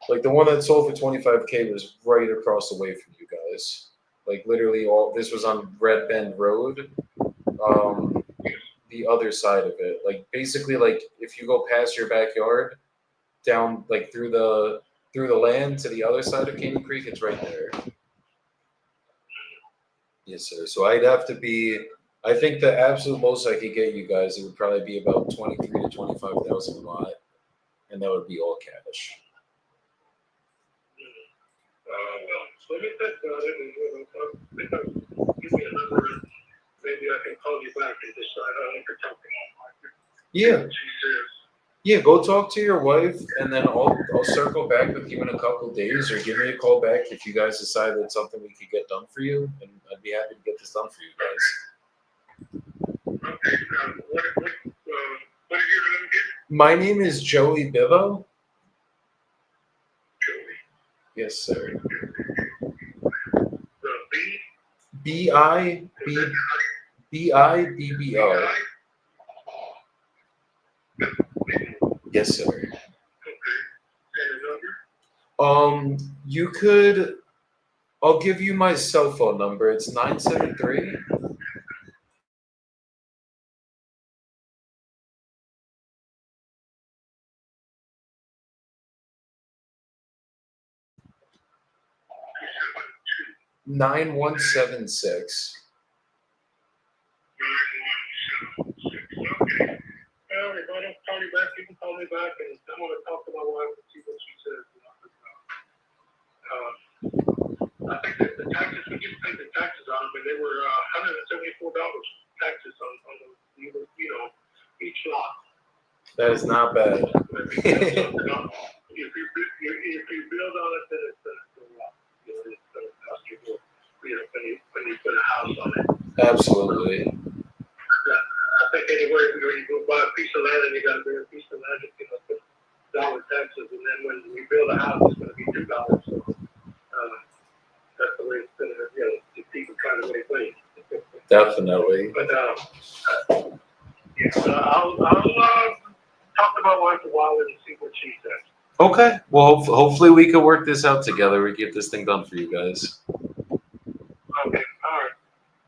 [SPEAKER 1] Like the one that sold for 25K was right across the way from you guys. Like literally all this was on Red Bend Road. The other side of it. Like basically like if you go past your backyard, down like through the land to the other side of Caney Creek, it's right there. Yes, sir. So I'd have to be I think the absolute most I could get you guys, it would probably be about 23 to 25,000 a lot. And that would be all cash.
[SPEAKER 4] So let me think about it and give me a number and maybe I can call you back and decide how I can talk to my wife.
[SPEAKER 1] Yeah.
[SPEAKER 4] She says,
[SPEAKER 1] Yeah, go talk to your wife, and then I'll circle back with you in a couple of days, or give me a call back if you guys decide that's something we could get done for you, and I'd be happy to get this done for you guys.
[SPEAKER 4] okay, what is your name again?
[SPEAKER 1] My name is Joey Bivo.
[SPEAKER 4] Joey.
[SPEAKER 1] Yes, sir.
[SPEAKER 4] B?
[SPEAKER 1] BIBBO. Yes, sir.
[SPEAKER 4] Okay. And a number?
[SPEAKER 1] You could. I'll give you my cell phone number. It's 973.
[SPEAKER 4] Okay.
[SPEAKER 1] 9176.
[SPEAKER 4] Okay. Well, if I don't call you back, you can call me back, and I'm going to talk to my wife and see what she says. I think that the taxes, we just paid the taxes on them, and they were $174 taxes on the, you know, each lot.
[SPEAKER 1] That is not bad.
[SPEAKER 4] If you build on it, then it's going to go up. You know, it's going to cost you more. You know, when you put a house on it.
[SPEAKER 1] Absolutely.
[SPEAKER 4] I think anywhere where you go buy a piece of land and you got to buy a piece of land, it's going to put dollar taxes, and then when you build a house, it's going to be $2. So that's the way it's going to, you know, to people trying to make money.
[SPEAKER 1] Definitely.
[SPEAKER 4] But yeah, I'll talk to my wife a while and see what she says.
[SPEAKER 1] Okay. Well, hopefully we can work this out together. We get this thing done for you guys.
[SPEAKER 4] Okay. All right.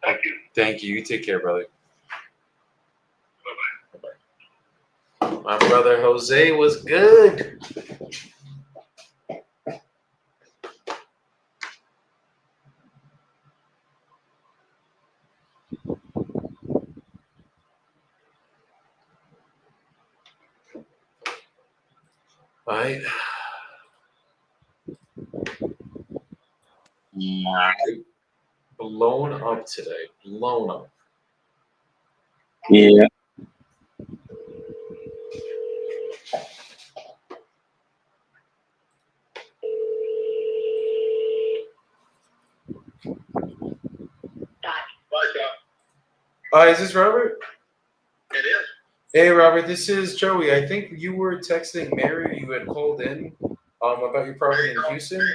[SPEAKER 4] Thank you.
[SPEAKER 1] Thank you. You take care, brother.
[SPEAKER 4] Bye-bye.
[SPEAKER 1] My brother Jose was good. All right. Blown up today. Blown up.
[SPEAKER 7] Yeah.
[SPEAKER 1] Hi, is this Robert?
[SPEAKER 4] It is.
[SPEAKER 1] Hey, Robert, this is Joey. I think you were texting Mary. You had called in about your property in Houston.
[SPEAKER 4] Yeah, she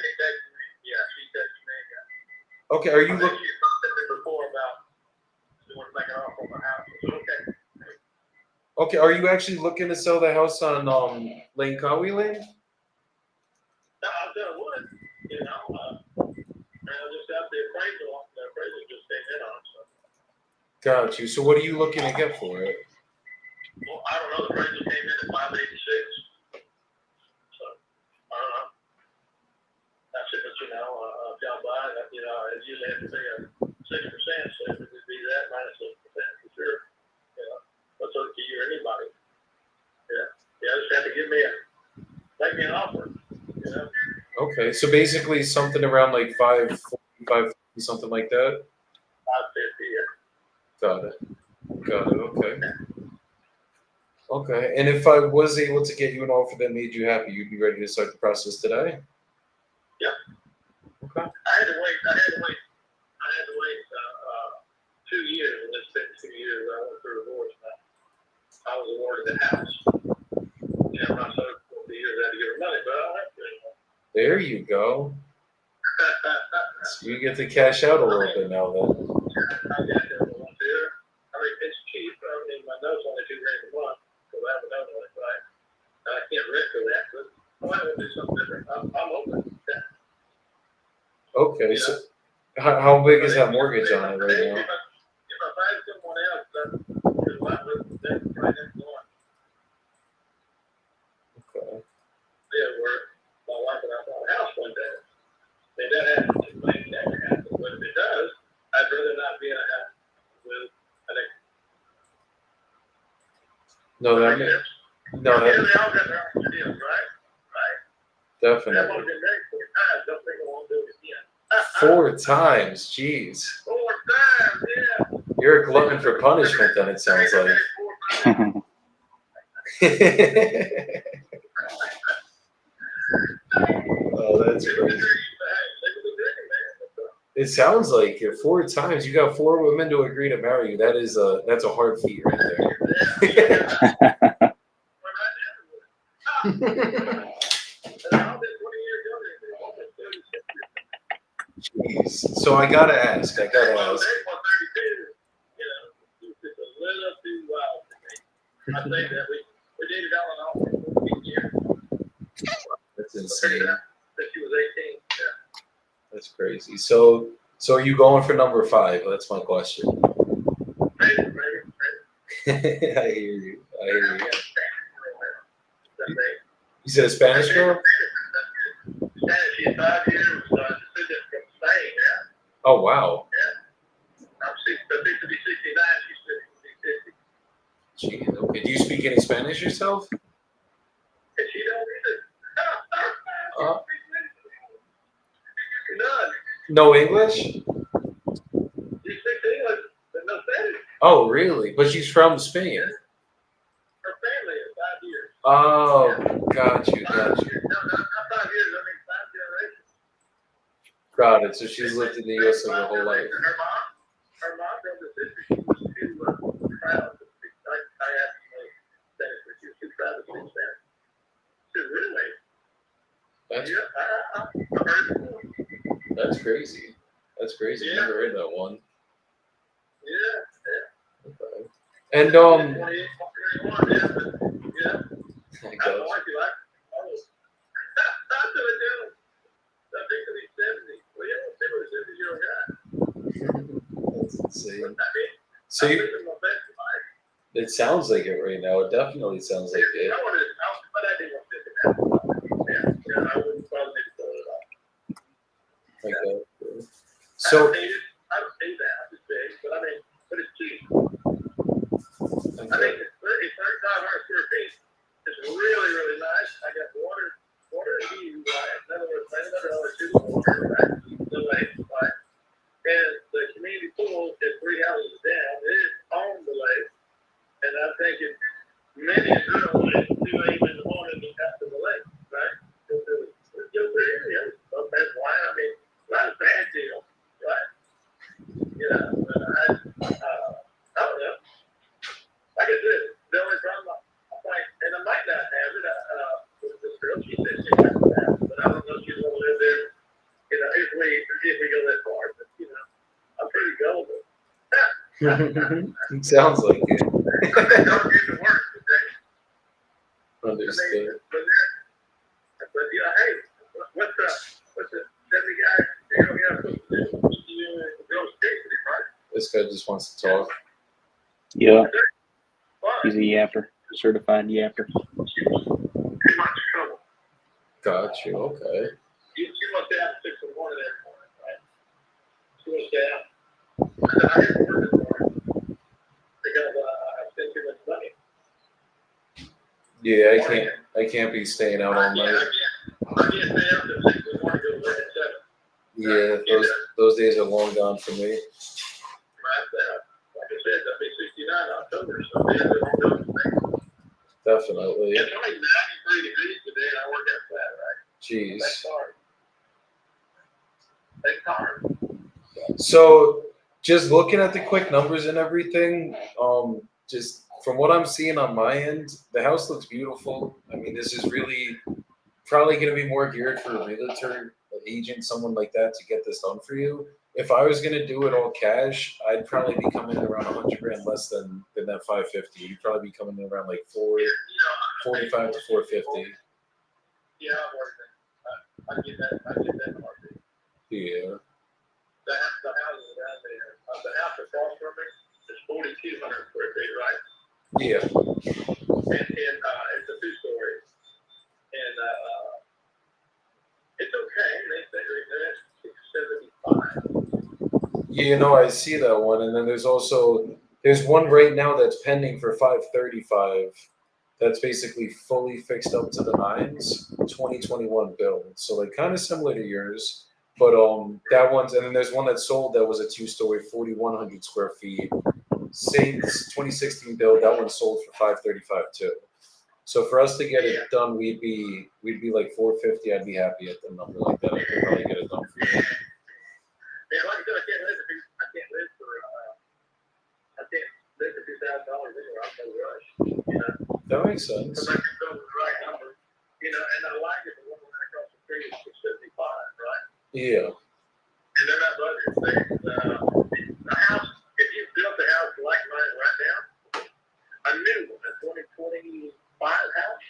[SPEAKER 4] texted me.
[SPEAKER 1] Okay, are you
[SPEAKER 4] I think
[SPEAKER 1] looking?
[SPEAKER 4] she contacted before about she wanted to make an offer on the house. I said, okay.
[SPEAKER 1] Okay, are you actually looking to sell the house on Lane Cowie Lane?
[SPEAKER 4] No, I said I would. You know, and I just got the appraisal. The appraisal just came in on it. So,
[SPEAKER 1] Got you. So what are you looking to get for it?
[SPEAKER 4] well, I don't know. The appraisal came in at 586. So, I don't know. That's it. But you know, y'all buy that. You know, it usually has to be a 6%. So it would be that minus 6% for sure. You know, what's up to you or anybody? Yeah. Yeah. Just have to make me an offer. You know.
[SPEAKER 1] Okay, so basically something around like 545, something like that.
[SPEAKER 4] 550. Yeah.
[SPEAKER 1] Got it. Okay. Okay. And if I was able to get you an offer that made you happy, you'd be ready to start the process today?
[SPEAKER 4] Yeah.
[SPEAKER 1] Okay.
[SPEAKER 4] I had to wait 2 years, and it's been 2 years. I went through a divorce. I was awarded the house. You know, when I sold it for 4 years, I had to give her money, but I don't have to anymore.
[SPEAKER 1] There you go. So you get to cash out a little bit now then.
[SPEAKER 4] I got it once a year. I mean, it's cheap. I mean, my note's only $2,000 a month, so I have a note on it, right? I can't rent for that, but I might want to do something different. I'm open to that.
[SPEAKER 1] Okay, so how big is that mortgage on it right now?
[SPEAKER 4] If I find someone else, there's a lot of that right next door.
[SPEAKER 1] Okay.
[SPEAKER 4] Yeah, where my wife and I bought a house one day. And that happens to me, never happens. But if it does, I'd rather not be in a house with an ex.
[SPEAKER 1] No, that
[SPEAKER 4] makes
[SPEAKER 1] makes
[SPEAKER 4] sense.
[SPEAKER 1] no,
[SPEAKER 4] Yeah,
[SPEAKER 1] that
[SPEAKER 4] they all got their own deals, right? Right. That
[SPEAKER 1] definitely.
[SPEAKER 4] one been married 4 times. Don't think I won't do it again.
[SPEAKER 1] 4 times, jeez.
[SPEAKER 4] 4 times, yeah.
[SPEAKER 1] You're a glutton for punishment, then it sounds like.
[SPEAKER 4] 4 times.
[SPEAKER 1] Oh, that's
[SPEAKER 4] They were
[SPEAKER 1] crazy.
[SPEAKER 4] drinking, man.
[SPEAKER 1] It sounds like it. 4 times. You got 4 women to agree to marry you. That's a hard feat right there. Jeez. So I gotta ask.
[SPEAKER 4] I say that we dated Ellen for 14 years.
[SPEAKER 1] That's insane.
[SPEAKER 4] Since she was 18. Yeah.
[SPEAKER 1] That's crazy. So are you going for number 5? That's my question.
[SPEAKER 4] Maybe.
[SPEAKER 1] I hear you.
[SPEAKER 4] Yeah.
[SPEAKER 1] You said a Spanish girl?
[SPEAKER 4] Spanish, she's 5 years, descendant from Spain, yeah.
[SPEAKER 1] Oh wow.
[SPEAKER 4] I'm 69, she's 50.
[SPEAKER 1] Jeez. Okay. Do you speak any Spanish yourself?
[SPEAKER 4] And she don't either. None.
[SPEAKER 1] No English?
[SPEAKER 4] She speaks English, but no Spanish.
[SPEAKER 1] Oh really? But she's from Spain.
[SPEAKER 4] Her family is 5 years.
[SPEAKER 1] Oh, got you.
[SPEAKER 4] 5 years. No, not 5 years, I mean 5 generations.
[SPEAKER 1] Got it. So she's lived in the U.S. her whole life.
[SPEAKER 4] Her mom brothers and sisters, she was too proud to speak. I asked her Spanish, but she was too proud to speak Spanish. She said, really?
[SPEAKER 1] That's
[SPEAKER 4] Yeah, I heard it before.
[SPEAKER 1] that's crazy. That's crazy.
[SPEAKER 4] Yeah.
[SPEAKER 1] Never heard that one.
[SPEAKER 4] Yeah.
[SPEAKER 1] Okay. And
[SPEAKER 4] 28, 21, yeah, but, yeah.
[SPEAKER 1] I
[SPEAKER 4] I
[SPEAKER 1] got
[SPEAKER 4] don't like you. I was. I should have done it. I think that he's 70. Well, yeah, they were a 70-year-old guy.
[SPEAKER 1] That's insane.
[SPEAKER 4] I mean,
[SPEAKER 1] So
[SPEAKER 4] I'm
[SPEAKER 1] you,
[SPEAKER 4] living my best life.
[SPEAKER 1] it sounds like it right now. It definitely sounds like it.
[SPEAKER 4] But I didn't want to do that. Yeah, I wouldn't probably do it at all.
[SPEAKER 1] Like that.
[SPEAKER 4] I
[SPEAKER 1] So
[SPEAKER 4] don't hate it. I don't hate that. I'm just saying, but I mean, but it's cheap. I think it's 3,500 square feet. It's really, really nice. I got water
[SPEAKER 1] It sounds like it.
[SPEAKER 4] Don't get to work today.
[SPEAKER 1] Understood.
[SPEAKER 4] But you know, hey, what's the 70 guys? You know, yeah, supposed to do? Bill Stacy, right?
[SPEAKER 1] This guy just wants to talk.
[SPEAKER 7] Yeah,
[SPEAKER 4] Fine.
[SPEAKER 7] he's a yapper, certified yapper.
[SPEAKER 4] Too much trouble.
[SPEAKER 1] Got you. Okay.
[SPEAKER 4] She must have 6 in the morning every morning, right? She must have. I didn't work this morning because I spent too much money.
[SPEAKER 1] Yeah, I can't be staying out all night.
[SPEAKER 4] I can't stay up till 6 in the morning, go to bed at 7.
[SPEAKER 1] Yeah, those days are long gone for me.
[SPEAKER 4] Like I said, that'll be 69 October, so yeah, they won't do anything.
[SPEAKER 1] Definitely.
[SPEAKER 4] It's only 93 degrees today, and I work outside, right?
[SPEAKER 1] Jeez.
[SPEAKER 4] That's hard. That's hard.
[SPEAKER 1] So just looking at the quick numbers and everything, just from what I'm seeing on my end, the house looks beautiful. I mean, this is really probably going to be more geared for a realtor, an agent, someone like that to get this done for you. If I was going to do it all cash, I'd probably be coming in around 100 grand less than that 550. You'd probably be coming in around like 45 to 450.
[SPEAKER 4] Yeah, I'm working. I get that market.
[SPEAKER 1] Yeah.
[SPEAKER 4] The houses down there, the house across from me is 4,200 square feet, right?
[SPEAKER 1] Yeah.
[SPEAKER 4] And it's a 2-story. And it's okay. They say they're 675.
[SPEAKER 1] Yeah, no, I see that one. And then there's one right now that's pending for 535. That's basically fully fixed up to the nines, 2021 build. So like kind of similar to yours. But that one's, and then there's one that sold that was a 2-story, 4,100 square feet. Same 2016 build. That one sold for 535 too. So for us to get it done, we'd be like 450. I'd be happy at the number like that. I could probably get it done for you.
[SPEAKER 4] Yeah, like I said, I can't live for $2,000 anywhere. I'm no rush. You know,
[SPEAKER 1] That makes sense.
[SPEAKER 4] because I can go with the right number. You know, and I like it. The one right across the street is 675, right?
[SPEAKER 1] Yeah.
[SPEAKER 4] And they're not budget things. The house, if you built a house like mine right now, a new one, a 2025 house,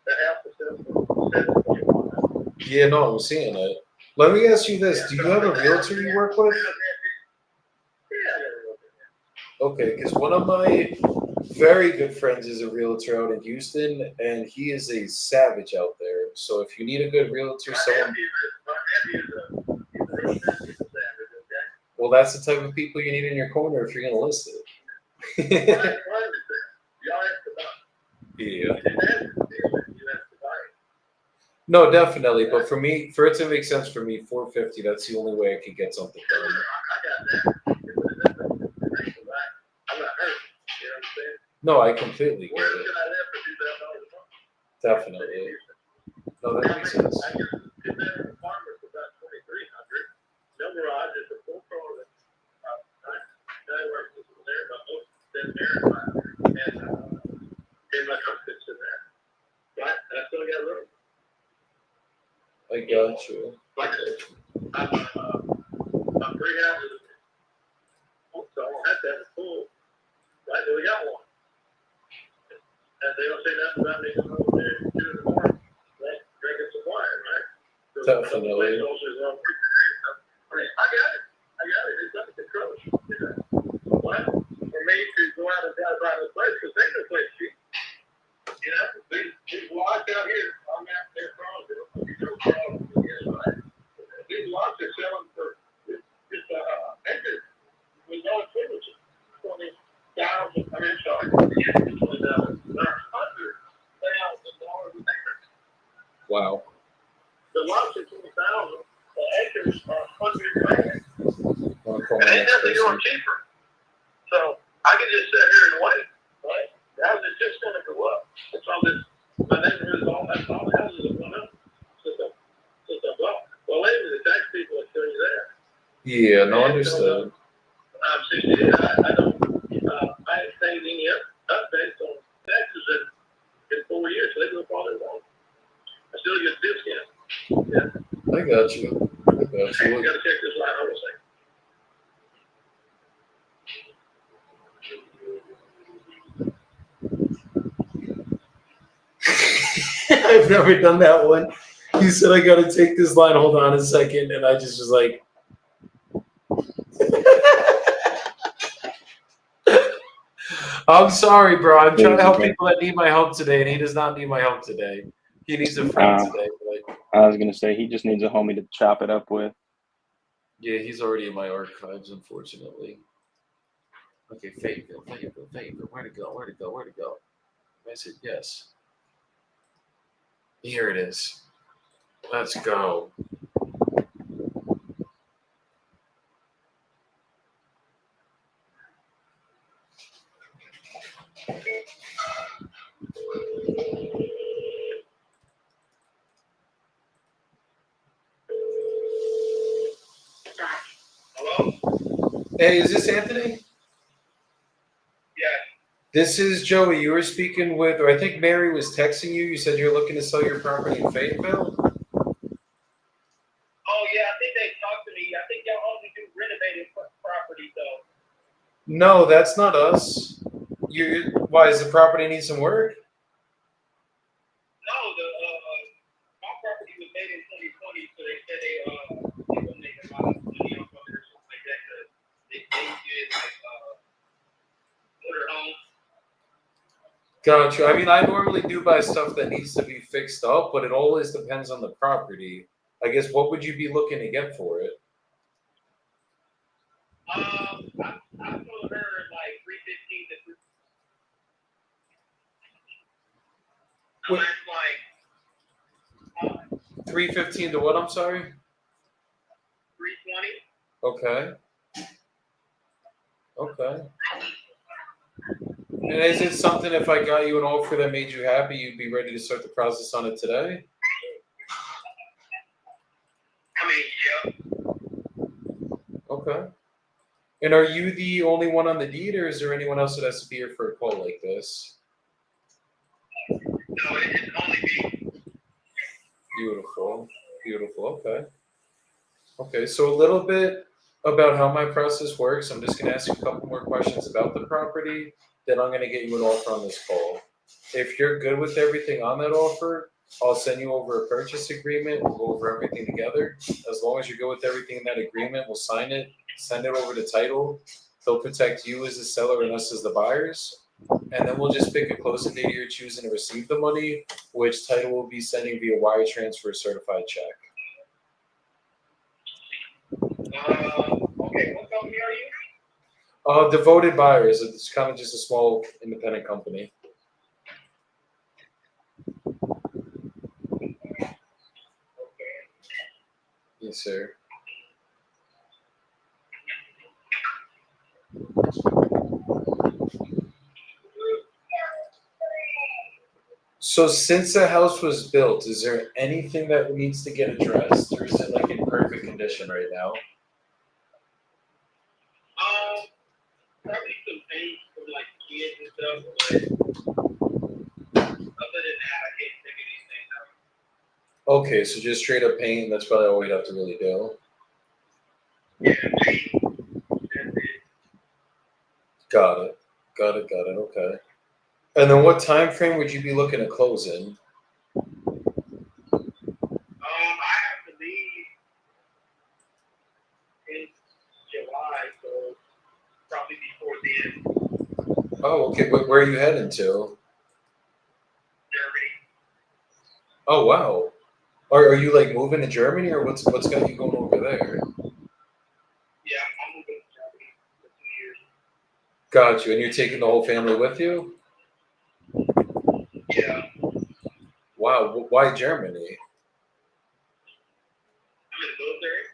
[SPEAKER 4] that house is still for $725.
[SPEAKER 1] Yeah, no, I'm seeing it. Let me ask you this: do you have a realtor you work with? Okay, because one of my very good friends is a realtor out in Houston, and he is a savage out there. So if you need a good realtor, someone. Well, that's the type of people you need in your corner if you're going to list it. Yeah. No, definitely. But for me, for it to make sense for me, 450, that's the only way I could get something done. No, I completely get it. Definitely. No, that makes sense.
[SPEAKER 4] No garage, it's a full toilet. I work there, but most been there, and my truck fits in there. Right? And I still got room.
[SPEAKER 1] I got you.
[SPEAKER 4] Like I said, I'm 3 houses. So I don't have to have a pool. Right? We got one. And they don't say nothing about me going over there at 2 in the morning, right? Drinking some wine, right?
[SPEAKER 1] Definitely.
[SPEAKER 4] I got it. It's under control. You know? But for me to go out and buy this place, because they don't play cheap. You know, these lots out here, I'm out there Crosville. You know Crosville is, right? These lots are selling for just acres with no expenditure. $20,000. I mean, sorry, $20,000. $100,000 an acre.
[SPEAKER 1] Wow.
[SPEAKER 4] The lots are 20,000. The acres are 100 grand. And ain't nothing going cheaper. So I can just sit here and wait, right? The house is just going to go up. It's all this. My neighborhood is all the houses are going up. Just a block. Well, maybe the tax people will tell you that.
[SPEAKER 1] Yeah, no, understood.
[SPEAKER 4] I'm 60. I ain't paid any updates on taxes in 4 years. So they do all they want. I still get a discount. Yeah.
[SPEAKER 1] I got you.
[SPEAKER 4] Hey, you got to check this line. Hold on a second.
[SPEAKER 1] I've never done that one. He said, I gotta take this line, hold on a second. And I just was like, I'm sorry, bro. I'm trying to help people that need my help today, and he does not need my help today. He needs a friend today. But
[SPEAKER 7] I was gonna say he just needs a homie to chop it up with.
[SPEAKER 1] yeah, he's already in my archives, unfortunately. Okay, Fayetteville. Where to go? I said yes. Here it is. Let's go.
[SPEAKER 4] Hello?
[SPEAKER 1] Hey, is this Anthony?
[SPEAKER 4] Yeah.
[SPEAKER 1] This is Joey. You were speaking with, or I think Mary was texting you. You said you're looking to sell your property in Fayetteville?
[SPEAKER 4] Oh, yeah, I think they talked to me. I think y'all only do renovated property, though.
[SPEAKER 1] No, that's not us. Why, does the property need some work?
[SPEAKER 4] No, my property was made in 2020, so they said they will make a lot of money off of it or something like that. 'Cause they did like motorhomes.
[SPEAKER 1] Gotcha. I mean, I normally do buy stuff that needs to be fixed up, but it always depends on the property. I guess what would you be looking to get for it?
[SPEAKER 4] I told her like 315 to 3. So that's like
[SPEAKER 1] 315 to what? I'm sorry.
[SPEAKER 4] 320.
[SPEAKER 1] Okay. And is it something, if I got you an offer that made you happy, you'd be ready to start the process on it today?
[SPEAKER 4] I mean, yeah.
[SPEAKER 1] Okay. And are you the only one on the deed, or is there anyone else that has to be here for a call like this?
[SPEAKER 4] No, it's only me.
[SPEAKER 1] Beautiful. Okay. Okay, so a little bit about how my process works. I'm just going to ask you a couple more questions about the property, then I'm going to get you an offer on this call. If you're good with everything on that offer, I'll send you over a purchase agreement. We'll go over everything together. As long as you're good with everything in that agreement, we'll sign it, send it over to title. They'll protect you as the seller and us as the buyers. And then we'll just pick a closing date you're choosing to receive the money, which title will be sending via wire transfer certified check.
[SPEAKER 4] Okay, what company are you?
[SPEAKER 1] Devoted Buyers. It's kind of just a small independent company. Yes, sir. So since the house was built, is there anything that needs to get addressed, or is it like in perfect condition right now?
[SPEAKER 4] Probably some paint from like kids and stuff, but other than that, I can't think of anything else.
[SPEAKER 1] Okay, so just straight up paint, that's probably all we'd have to really do.
[SPEAKER 4] Yeah, paint. That's it.
[SPEAKER 1] Got it. Okay. And then what time frame would you be looking to close in?
[SPEAKER 4] I have to leave in July, so probably before then.
[SPEAKER 1] Oh, okay. Where are you heading to?
[SPEAKER 4] Germany.
[SPEAKER 1] Oh, wow. Are you like moving to Germany, or what's got you going over there?
[SPEAKER 4] Yeah, I'm moving to Germany for 2 years.
[SPEAKER 1] Got you. And you're taking the whole family with you?
[SPEAKER 4] Yeah,
[SPEAKER 1] Wow. Why Germany?
[SPEAKER 4] I'm in the military.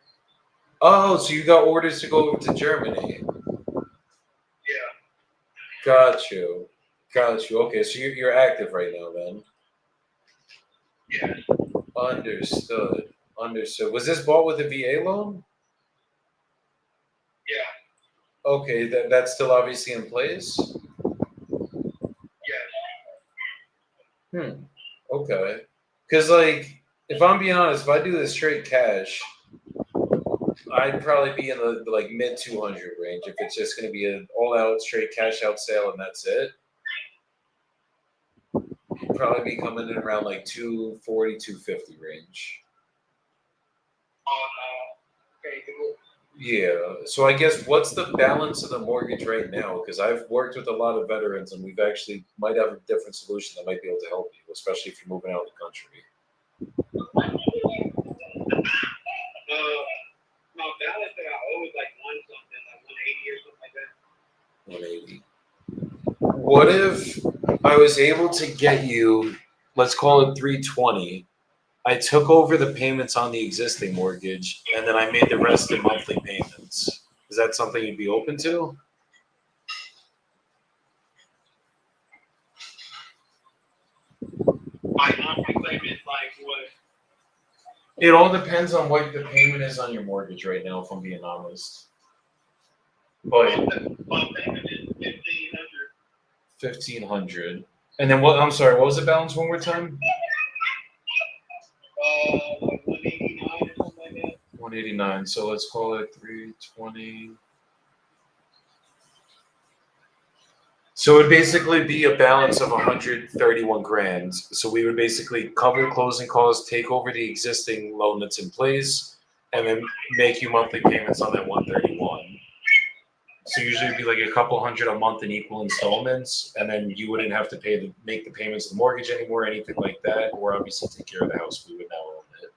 [SPEAKER 1] Oh, so you got orders to go over to Germany.
[SPEAKER 4] Yeah.
[SPEAKER 1] Got you. Okay, so you're active right now then.
[SPEAKER 4] Yeah.
[SPEAKER 1] Understood. Was this bought with a VA loan?
[SPEAKER 4] Yeah.
[SPEAKER 1] Okay, that's still obviously in place?
[SPEAKER 4] Yes.
[SPEAKER 1] Okay. Because, like, if I'm being honest, if I do this straight cash, I'd probably be in the like mid 200 range if it's just going to be an all out straight cash out sale and that's it. probably be coming in around like 240, 250 range.
[SPEAKER 4] Okay, good.
[SPEAKER 1] Yeah. So I guess what's the balance of the mortgage right now? Because I've worked with a lot of veterans, and we've actually might have a different solution that might be able to help you, especially if you're moving out of the country.
[SPEAKER 4] My balance that I owe is like one something, like 180 or something like that.
[SPEAKER 1] 180. What if I was able to get you, let's call it 320? I took over the payments on the existing mortgage, and then I made the rest in monthly payments. Is that something you'd be open to?
[SPEAKER 4] My monthly payment, like what?
[SPEAKER 1] It all depends on what the payment is on your mortgage right now, if I'm being honest. But
[SPEAKER 4] My payment is 1,500.
[SPEAKER 1] 1,500. And then what? I'm sorry. What was the balance one more time?
[SPEAKER 4] Like 189 or something like that.
[SPEAKER 1] 189. So let's call it 320. So it would basically be a balance of 131 grand. So we would basically cover closing costs, take over the existing loan that's in place, and then make you monthly payments on that 131. So usually it'd be like a couple hundred a month in equal installments, and then you wouldn't have to make the payments of the mortgage anymore, anything like that, or obviously take care of the house. We would now own it.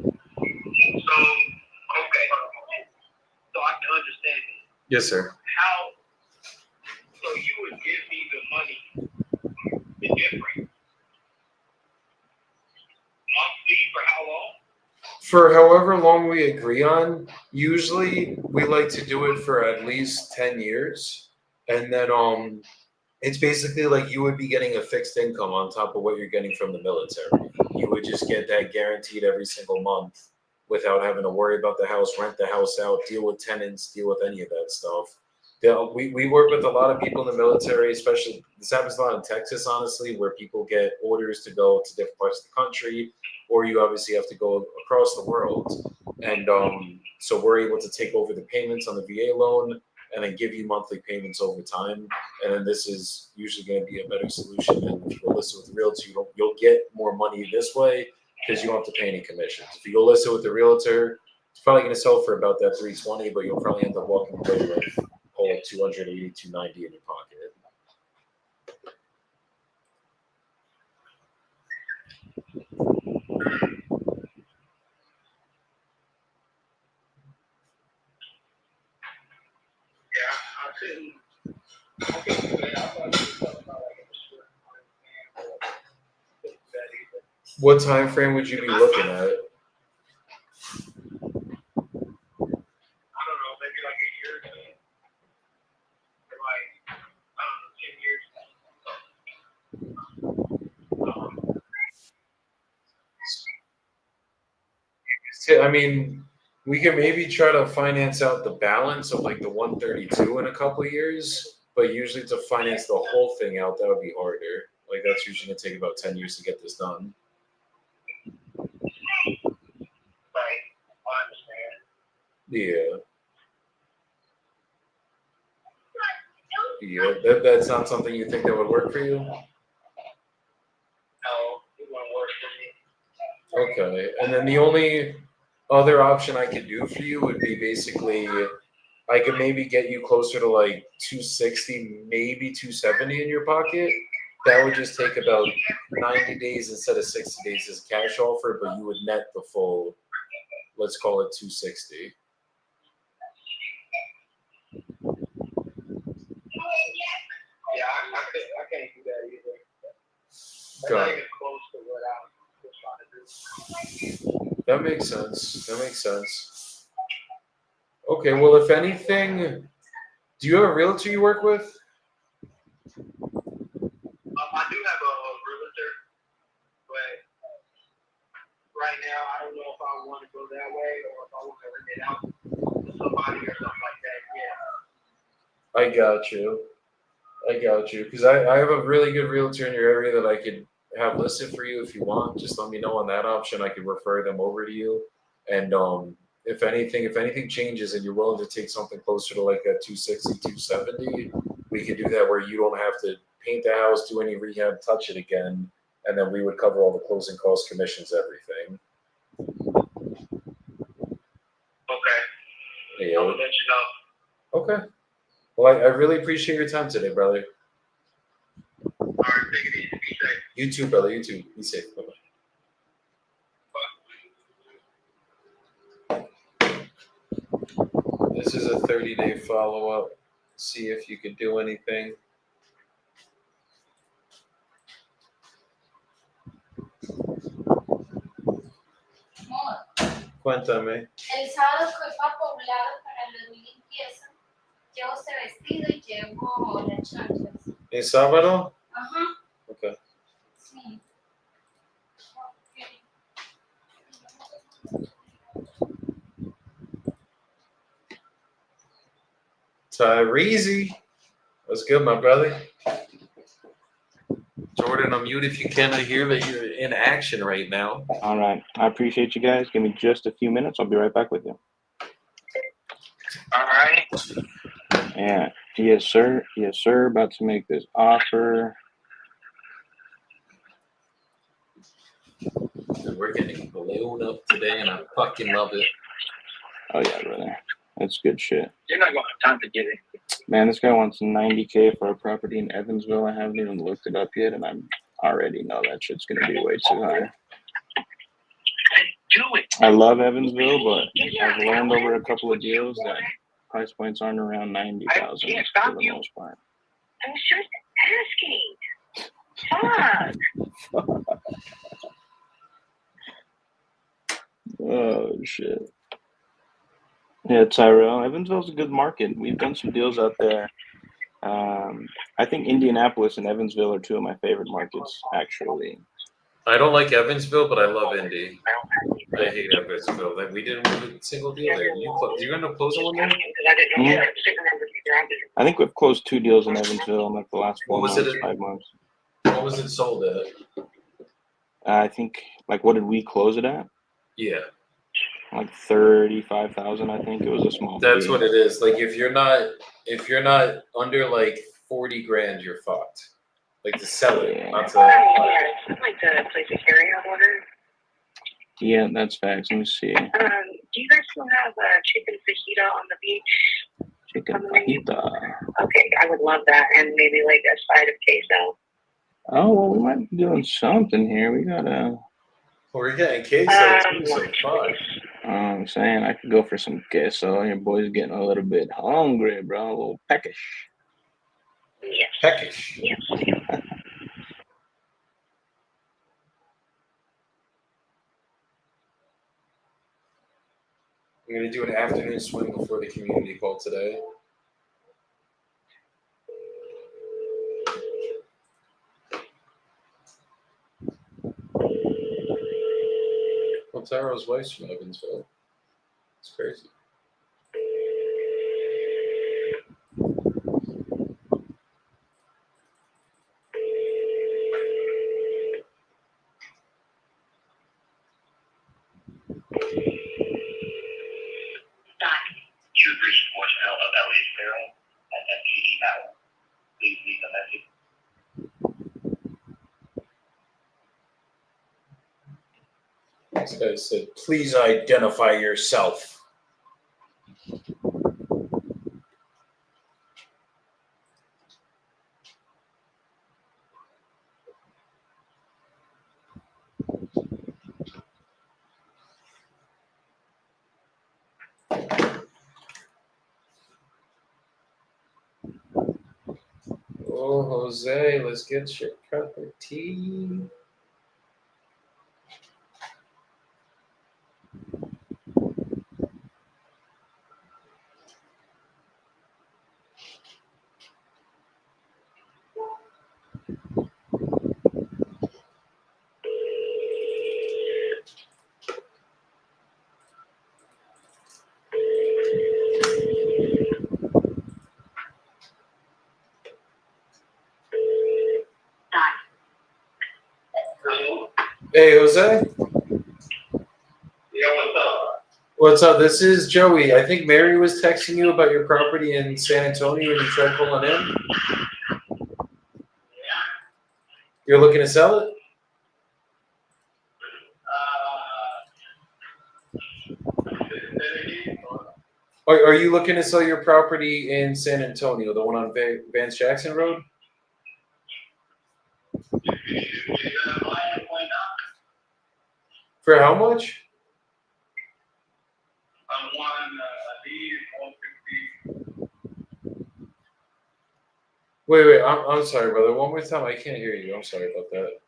[SPEAKER 4] So, okay. So I can understand it.
[SPEAKER 1] Yes, sir.
[SPEAKER 4] How? So you would give me the money, the difference, monthly for how long?
[SPEAKER 1] For however long we agree on, usually we like to do it for at least 10 years. And then it's basically like you would be getting a fixed income on top of what you're getting from the military. You would just get that guaranteed every single month without having to worry about the house, rent the house out, deal with tenants, deal with any of that stuff. We work with a lot of people in the military, especially this happens a lot in Texas, honestly, where people get orders to go to different parts of the country, or you obviously have to go across the world. And so we're able to take over the payments on the VA loan and then give you monthly payments over time. And then this is usually going to be a better solution than if you go list with the realtor. You'll get more money this way because you don't have to pay any commissions. If you go list with the realtor, it's probably going to sell for about that 320, but you'll probably end up walking away with whole 280, 290 in your pocket.
[SPEAKER 4] Yeah, I couldn't do that. I thought you were talking about like a short time or couldn't do that either.
[SPEAKER 1] What time frame would you be looking at?
[SPEAKER 4] I don't know, maybe like a year or two. Or like, I don't know, 10 years.
[SPEAKER 1] I mean, we can maybe try to finance out the balance of like the 132 in a couple of years, but usually to finance the whole thing out, that would be harder. Like that's usually gonna take about 10 years to get this done.
[SPEAKER 4] Right, I understand.
[SPEAKER 1] Yeah. Yeah, that's not something you think that would work for you?
[SPEAKER 4] No, it won't work for me.
[SPEAKER 1] Okay, and then the only other option I could do for you would be basically, I could maybe get you closer to like 260, maybe 270 in your pocket. That would just take about 90 days instead of 60 days as a cash offer, but you would net the full, let's call it 260.
[SPEAKER 4] Yeah, I can't do that either. That's
[SPEAKER 1] Got
[SPEAKER 4] not
[SPEAKER 1] it.
[SPEAKER 4] even close to what I was trying to do.
[SPEAKER 1] That makes sense. That makes sense. Okay, well, if anything, do you have a realtor you work with?
[SPEAKER 4] I do have a realtor, but right now I don't know if I want to go that way or if I want to rent it out to somebody or something like that. Yeah.
[SPEAKER 1] I got you. Because I have a really good realtor in your area that I could have listed for you if you want. Just let me know on that option. I could refer them over to you. And if anything changes and you're willing to take something closer to like a 260, 270, we could do that where you don't have to paint the house, do any rehab, touch it again, and then we would cover all the closing costs, commissions, everything.
[SPEAKER 4] Okay.
[SPEAKER 1] Yeah.
[SPEAKER 4] I'll let you know.
[SPEAKER 1] Okay. Well, I really appreciate your time today, brother.
[SPEAKER 4] All right, take it easy. Be safe.
[SPEAKER 1] You too, brother. You too. Be safe. Bye-bye. This is a 30-day follow-up. See if you could do anything.
[SPEAKER 6] Amor,
[SPEAKER 1] Cuéntame.
[SPEAKER 6] el sábado fue para Poblado para la limpieza. Llevo este vestido y llevo las chanchas.
[SPEAKER 1] ¿El sábado?
[SPEAKER 6] Ajá,
[SPEAKER 1] Okay.
[SPEAKER 6] sí.
[SPEAKER 1] Tyrese. What's good, my brother? Jordan, unmute if you can. I hear that you're in action right now.
[SPEAKER 2] All right. I appreciate you guys. Give me just a few minutes. I'll be right back with you.
[SPEAKER 4] All right.
[SPEAKER 2] Yeah. Yes, sir. Yes, sir. About to make this offer.
[SPEAKER 1] We're getting blown up today, and I fucking love it.
[SPEAKER 2] Oh, yeah, brother. That's good shit.
[SPEAKER 4] You're not going to have time to get it.
[SPEAKER 2] Man, this guy wants $90K for a property in Evansville. I haven't even looked it up yet, and I already know that shit's going to be way too high.
[SPEAKER 4] Do it.
[SPEAKER 2] I love Evansville, but I've learned over a couple of deals that price points aren't around 90,000 for the most part.
[SPEAKER 9] I was just asking. Fuck.
[SPEAKER 2] Oh, shit. Yeah, Tyrell. Evansville's a good market. We've done some deals out there. I think Indianapolis and Evansville are two of my favorite markets, actually.
[SPEAKER 1] I don't like Evansville, but I love Indy. I hate Evansville. Like, we didn't move a single deal there. You're going to close one there?
[SPEAKER 2] Mm-hmm. I think we've closed 2 deals in Evansville in like the last 4
[SPEAKER 1] What was
[SPEAKER 2] months,
[SPEAKER 1] it?
[SPEAKER 2] 5 months.
[SPEAKER 1] What was it sold at?
[SPEAKER 2] I think, like, what did we close it at?
[SPEAKER 1] Yeah.
[SPEAKER 2] Like 35,000, I think. It was a small
[SPEAKER 1] That's
[SPEAKER 2] fee.
[SPEAKER 1] what it is. Like, if you're not under like 40 grand, you're fucked. Like, to sell it, not to.
[SPEAKER 9] I'd like to place a carry-out order.
[SPEAKER 2] Yeah, that's facts. Let me see.
[SPEAKER 9] Do you guys still have chicken fajita on the beach?
[SPEAKER 2] Chicken fajita.
[SPEAKER 9] Okay, I would love that, and maybe like a side of queso.
[SPEAKER 2] Oh, well, we might be doing something here. We gotta.
[SPEAKER 1] We're getting queso too, so fuck.
[SPEAKER 2] I'm saying I could go for some queso. Your boy's getting a little bit hungry, bro. A little peckish.
[SPEAKER 9] Yes.
[SPEAKER 1] Peckish.
[SPEAKER 9] Yes.
[SPEAKER 1] I'm gonna do an afternoon swing before the community call today. Well, Taro's wife's from Evansville. It's crazy.
[SPEAKER 4] You have reached the voicemail of Elliot Farrell at FGE Now. Please leave a message.
[SPEAKER 1] This guy said, "Please identify yourself." Oh, Jose, let's get your cup of tea.
[SPEAKER 4] Hello?
[SPEAKER 1] Hey, Jose.
[SPEAKER 4] Yeah, what's up?
[SPEAKER 1] What's up? This is Joey. I think Mary was texting you about your property in San Antonio and you tried pulling in. You're looking to sell it? Are you looking to sell your property in San Antonio, the one on Vance Jackson Road? For how much? Wait, I'm sorry, brother. One more time. I can't hear you. I'm sorry about that.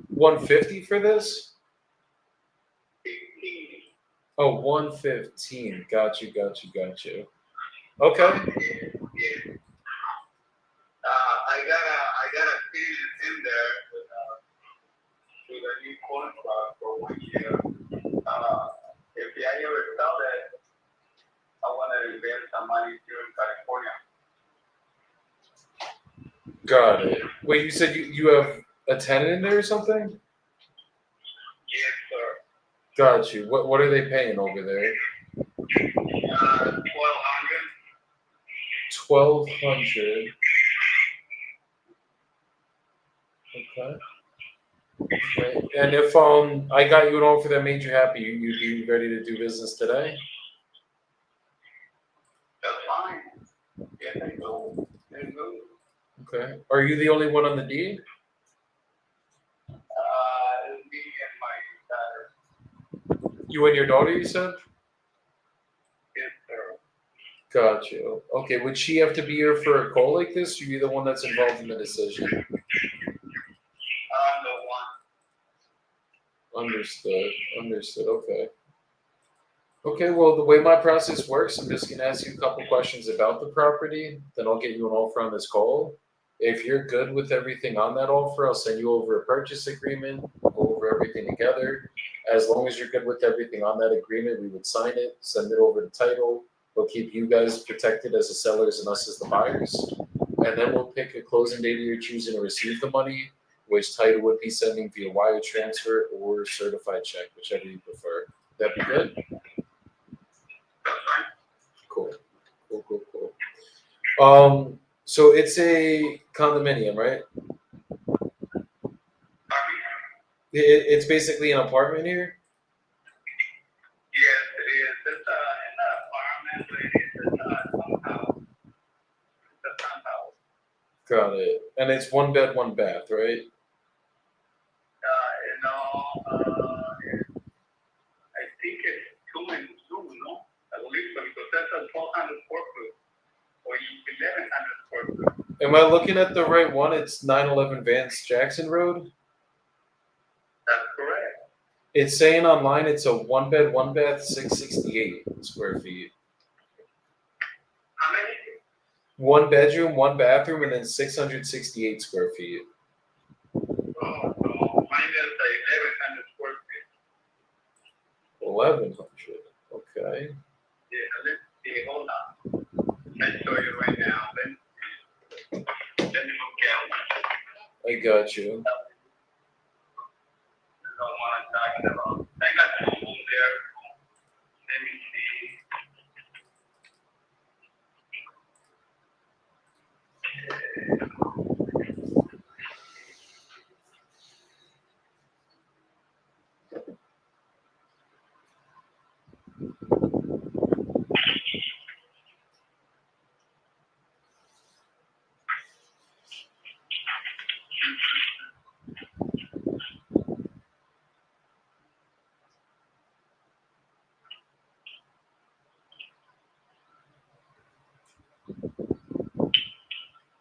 [SPEAKER 1] 150 for this? Oh, 115. Got you. Okay.
[SPEAKER 4] I got a piece in there with a new contract for 1 year. If I ever sell it, I want to invest some money here in California.
[SPEAKER 1] Got it. Wait, you said you have a tenant in there or something?
[SPEAKER 4] Yes, sir.
[SPEAKER 1] Got you. What are they paying over there?
[SPEAKER 4] 1,200.
[SPEAKER 1] 1,200. Okay. And if I got you an offer that made you happy, you'd be ready to do business today?
[SPEAKER 4] That's fine. Yes, I go.
[SPEAKER 1] Okay. Are you the only one on the deed?
[SPEAKER 4] Me and my daughter.
[SPEAKER 1] You and your daughter, you said?
[SPEAKER 4] Yes, sir.
[SPEAKER 1] Got you. Okay. Would she have to be here for a call like this? Or are you the one that's involved in the decision?
[SPEAKER 4] I'm the one.
[SPEAKER 1] Understood. Okay. Okay, well, the way my process works, I'm just going to ask you a couple questions about the property. Then I'll get you an offer on this call. If you're good with everything on that offer, I'll send you over a purchase agreement. We'll go over everything together. As long as you're good with everything on that agreement, we would sign it, send it over to title. We'll keep you guys protected as the sellers and us as the buyers. And then we'll pick a closing date of your choosing to receive the money, which title would be sending via wire transfer or certified check, whichever you prefer. That'd be good? Cool. So it's a condominium, right? It's basically an apartment here?
[SPEAKER 4] Yes, it is. It's an apartment, but it is a townhouse. It's a townhouse.
[SPEAKER 1] Got it. And it's 1 bed, 1 bath, right?
[SPEAKER 4] I think it's 2 and 2, no? I believe so, because that's a 1,200 square foot or 1,100 square foot.
[SPEAKER 1] Am I looking at the right one? It's 911 Vance Jackson Road?
[SPEAKER 4] That's correct.
[SPEAKER 1] It's saying online it's a 1 bed, 1 bath, 668 square feet.
[SPEAKER 4] How many?
[SPEAKER 1] 1 bedroom, 1 bathroom, and then 668 square feet.
[SPEAKER 4] Oh, no. Mine is 1,100 square feet.
[SPEAKER 1] 1,100. Okay.
[SPEAKER 4] Yeah, let's see. Hold on. I'll show you right now. Let me look at
[SPEAKER 1] I got you.
[SPEAKER 4] the one I'm talking about. I got 2 rooms there. Let me see.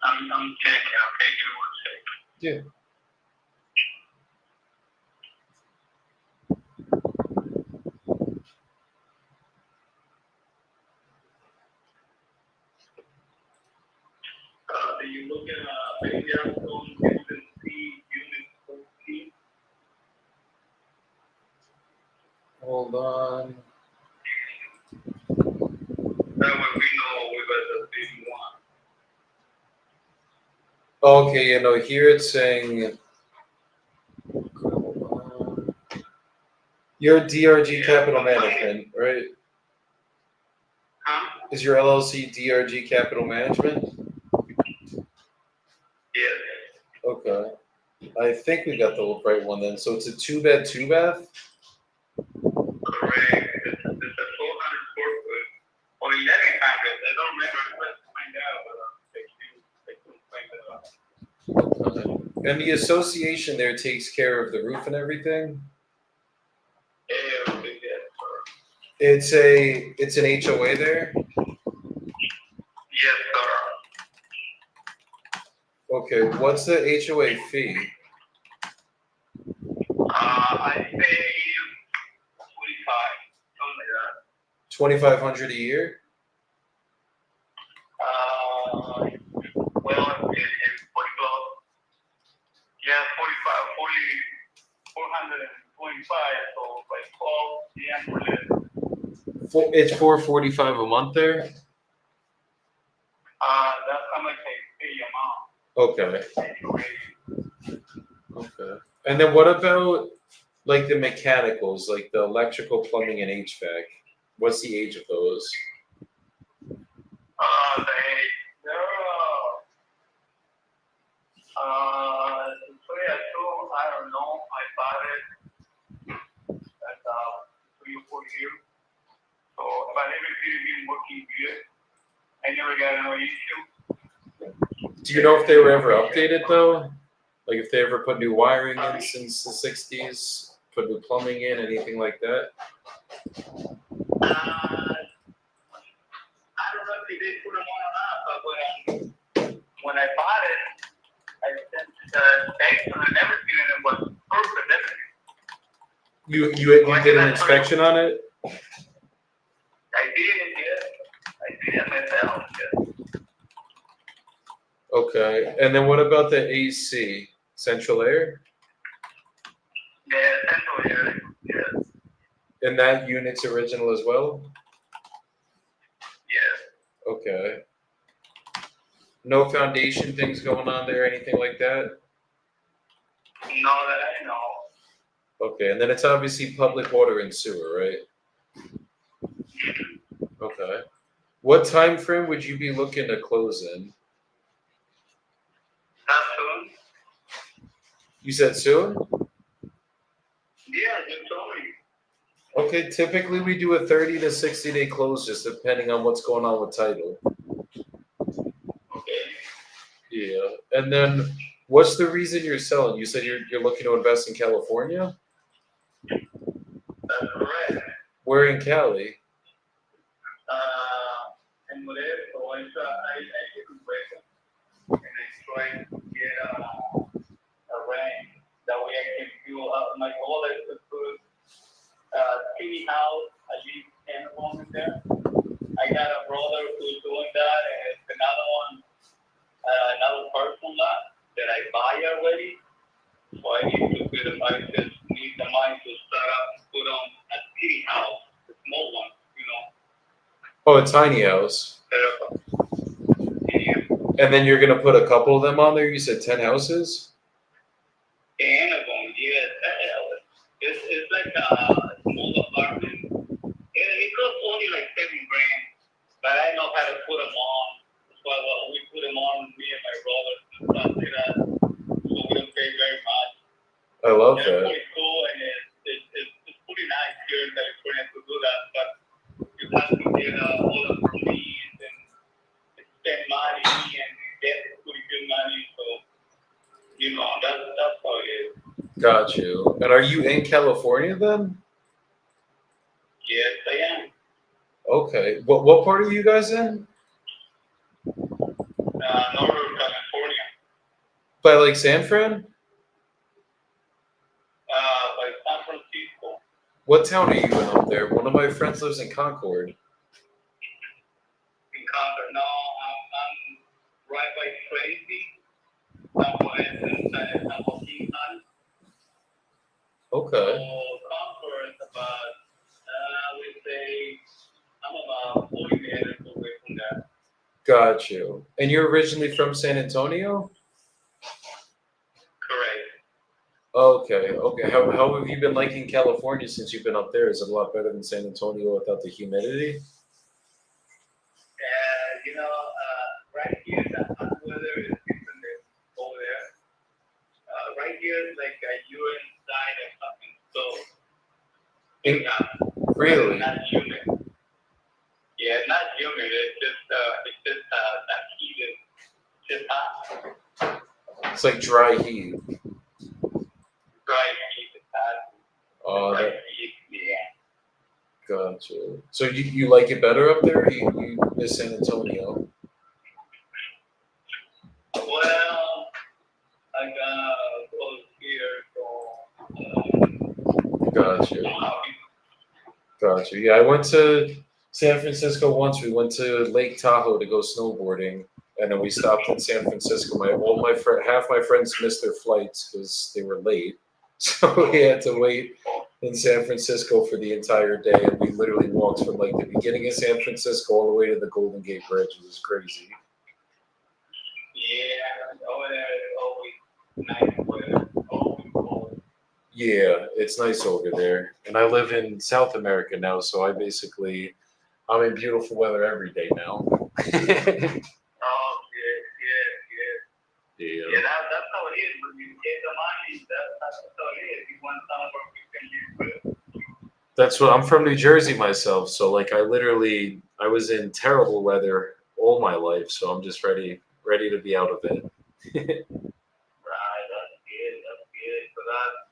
[SPEAKER 4] I'm checking, okay? Give me 1 second.
[SPEAKER 1] Yeah.
[SPEAKER 4] Do you look at maybe I'm going to unit C, unit 14?
[SPEAKER 1] Hold on.
[SPEAKER 4] That way we know we got the same one.
[SPEAKER 1] Okay, here it's saying. Hold on. You're DRG Capital Management, right?
[SPEAKER 4] Huh?
[SPEAKER 1] Is your LLC DRG Capital Management?
[SPEAKER 4] Yes.
[SPEAKER 1] Okay. I think we got the right one then. So it's a 2-bed, 2-bath?
[SPEAKER 4] Correct. It's a 400 square foot. Or 1100. I don't remember. Let's find out. They can find that out.
[SPEAKER 1] Okay. And the association there takes care of the roof and everything?
[SPEAKER 4] Everything, yes, sir.
[SPEAKER 1] It's an HOA there?
[SPEAKER 4] Yes, sir.
[SPEAKER 1] Okay, what's the HOA fee?
[SPEAKER 4] I pay 45, something like that.
[SPEAKER 1] $2,500 a year?
[SPEAKER 4] Well, it's pretty close. Yeah, 425, so by 12, yeah,
[SPEAKER 1] It's $445 a month there?
[SPEAKER 4] that's how much I pay
[SPEAKER 1] Okay.
[SPEAKER 4] amount.
[SPEAKER 1] Okay. And then what about like the mechanicals, like the electrical, plumbing, and HVAC? What's the age of those?
[SPEAKER 4] I don't know. I bought it at 3 or 4 years. So, but everything has been working good. I never got no issue.
[SPEAKER 1] Do you know if they were ever updated though? Like if they ever put new wiring in since the 60s, put new plumbing in, anything like that?
[SPEAKER 4] I don't know if they did put them on or not, but when I bought it, I sent the specs and everything, and it was perfect. Everything.
[SPEAKER 1] You did an inspection on it?
[SPEAKER 4] I did it, yes. I did it myself, yes.
[SPEAKER 1] Okay. And then what about the AC? Central air?
[SPEAKER 4] Yeah, central air, yes.
[SPEAKER 1] And that unit's original as well?
[SPEAKER 4] Yes.
[SPEAKER 1] Okay. No foundation things going on there, anything like that?
[SPEAKER 4] No, that I know.
[SPEAKER 1] Okay, and then it's obviously public water and sewer, right? Okay. What time frame would you be looking to close in?
[SPEAKER 4] Not soon?
[SPEAKER 1] You said soon?
[SPEAKER 4] Yeah, you told me.
[SPEAKER 1] Okay, typically we do a 30 to 60 day close just depending on what's going on with title.
[SPEAKER 4] Okay.
[SPEAKER 1] Yeah. And then what's the reason you're selling? You said you're looking to invest in California?
[SPEAKER 4] That's correct.
[SPEAKER 1] Where in Cali?
[SPEAKER 4] And whatever, so I get to break them. And I try to get a range. That way I can feel my goal is to put teeny house, at least 10 homes in there. I got a brother who's doing that, and it's another personal lot that I buy already. So I need to put I just need the money to start up and put on a teeny house, a small one, you know.
[SPEAKER 1] Oh, a tiny house.
[SPEAKER 4] Yeah.
[SPEAKER 1] And then you're gonna put a couple of them on there? You said 10 houses?
[SPEAKER 4] And of them, yes. It's like a small apartment. It costs only like $7,000, but I know how to put them on. That's why we put them on, me and my brother, and stuff like that. So we don't pay very much.
[SPEAKER 1] I love
[SPEAKER 4] It's
[SPEAKER 1] that.
[SPEAKER 4] pretty cool, and it's pretty nice here in California to do that, but you have to get all the permits and spend money and get pretty good money. So, you know, that's how it is.
[SPEAKER 1] Got you. And are you in California then?
[SPEAKER 4] Yes, I am.
[SPEAKER 1] Okay. What part are you guys in?
[SPEAKER 4] Northern California,
[SPEAKER 1] By like San Fran?
[SPEAKER 4] by San Francisco.
[SPEAKER 1] What town are you in up there? One of my friends lives in Concord.
[SPEAKER 4] In Concord. No, I'm right by Tracy. Somewhere in San Joaquin County.
[SPEAKER 1] Okay.
[SPEAKER 4] So Concord is about, I would say, I'm about 40 minutes away from that.
[SPEAKER 1] Got you. And you're originally from San Antonio?
[SPEAKER 4] Correct.
[SPEAKER 1] Okay, okay. How have you been liking California since you've been up there? Is it a lot better than San Antonio without the humidity?
[SPEAKER 4] Right here, the hot weather is different than over there. Right here, like you're inside of something so
[SPEAKER 1] Really?
[SPEAKER 4] not humid. Yeah, it's not humid. It's just that heat is just hot.
[SPEAKER 1] It's like dry heat.
[SPEAKER 4] Dry heat is hot.
[SPEAKER 1] Oh,
[SPEAKER 4] Dry
[SPEAKER 1] that
[SPEAKER 4] heat, yeah.
[SPEAKER 1] gotcha. So you like it better up there? Or you miss San Antonio?
[SPEAKER 4] Well, I got close here, so
[SPEAKER 1] Gotcha. Gotcha. Yeah, I went to San Francisco once. We went to Lake Tahoe to go snowboarding, and then we stopped in San Francisco. Half my friends missed their flights because they were late, so we had to wait in San Francisco for the entire day. And we literally walked from like the beginning of San Francisco all the way to the Golden Gate Bridge. It was crazy.
[SPEAKER 4] yeah, over there is always nice weather, always cold.
[SPEAKER 1] Yeah, it's nice over there. And I live in South America now, so I'm in beautiful weather every day now.
[SPEAKER 4] Oh, yeah.
[SPEAKER 1] Yeah.
[SPEAKER 4] Yeah, that's how it is. When you get the money, that's how it is. You want somewhere you can live with.
[SPEAKER 1] That's what I'm from New Jersey myself, so like I was in terrible weather all my life, so I'm just ready to be out of it.
[SPEAKER 4] Right, that's good. That's good. So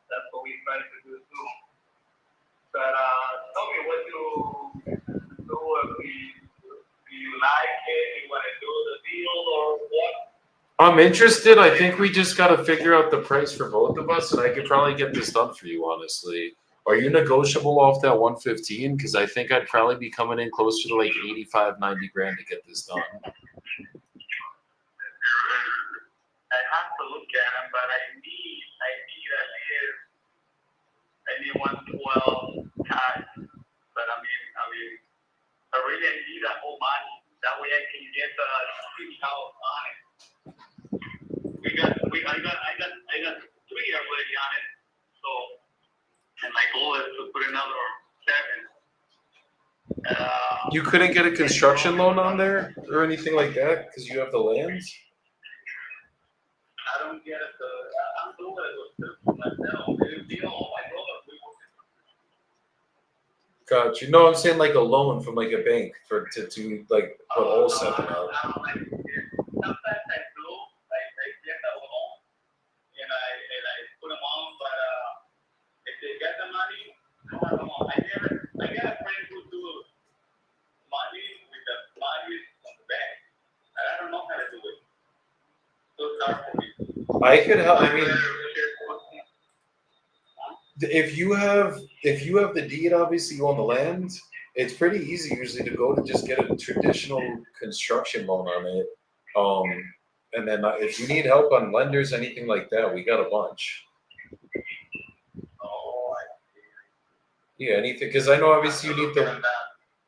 [SPEAKER 4] that's what we try to do too. But tell me what you do. Do you like it? You want to do the deal or what?
[SPEAKER 1] I'm interested. I think we just got to figure out the price for both of us, and I could probably get this done for you, honestly. Are you negotiable off that 115? Because I think I'd probably be coming in closer to like 85, 90 grand to get this done.
[SPEAKER 4] I have to look at them, but I need at least 112 cash. But I really need that whole money. That way I can get the house on it. I got 3 already on it. So, and my goal is to put another 7.
[SPEAKER 1] You couldn't get a construction loan on there or anything like that because you have the land?
[SPEAKER 4] I don't get it. I'm doing it myself. You know, my brother, we work.
[SPEAKER 1] Got you. No, I'm saying like a loan from like a bank to like put all 7 up.
[SPEAKER 4] Sometimes I do. I get the loan and I put them on, but if they get the money, I don't know. I get a friend who do money with the money on the bank. I don't know how to do it. So it's hard for me.
[SPEAKER 1] I could help. I mean, if you have the deed, obviously you own the land. It's pretty easy usually to go to just get a traditional construction loan on it. And then if you need help on lenders, anything like that, we got a bunch.
[SPEAKER 4] Oh,
[SPEAKER 1] Yeah, anything because I know obviously you need the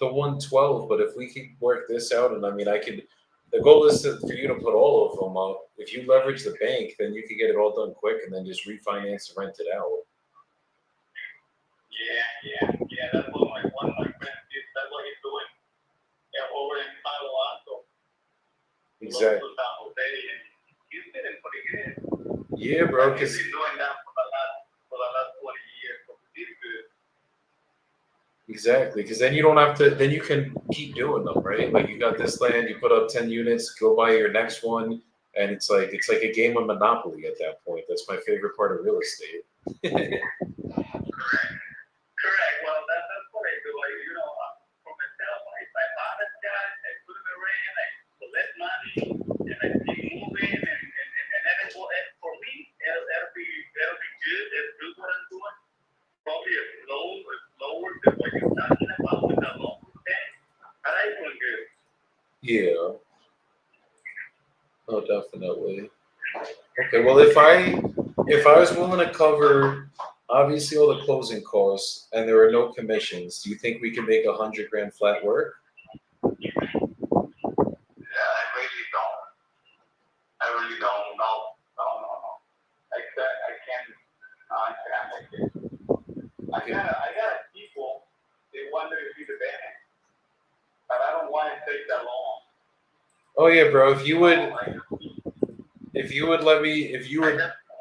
[SPEAKER 1] 112, but if we could work this out, and I mean, the goal is for you to put all of them up. If you leverage the bank, then you can get it all done quick and then just refinance and rent it out.
[SPEAKER 4] Yeah. That's what one of my friends did. That's what he's doing. Yeah, over in Palo Alto.
[SPEAKER 1] Exactly.
[SPEAKER 4] He's getting pretty good.
[SPEAKER 1] Yeah, bro.
[SPEAKER 4] He's been doing that for the last 20 years. So he's good.
[SPEAKER 1] Exactly, because then you don't have to. Then you can keep doing them, right? Like you got this land, you put up 10 units, go buy your next one, and it's like a game of Monopoly at that point. That's my favorite part of real estate.
[SPEAKER 4] Correct. Well, that's what I do. For myself, I buy this guy, I put him around, I collect money, and I keep moving, and then for me, that'll be good. It's good what I'm doing. Probably lower than what you're talking about with the local thing. But I doing good.
[SPEAKER 1] Yeah. Oh, definitely. Okay. Well, if I was willing to cover obviously all the closing costs and there are no commissions, do you think we can make 100 grand flat work?
[SPEAKER 4] Yeah, I really don't. No. I
[SPEAKER 10] I got people, they wonder if you're the bank, but I don't want to take that long.
[SPEAKER 1] Oh yeah, bro. If you would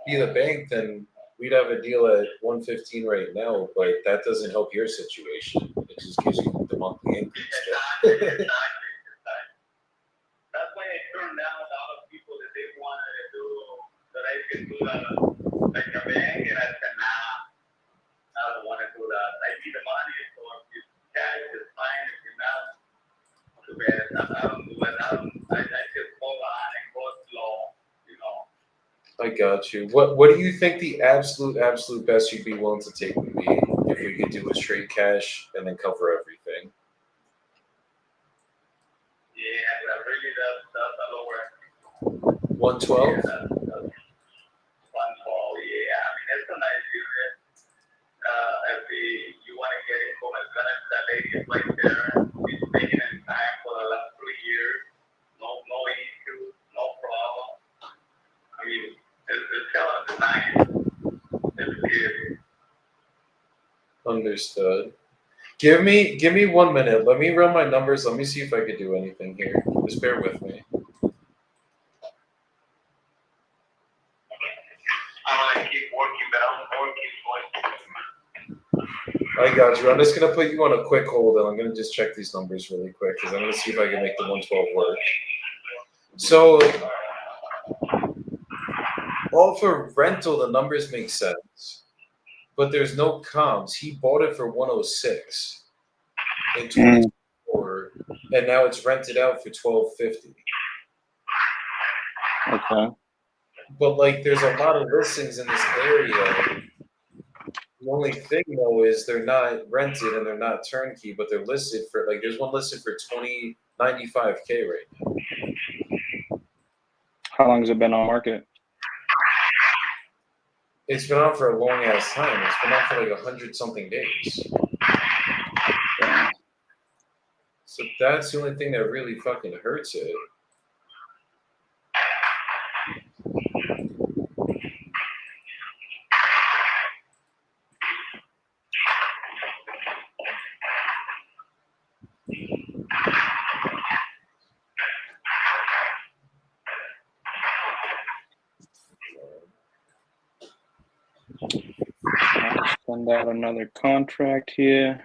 [SPEAKER 1] be the bank, then we'd have a deal at 115 right now. But that doesn't help your situation. It just gives you the monthly increase.
[SPEAKER 10] Exactly. That's why I turned down a lot of people that they wanted to do, that I could do that like a bank, and I said, nah, I don't want to do that. I need the money, so if you cash is fine, if you're not, too bad. I don't do it. I just hold on and go slow, you know.
[SPEAKER 1] I got you. What do you think the absolute best you'd be willing to take would be if we could do a straight cash and then cover everything?
[SPEAKER 10] Yeah, that really that's a lower.
[SPEAKER 1] 112.
[SPEAKER 10] Yeah, that's 112. Yeah, I mean it's a nice unit. If you want to get it, go and that lady is right there. She's taking in time for the last 3 years. No issue, no problem. I mean, it's hella nice. It's good.
[SPEAKER 1] Understood. Give me 1 minute. Let me run my numbers. Let me see if I could do anything here. Just bear with me.
[SPEAKER 10] I'm gonna keep working, but I'm working.
[SPEAKER 1] I got you. I'm just gonna put you on a quick hold, and I'm gonna just check these numbers really quick because I'm gonna see if I can make the 112 work. So, all for rental, the numbers make sense, but there's no comps. He bought it for 106 in 2024, and now it's rented out for 1250.
[SPEAKER 7] Okay.
[SPEAKER 1] But like, there's a lot of listings in this area. The only thing though is they're not rented and they're not turnkey, but they're listed for like there's one listed for $2,095K right now.
[SPEAKER 7] How long has it been on market?
[SPEAKER 1] It's been on for a long ass time. It's been on for like 100-something days.
[SPEAKER 7] Yeah.
[SPEAKER 1] So that's the only thing that really fucking hurts it.
[SPEAKER 7] I'll send out another contract here.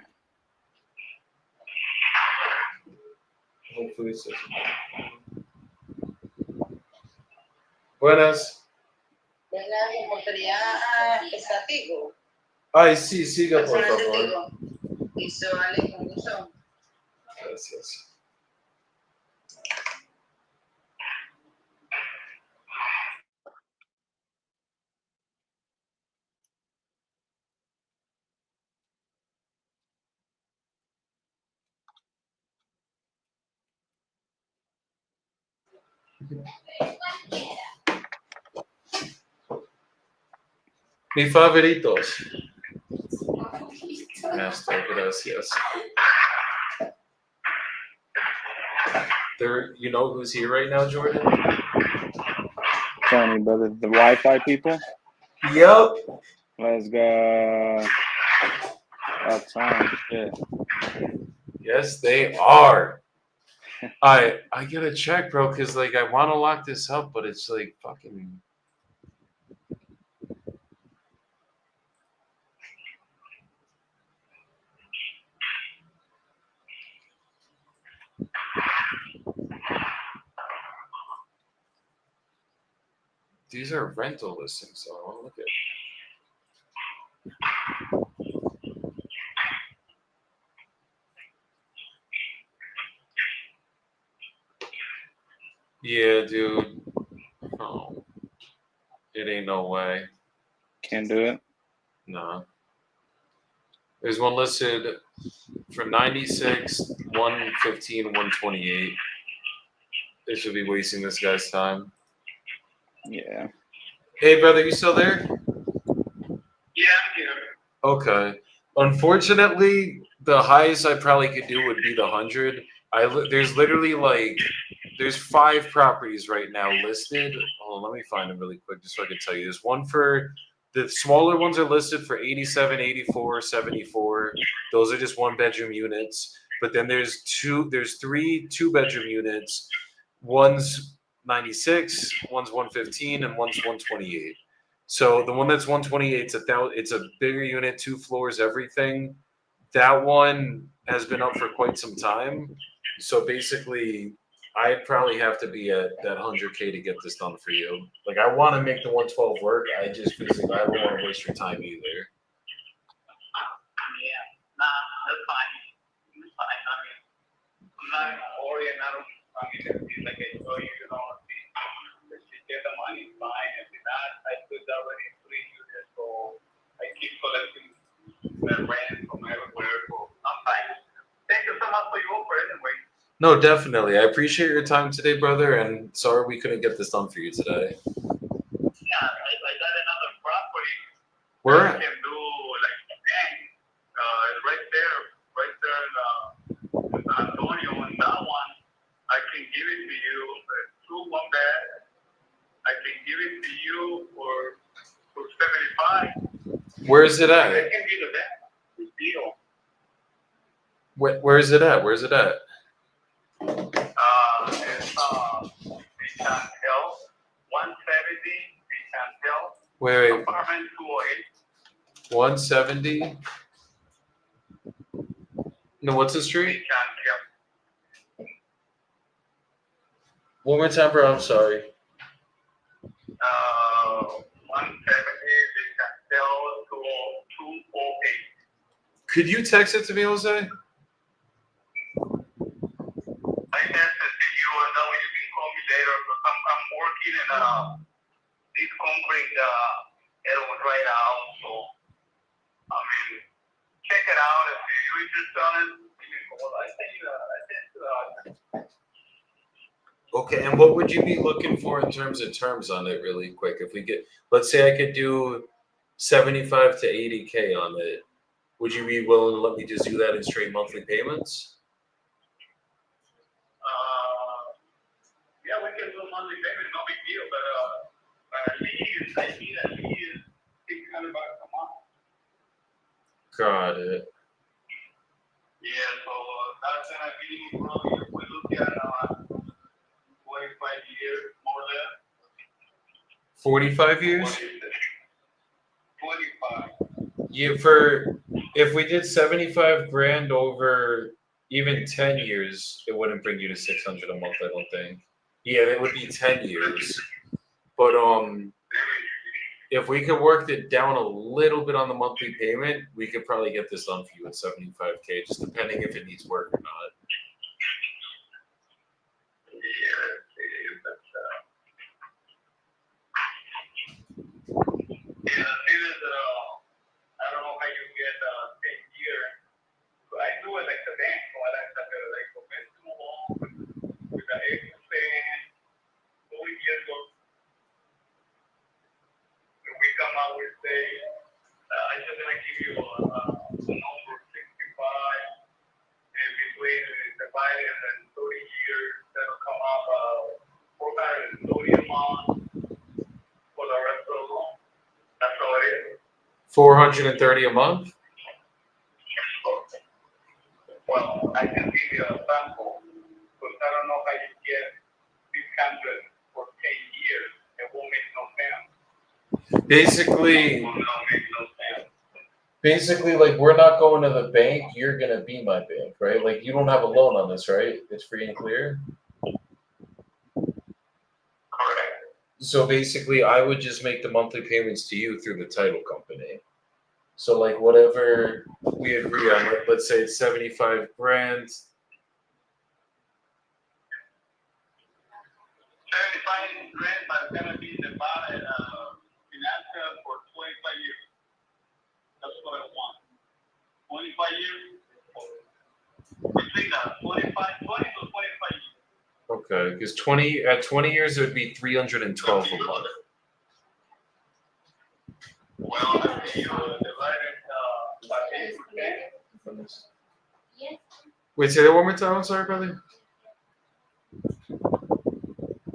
[SPEAKER 1] Hopefully, it's Buenas. Ay, sí, siga, por favor. Gracias. Mis favoritos. Master, gracias. There, you know who's here right now, Jordan?
[SPEAKER 7] Tell me, brother, the Wi-Fi people.
[SPEAKER 1] Yep.
[SPEAKER 7] Let's go. That time, shit.
[SPEAKER 1] Yes, they are. I gotta check, bro, because like I want to lock this up, but it's like fucking. These are rental listings, so I want to look at. Yeah, dude. Oh, it ain't no way.
[SPEAKER 7] Can't do it.
[SPEAKER 1] No. There's one listed for 96, 115, 128. They should be wasting this guy's time.
[SPEAKER 7] Yeah.
[SPEAKER 1] Hey, brother, you still there?
[SPEAKER 10] Yeah, I'm here.
[SPEAKER 1] Okay. Unfortunately, the highest I probably could do would be the 100. There's literally like there's 5 properties right now listed. Hold on, let me find them really quick just so I can tell you. There's one for The smaller ones are listed for 87, 84, 74. Those are just 1-bedroom units. But then there's 3 2-bedroom units. One's 96, one's 115, and one's 128. So the one that's 128, it's a bigger unit, 2 floors, everything. That one has been up for quite some time. So basically, I'd probably have to be at that 100K to get this done for you. Like, I want to make the 112 work. I just physically, I don't want to waste your time either.
[SPEAKER 10] Yeah, nah, that's fine. It's fine. I mean, I'm not in a hurry, and I mean, it's like I told you, you know, if you get the money, fine. If not, I put already 3 units, so I keep collecting the rent from everywhere, so I'm fine. Thank you so much for your offer anyway.
[SPEAKER 1] No, definitely. I appreciate your time today, brother, and sorry we couldn't get this done for you today.
[SPEAKER 10] Yeah, I got another property.
[SPEAKER 1] Where
[SPEAKER 10] I
[SPEAKER 1] at?
[SPEAKER 10] can do like a bank. It's right there in San Antonio. And that one, I can give it to you for 2 1-bed. I can give it to you for 75.
[SPEAKER 1] Where is it
[SPEAKER 10] I
[SPEAKER 1] at?
[SPEAKER 10] can give it that. Good deal.
[SPEAKER 1] Where is it at? Where's it at?
[SPEAKER 10] It's Beacon Hill, 170 Beacon Hill,
[SPEAKER 1] Wait,
[SPEAKER 10] apartment 208,
[SPEAKER 1] 170? No, what's the street?
[SPEAKER 10] Beacon Hill.
[SPEAKER 1] One more time, bro. I'm sorry.
[SPEAKER 10] 170 Beacon Hill, 208.
[SPEAKER 1] Could you text it to me, Jose?
[SPEAKER 10] I texted to you, and now you can call me later, because I'm working in this concrete area right now, so I mean, check it out. If you're interested on it, give me a call. I think
[SPEAKER 1] Okay, and what would you be looking for in terms of terms on it really quick? If we get, let's say I could do 75 to 80K on it, would you be willing to let me just do that in straight monthly payments?
[SPEAKER 10] yeah, we can do monthly payment, no big deal, but at least I need at least $600 a month.
[SPEAKER 1] Got it.
[SPEAKER 10] Yeah, so that's gonna be probably, if we look at 25 years, more or less.
[SPEAKER 1] 45 years?
[SPEAKER 10] 25.
[SPEAKER 1] Yeah, if we did 75 grand over even 10 years, it wouldn't bring you to 600 a month, I don't think. Yeah, it would be 10 years. But if we could work it down a little bit on the monthly payment, we could probably get this done for you at 75K, just depending if it needs work or not.
[SPEAKER 10] Yeah, the thing is, I don't know how you get 10 years. But I do it like the bank, so I like to get like conventional loan with the 8%, 40 years ago. When we come out with say, I'm just gonna give you a number 65, and between the Biden and 30 years, that'll come up 430 a month for the rest of the loan. That's all it is.
[SPEAKER 1] 430 a month?
[SPEAKER 10] Well, I can give you a sample, but I don't know how you get 600 for 10 years. It won't make no sense.
[SPEAKER 1] Basically,
[SPEAKER 10] It will not make no sense.
[SPEAKER 1] basically, like, we're not going to the bank, you're gonna be my bank, right? Like, you don't have a loan on this, right? It's free and clear.
[SPEAKER 10] Correct.
[SPEAKER 1] So basically, I would just make the monthly payments to you through the title company. So like whatever we agree on, let's say it's 75 grand.
[SPEAKER 10] 75 grand, but it's gonna be the financial for 25 years. That's what I want. 25 years. Between 20 to 25 years.
[SPEAKER 1] Okay, because 20 years it would be 312 a month.
[SPEAKER 10] Well, I think you divided by 8%.
[SPEAKER 6] Yes.
[SPEAKER 1] Wait, say that one more time. I'm sorry, brother.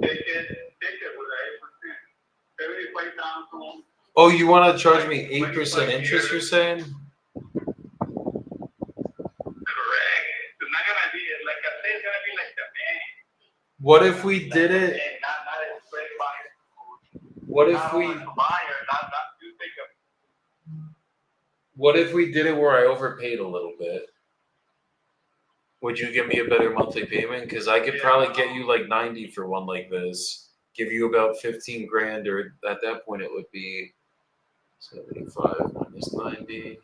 [SPEAKER 10] Take it with 8%. 75,000
[SPEAKER 1] Oh, you want to charge me 8% interest? You're saying?
[SPEAKER 10] Correct. It's not gonna be like I say. It's gonna be like the bank.
[SPEAKER 1] What if we did it?
[SPEAKER 10] Not a straight buyer.
[SPEAKER 1] What if
[SPEAKER 10] Not
[SPEAKER 1] we?
[SPEAKER 10] a buyer. Not you think of.
[SPEAKER 1] What if we did it where I overpaid a little bit? Would you give me a better monthly payment? Because I could probably get you like 90 for one like this. Give you about 15 grand, or at that point it would be 75 minus 90.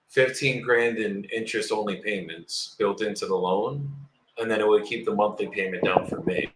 [SPEAKER 1] 15 grand in interest only payments built into the loan, and then it would keep the monthly payment down for me.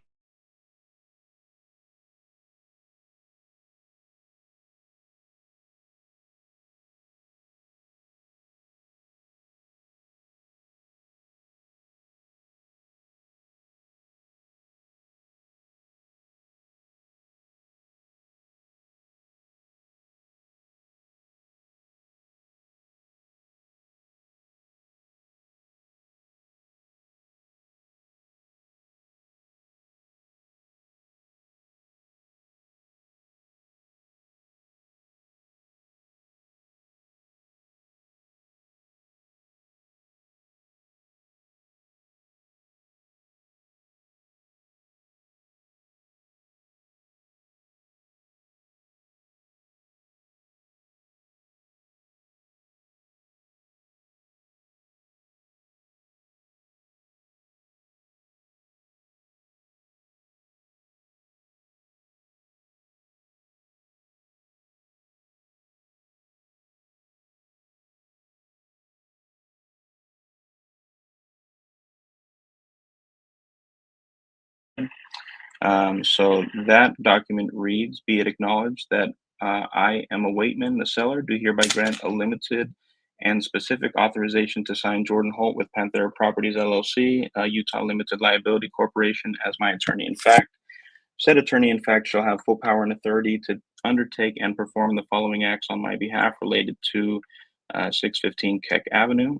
[SPEAKER 7] So that document reads, be it acknowledged that I, Emma Waitman, the seller, do hereby grant a limited and specific authorization to sign Jordan Holt with Panthera Properties LLC, Utah Limited Liability Corporation, as my attorney in fact. Said attorney in fact shall have full power and authority to undertake and perform the following acts on my behalf related to 615 Keck Avenue.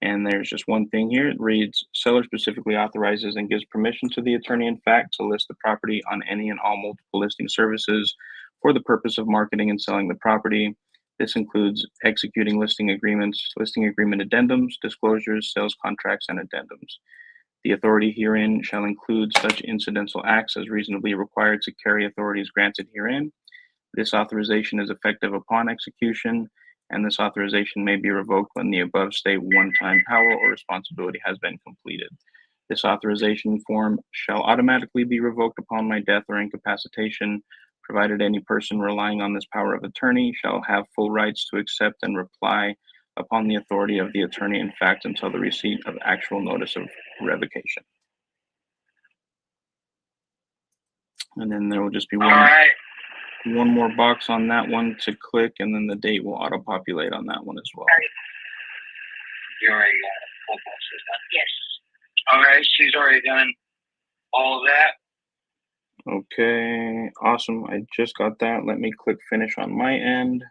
[SPEAKER 7] And there's just one thing here. It reads, seller specifically authorizes and gives permission to the attorney in fact to list the property on any and all multiple listing services for the purpose of marketing and selling the property. This includes executing listing agreements, listing agreement addendums, disclosures, sales contracts, and addendums. The authority herein shall include such incidental acts as reasonably required to carry authorities granted herein. This authorization is effective upon execution, and this authorization may be revoked when the above state one-time power or responsibility has been completed. This authorization form shall automatically be revoked upon my death or incapacitation, provided any person relying on this power of attorney shall have full rights to accept and reply upon the authority of the attorney in fact until the receipt of actual notice of revocation. And then there will just be one more box on that one to click, and then the date will auto-populate on that one as well.
[SPEAKER 4] You already got it. Yes. Okay, she's already done all of that.
[SPEAKER 7] Okay, awesome. I just got that. Let me click finish on my end.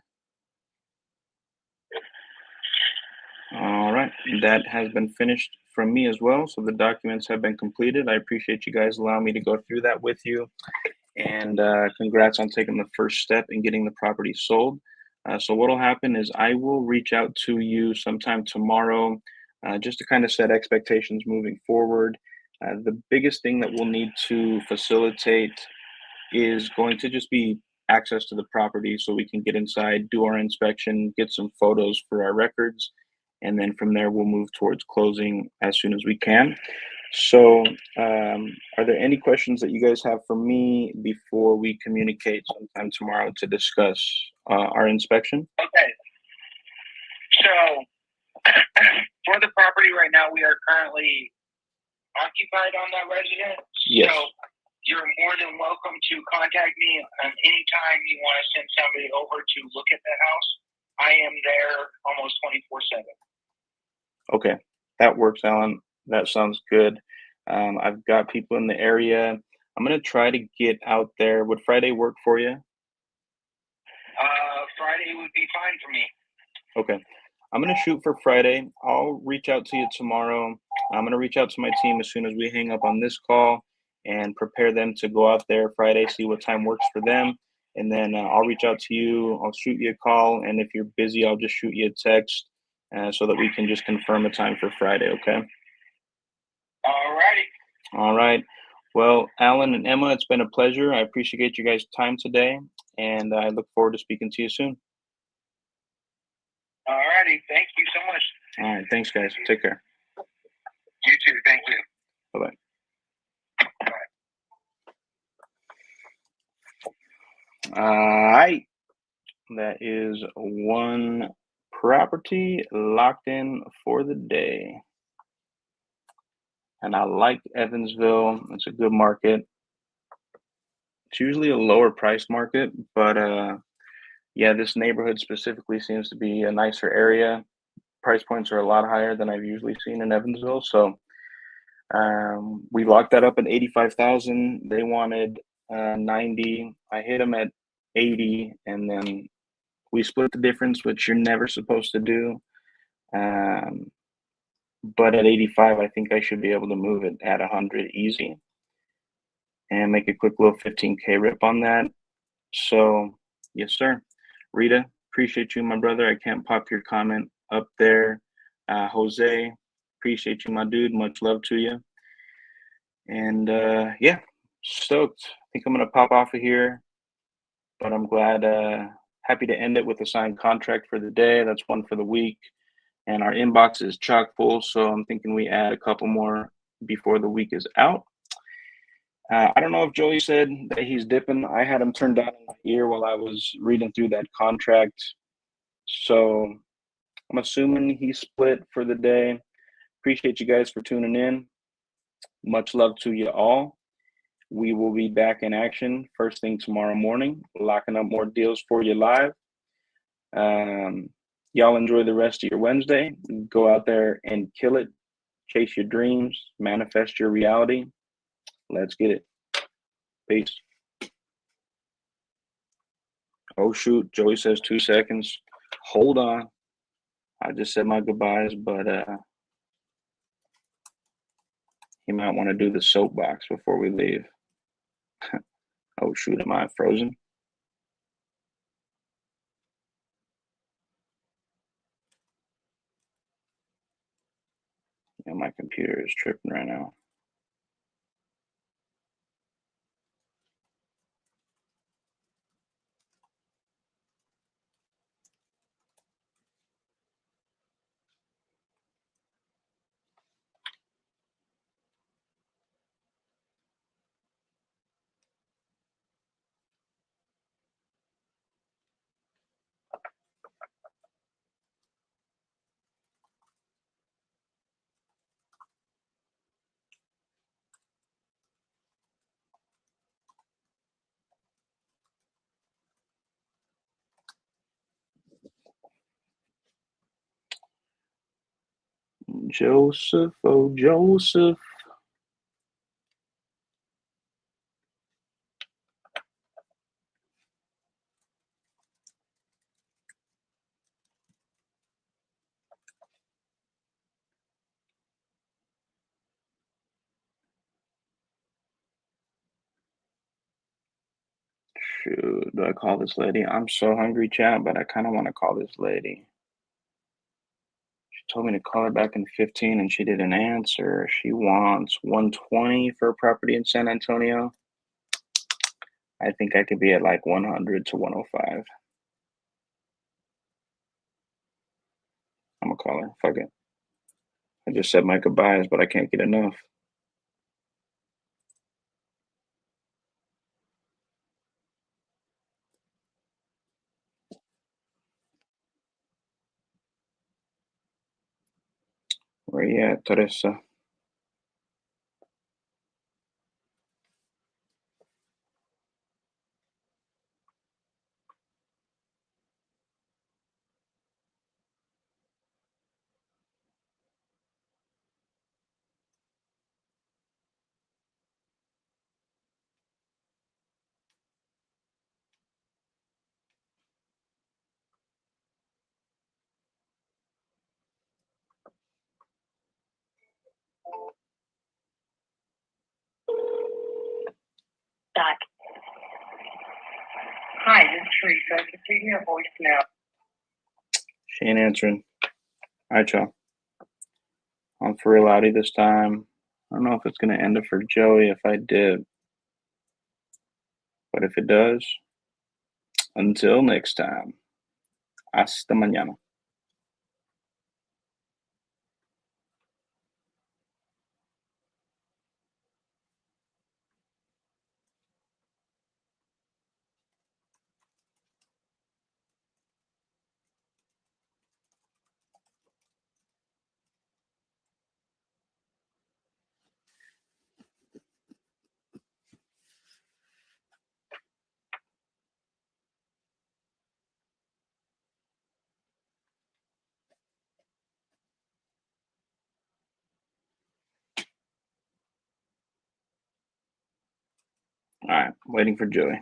[SPEAKER 7] All right, that has been finished from me as well. So the documents have been completed. I appreciate you guys allowing me to go through that with you. And congrats on taking the first step in getting the property sold. So what will happen is I will reach out to you sometime tomorrow just to kind of set expectations moving forward. The biggest thing that we'll need to facilitate is going to just be access to the property so we can get inside, do our inspection, get some photos for our records, and then from there we'll move towards closing as soon as we can. So are there any questions that you guys have for me before we communicate sometime tomorrow to discuss our inspection?
[SPEAKER 4] Okay. So for the property right now, we are currently occupied on that residence.
[SPEAKER 7] Yes.
[SPEAKER 4] So you're more than welcome to contact me anytime you want to send somebody over to look at the house. I am there almost 24/7.
[SPEAKER 7] Okay, that works, Alan. That sounds good. I've got people in the area. I'm gonna try to get out there. Would Friday work for you?
[SPEAKER 4] Friday would be fine for me.
[SPEAKER 7] Okay, I'm gonna shoot for Friday. I'll reach out to you tomorrow. I'm gonna reach out to my team as soon as we hang up on this call and prepare them to go out there Friday, see what time works for them.
[SPEAKER 2] and then I'll reach out to you. I'll shoot you a call, and if you're busy, I'll just shoot you a text so that we can just confirm a time for Friday, okay?
[SPEAKER 4] Alrighty.
[SPEAKER 2] All right. Well, Alan and Emma, it's been a pleasure. I appreciate you guys' time today, and I look forward to speaking to you soon.
[SPEAKER 4] Alrighty. Thank you so much.
[SPEAKER 2] All right. Thanks, guys. Take care.
[SPEAKER 4] You too. Thank you.
[SPEAKER 2] Bye-bye. All right. That is one property locked in for the day. And I like Evansville. It's a good market. It's usually a lower price market, but yeah, this neighborhood specifically seems to be a nicer area. Price points are a lot higher than I've usually seen in Evansville. So we locked that up at 85,000. They wanted 90. I hit them at 80, and then we split the difference, which you're never supposed to do. But at 85, I think I should be able to move it at 100 easy and make a quick little 15K rip on that. So yes, sir. Rita, appreciate you, my brother. I can't pop your comment up there. Jose, appreciate you, my dude. Much love to you. And yeah, stoked. I think I'm gonna pop off of here, but I'm glad, happy to end it with a signed contract for the day. That's one for the week, and our inbox is chock full. So I'm thinking we add a couple more before the week is out. I don't know if Joey said that he's dipping. I had him turned down in my ear while I was reading through that contract. So I'm assuming he split for the day. Appreciate you guys for tuning in. Much love to you all. We will be back in action first thing tomorrow morning, locking up more deals for you live. Y'all enjoy the rest of your Wednesday. Go out there and kill it. Chase your dreams. Manifest your reality. Let's get it. Peace. Oh, shoot. Joey says 2 seconds. Hold on. I just said my goodbyes, but he might want to do the soapbox before we leave. Oh, shoot. Am I frozen? Yeah, my computer is tripping right now. Joseph, oh, Joseph. Shoot, do I call this lady? I'm so hungry, chat, but I kind of want to call this lady. She told me to call her back in 15 and she didn't answer. She wants 120 for a property in San Antonio. I think I could be at like 100 to 105. I'm gonna call her. Fuck it. I just said my goodbyes, but I can't get enough. Where you at, Teresa?
[SPEAKER 9] Hi. Teresa. Just leave me a voicemail.
[SPEAKER 7] She ain't answering. All right, y'all. On for reality this time. I don't know if it's going to end it for Joey if I did. But if it does, until next time. Hasta mañana. All right, waiting for Joey.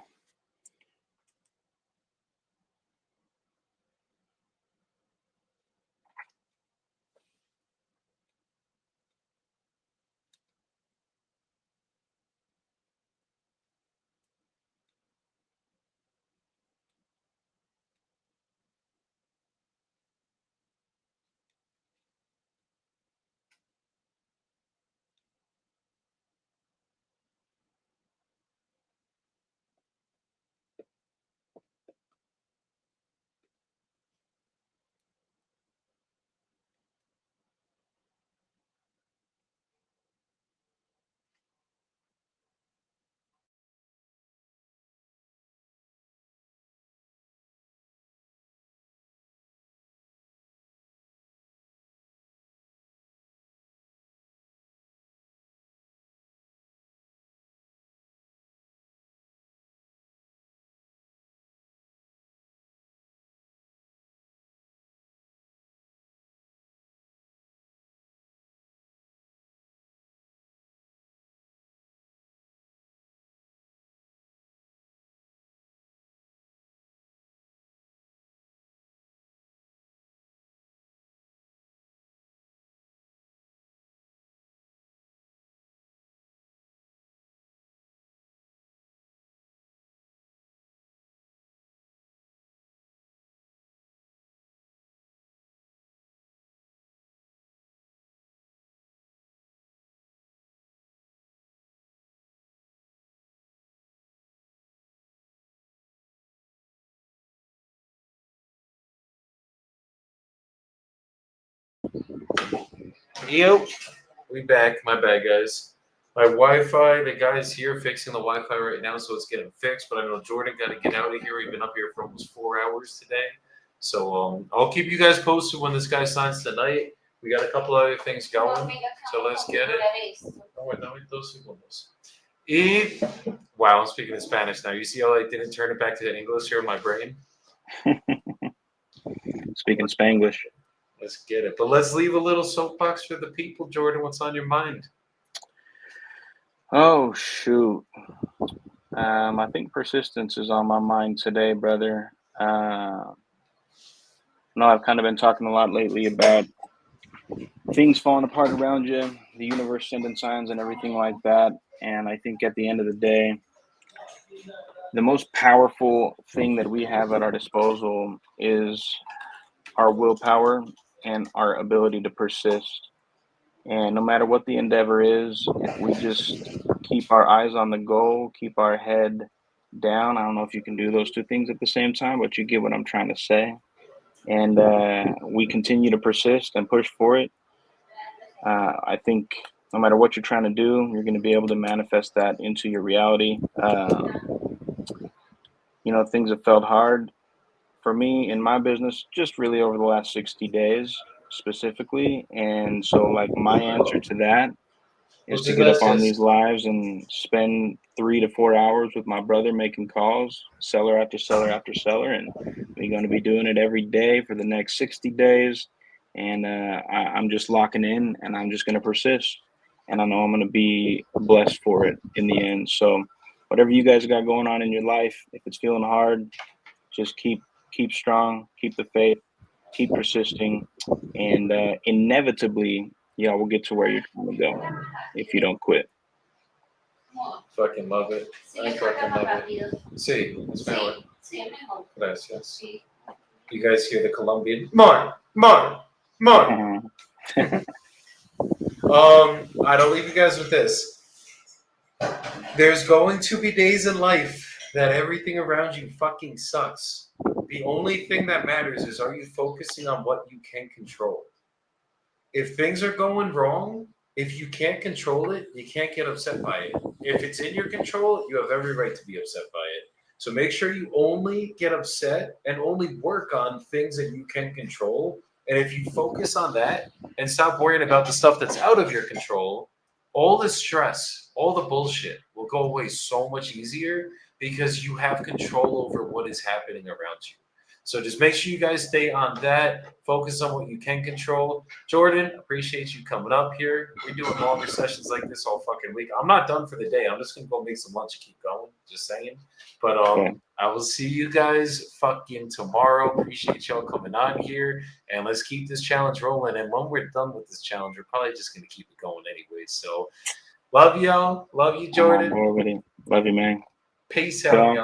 [SPEAKER 1] Yo, we back. My bad, guys. My Wi-Fi, the guy's here fixing the Wi-Fi right now, so it's getting fixed. But I know Jordan got to get out of here. We've been up here for almost 4 hours today. So I'll keep you guys posted when this guy signs tonight. We got a couple other things going, so let's get it. Oh, wait, dame 2 segundos. Y, wow, I'm speaking in Spanish now. You see how I didn't turn it back to English here in my brain?
[SPEAKER 7] Speaking Spanglish.
[SPEAKER 1] Let's get it. But let's leave a little soapbox for the people. Jordan, what's on your mind?
[SPEAKER 7] Oh, shoot. I think persistence is on my mind today, brother. No, I've kind of been talking a lot lately about things falling apart around you, the universe sending signs and everything like that. And I think at the end of the day, the most powerful thing that we have at our disposal is our willpower and our ability to persist. And no matter what the endeavor is, if we just keep our eyes on the goal, keep our head down. I don't know if you can do those 2 things at the same time, but you get what I'm trying to say. And we continue to persist and push for it. I think no matter what you're trying to do, you're going to be able to manifest that into your reality. You know, things have felt hard for me in my business, just really over the last 60 days specifically. And so, like, my answer to that is to get up on these lives and spend 3 to 4 hours with my brother making calls, seller after seller after seller. And we're going to be doing it every day for the next 60 days. And I'm just locking in, and I'm just going to persist. And I know I'm going to be blessed for it in the end. So whatever you guys got going on in your life, if it's feeling hard, just keep strong, keep the faith, keep persisting, and inevitably, y'all will get to where you're trying to go if you don't quit.
[SPEAKER 1] Fucking love it. I fucking love it. Sí, español.
[SPEAKER 6] Sí, es mejor.
[SPEAKER 1] Gracias.
[SPEAKER 6] Sí.
[SPEAKER 1] You guys hear the Colombian? More. I'll leave you guys with this. There's going to be days in life that everything around you fucking sucks. The only thing that matters is, are you focusing on what you can control? If things are going wrong, if you can't control it, you can't get upset by it. If it's in your control, you have every right to be upset by it. So make sure you only get upset and only work on things that you can control. And if you focus on that and stop worrying about the stuff that's out of your control, all the stress, all the bullshit will go away so much easier because you have control over what is happening around you. So just make sure you guys stay on that. Focus on what you can control. Jordan, appreciate you coming up here. We're doing longer sessions like this all fucking week. I'm not done for the day. I'm just gonna go make some lunch and keep going. Just saying. But I will see you guys fucking tomorrow. Appreciate y'all coming on here. And let's keep this challenge rolling. And when we're done with this challenge, we're probably just gonna keep it going anyway. So love y'all. Love you, Jordan.
[SPEAKER 7] Love you, man.
[SPEAKER 1] Peace out, y'all.